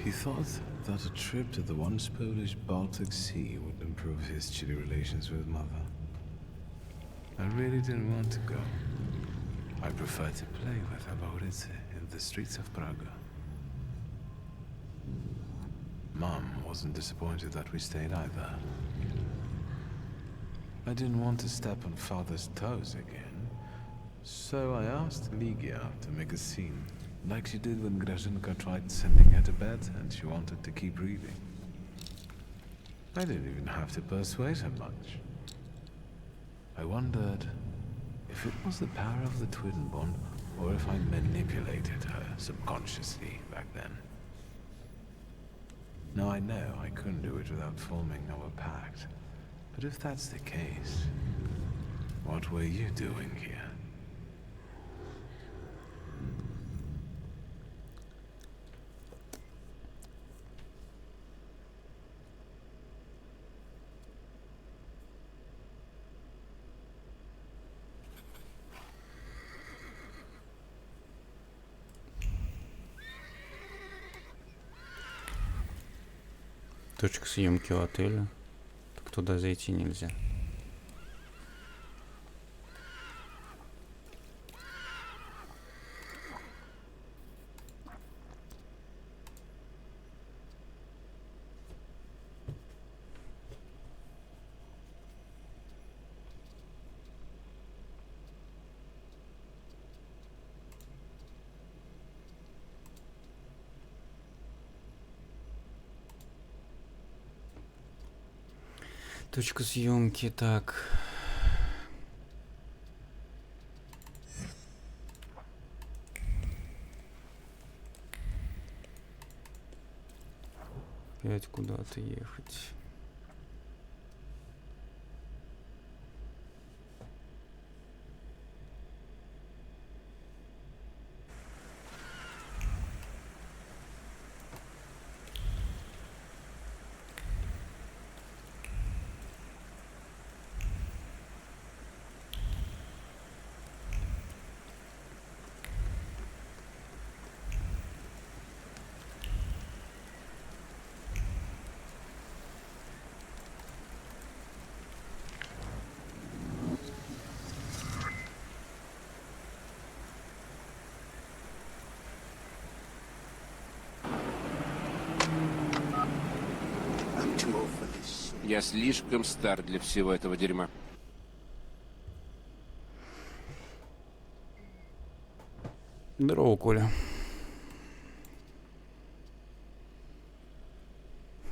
He thought that a trip to the once Polish Baltic Sea would improve his chilly relations with Mother. I really didn't want to go. I preferred to play with Abauretse in the streets of Praga. Mom wasn't disappointed that we stayed either. I didn't want to step on Father's toes again, so I asked Ligia to make a scene, like she did when Grażynka tried sending her to bed and she wanted to keep reading. I didn't even have to persuade her much. I wondered if it was the power of the twin bond or if I manipulated her subconsciously back then. Now I know I couldn't do it without forming our pact. But if that's the case, what were you doing here? Точка съемки у отеля. Так туда зайти нельзя. Точка съемки, так. Опять куда-то ехать. Я слишком стар для всего этого дерьма. Здорово, Коля.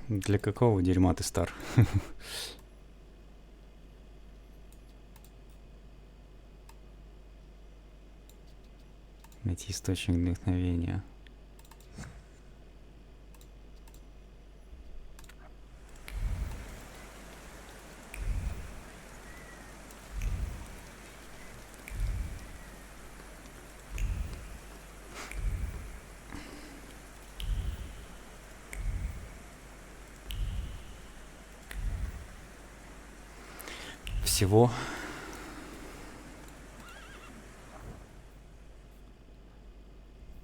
Для какого дерьма ты стар? Найти источник вдохновения. всего.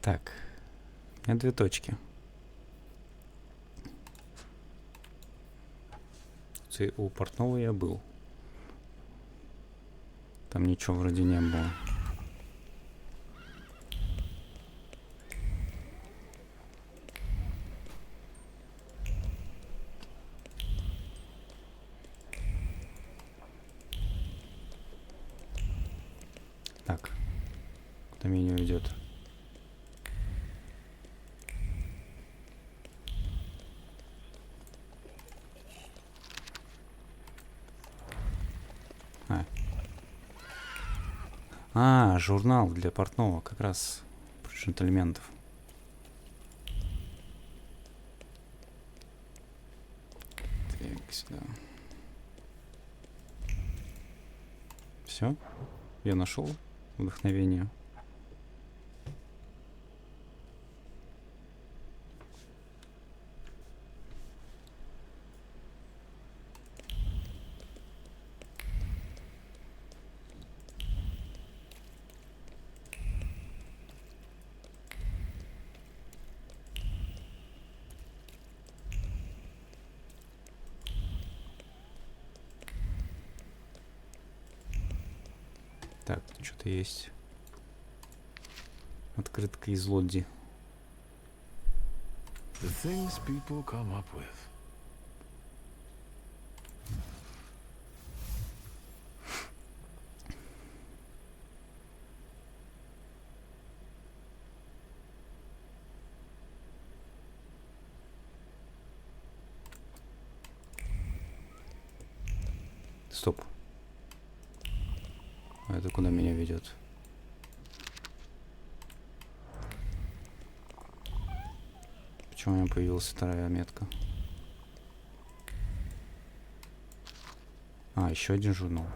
Так, у меня 2 точки. У портного я был. Там ничего вроде не было. Так, куда меня ведет? Журнал для портного, как раз про джентльменов. Так, сюда. Все, я нашел вдохновение. Так, что-то есть. Открытка из Лодди. The things people come up with. Стоп. А это куда меня ведет? Почему у меня появилась 2-я метка? Еще один журнал.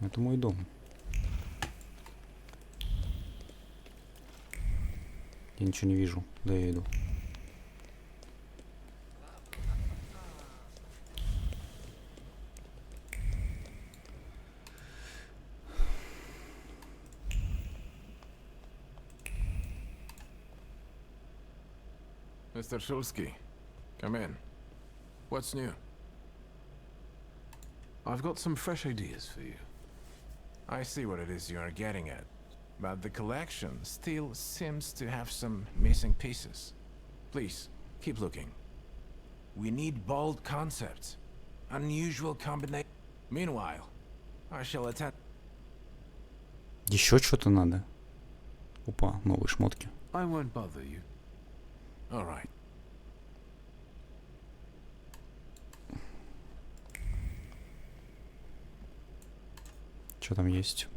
Это мой дом. Я ничего не вижу. Да, я иду. Mr. Shulsky, come in. What's new? I've got some fresh ideas for you. I see what it is you are getting at, but the collection still seems to have some missing pieces. Please, keep looking. We need bold concepts, unusual combination. Meanwhile, I shall attend. Еще что-то надо. Опа, новые шмотки. I won't bother you. All right. Что там есть?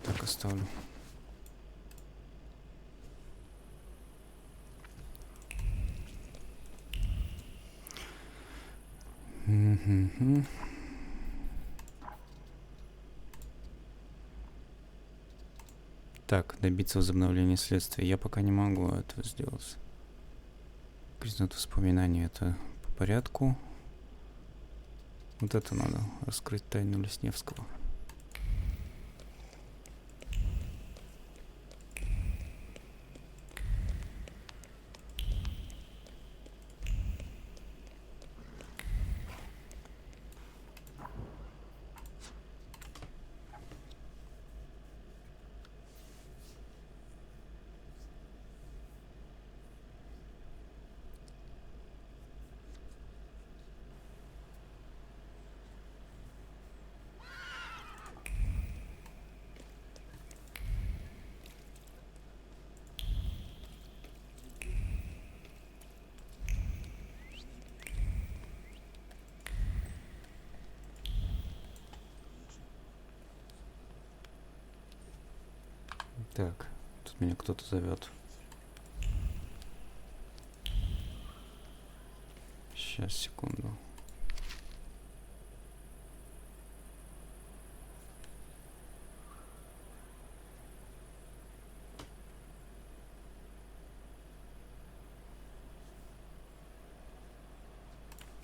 Так оставлю. Так, добиться возобновления следствия. Я пока не могу этого сделать. Признать воспоминания, это по порядку. Вот это надо. Раскрыть тайну Лесневского. Так, тут меня кто-то зовет. Сейчас, секунду.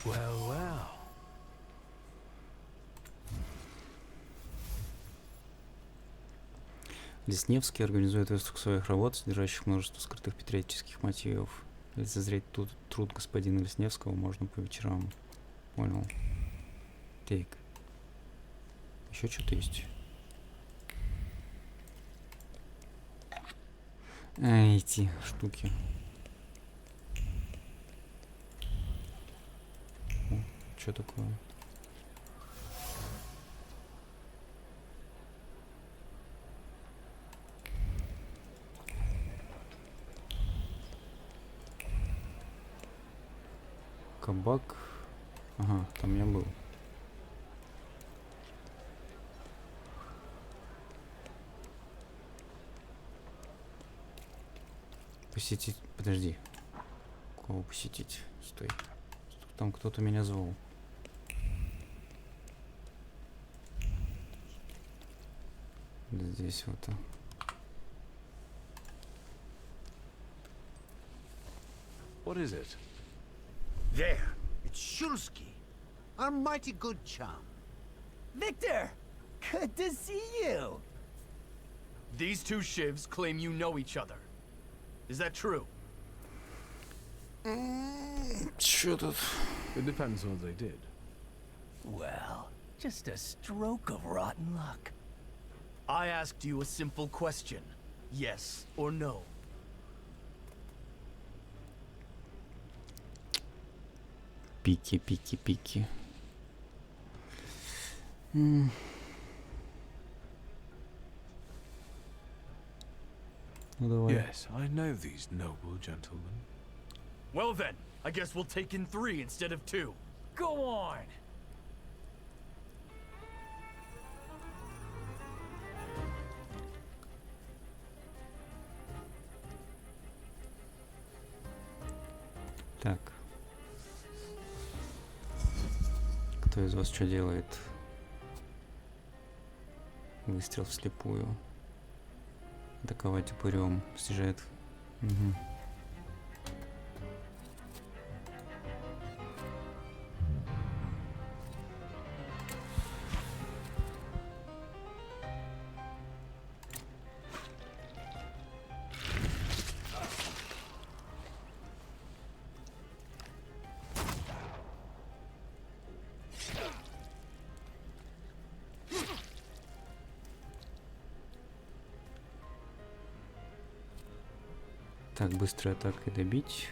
Well, well. Лесневский организует выставку своих работ, содержащих множество скрытых патриотических мотивов. Лицезреть труд господина Лесневского можно по вечерам. Понял. Так. Еще что-то есть? Эти штуки. Что такое? Кабак. Ага, там я был. Посетить. Подожди. Кого посетить? Стой. Там кто-то меня звал. Здесь вот. What is it? There, it's Shulsky, our mighty good chum. Victor! Good to see you! These two shivs claim you know each other. Is that true? Чё тут? It depends what they did. Well, just a stroke of rotten luck. I asked you a simple question. Yes or no? Пики, пики, пики. Ну давай. Yes, I know these noble gentlemen. Well then, I guess we'll take in 3 instead of 2. Go on! Так. Кто из вас что делает? Выстрел вслепую. Атаковать упырем. Съезжает. Угу. Так, быстрой атакой добить.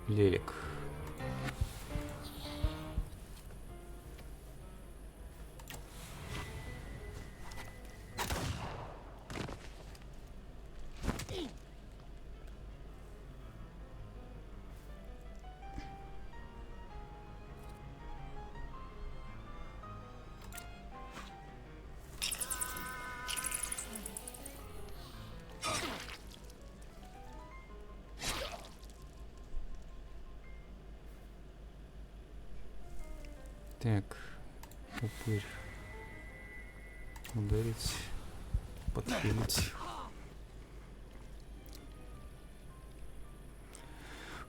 Лелик. Так, упырь. Ударить. Подхилить.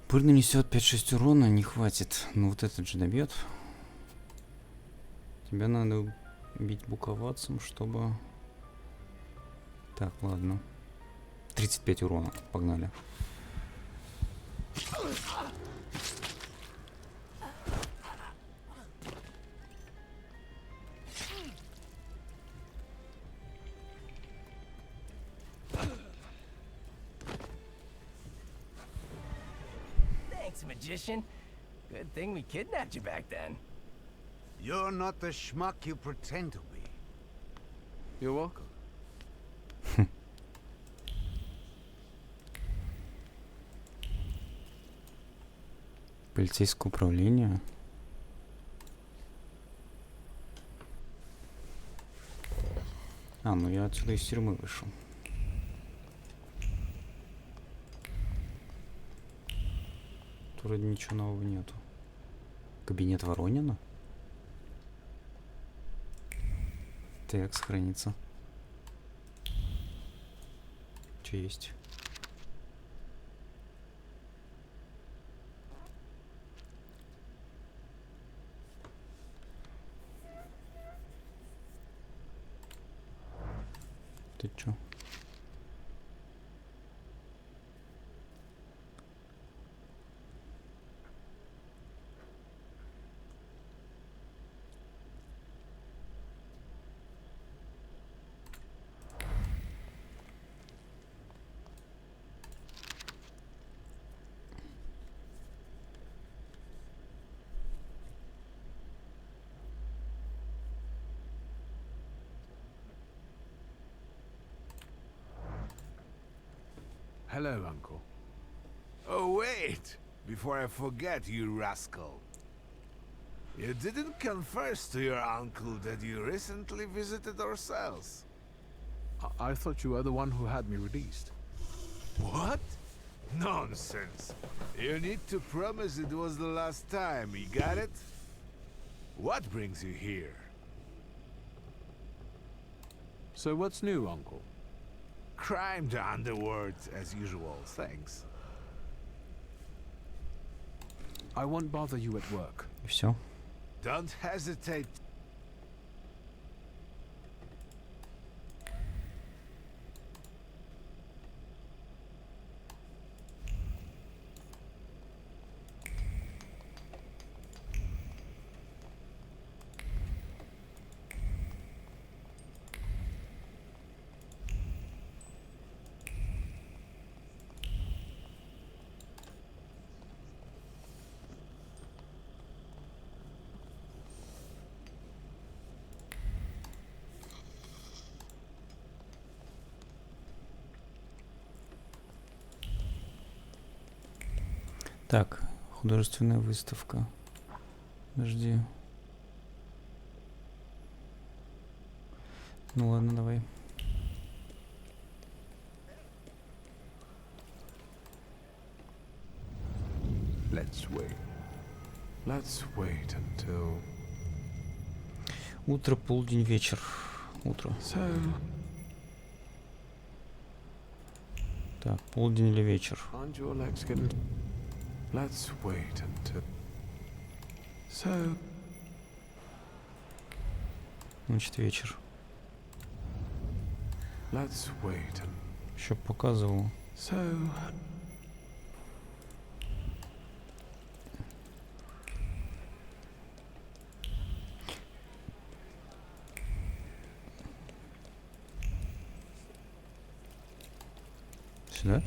Упырь нанесет 5-6 урона, не хватит. Ну вот этот же добьет. Тебя надо бить буковатцем, чтобы... Так, ладно. 35 урона. Погнали. Magician. Good thing we kidnapped you back then. You're not the schmuck you pretend to be. You're welcome. Полицейское управление. А, ну я отсюда из тюрьмы вышел. Тут вроде ничего нового нету. Кабинет Воронина? Так, сохранится. Что есть? Ты чё? Hello, Uncle. Oh, wait! Before I forget, you rascal. You didn't confess to your uncle that you recently visited our cells. I thought you were the one who had me released. What? Nonsense. You need to promise it was the last time, you got it? What brings you here? So what's new, Uncle? Crime to underworld, as usual, thanks. I won't bother you at work. И всё. Don't hesitate. Так, художественная выставка. Подожди. Ну ладно, давай. Let's wait until... Утро, полдень, вечер. Утро. Так, полдень или вечер? Aren't your legs getting... Let's wait until... So... Значит, вечер. Let's wait and... Еще показывал. So... Сюда?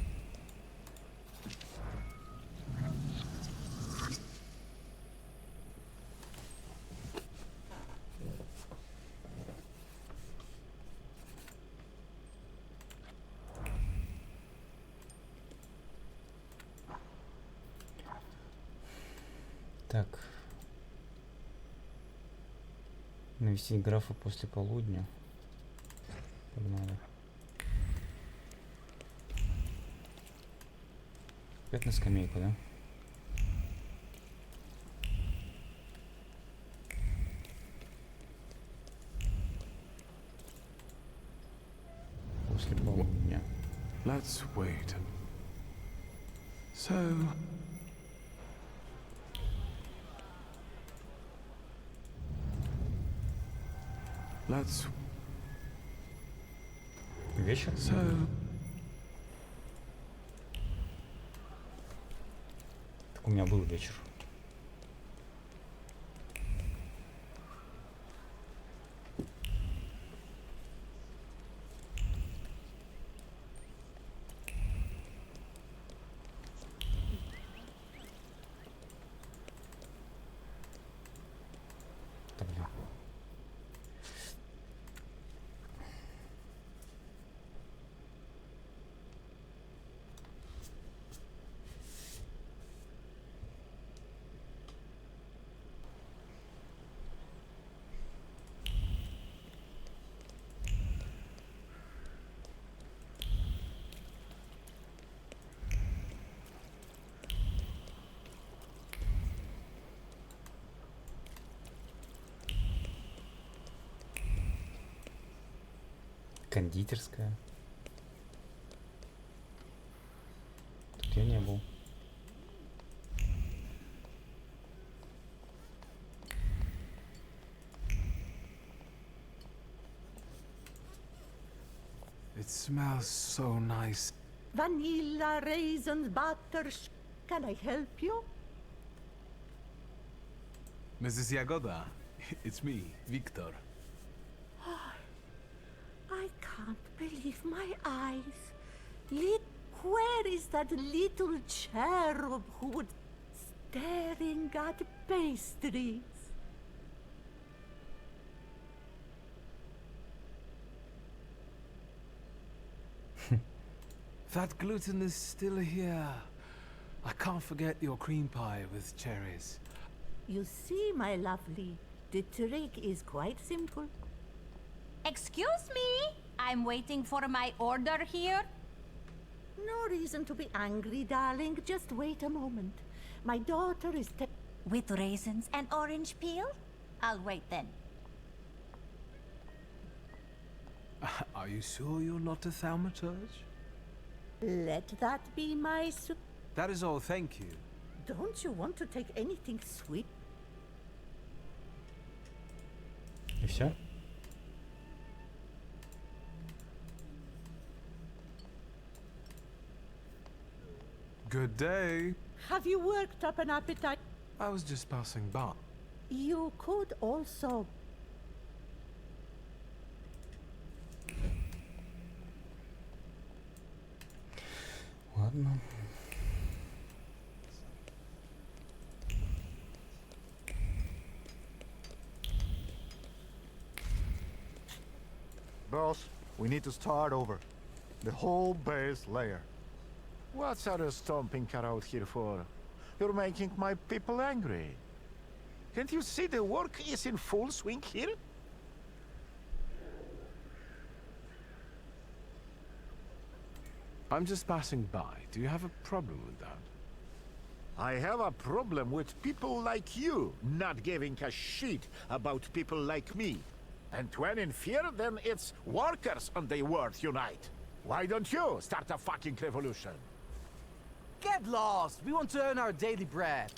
Так. Навестить графа после полудня. Погнали. Опять на скамейку, да? После полудня. Let's wait and... So... Let's... Вечер? So... Так у меня был вечер. Кондитерская. Тут я не был. It smells so nice. Vanilla, raisins, butter. Can I help you? Mrs. Yagoda, it's me, Victor. I can't believe my eyes. Where is that little cherub who would staring at pastries? That gluten is still here. I can't forget your cream pie with cherries. You see, my lovely, the trick is quite simple. Excuse me? I'm waiting for my order here. No reason to be angry, darling. Just wait a moment. My daughter is with raisins and orange peel? I'll wait then. Are you sure you're not a Thaumaturge? Let that be my That is all, thank you. Don't you want to take anything sweet? И все? Good day. Have you worked up an appetite? I was just passing by. You could also... Ладно. Boss, we need to start over. The whole base layer. What's are you stomping around here for? You're making my people angry. Can't you see the work is in full swing here? I'm just passing by. Do you have a problem with that? I have a problem with people like you not giving a shit about people like me. And when in fear, then it's workers on the world unite. Why don't you start a fucking revolution? Get lost! We want to earn our daily bread.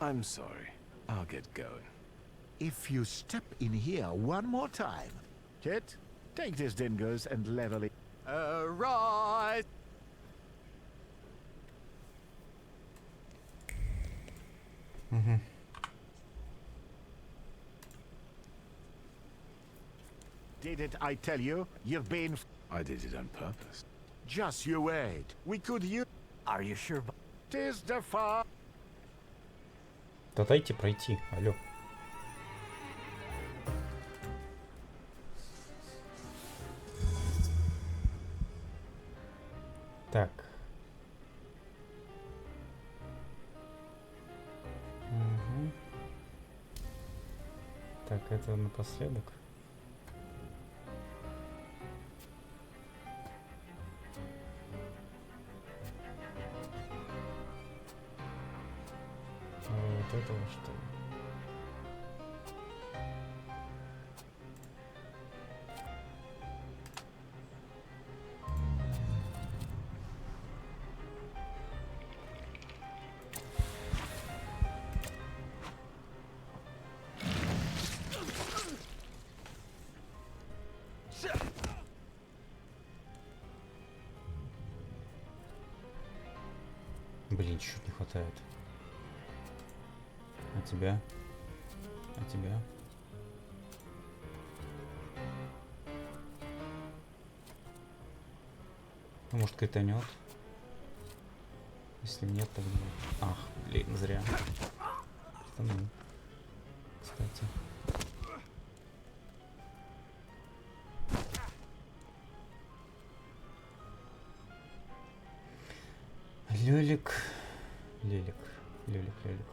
I'm sorry. I'll get going. If you step in here one more time, Kit, take these dingoes and level it. Right. Didn't I tell you? You've been... I did it on purpose. Just you wait. We could use... Are you sure? Tis the far... Да дайте пройти, алло. Так. Угу. Так, это напоследок. Вот этого что ли? Блин, чуть не хватает. А тебя? А тебя? Ну, может, кайтанет? Если нет, тогда... Ах, блин, зря. Кайтанул. Кстати. Лёлик. Лелик. Лёлик, лёлик.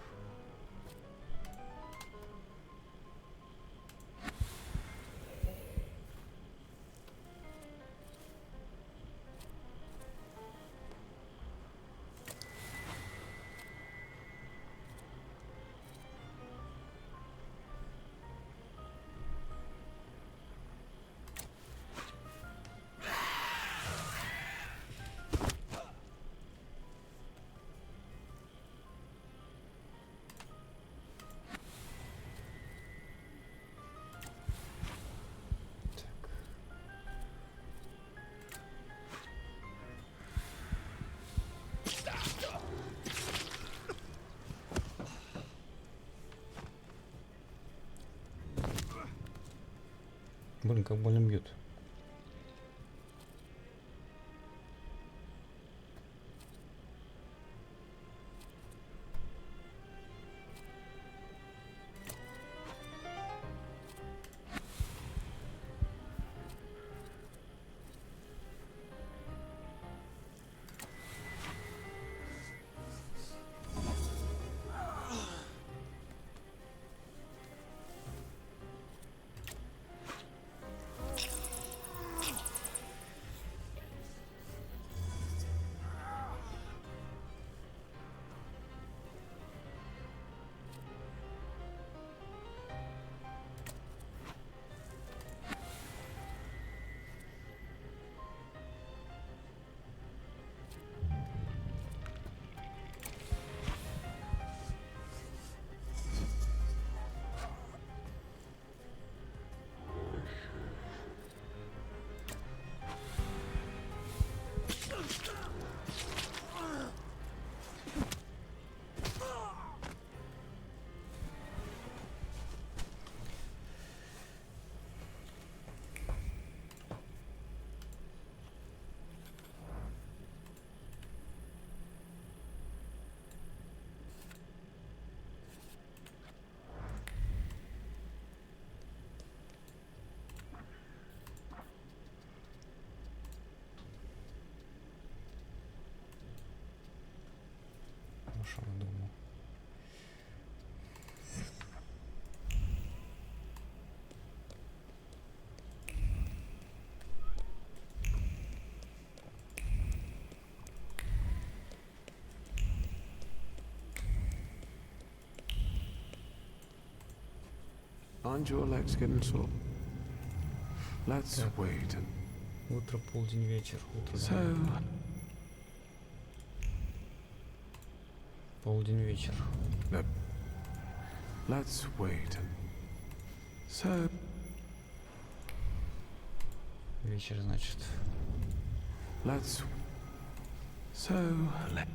Блин, как больно бьют. Что я думал? Aren't your legs getting sore? Let's wait and... Утро, полдень, вечер. Утро, So... Полдень, вечер. Let's wait and... So... Вечер, значит. Let's... So... Let...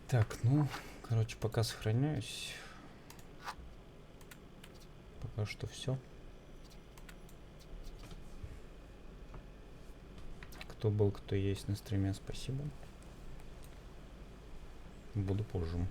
Так, ну, короче, пока сохраняюсь. Пока что все. Кто был, кто есть на стриме, спасибо. Буду позже.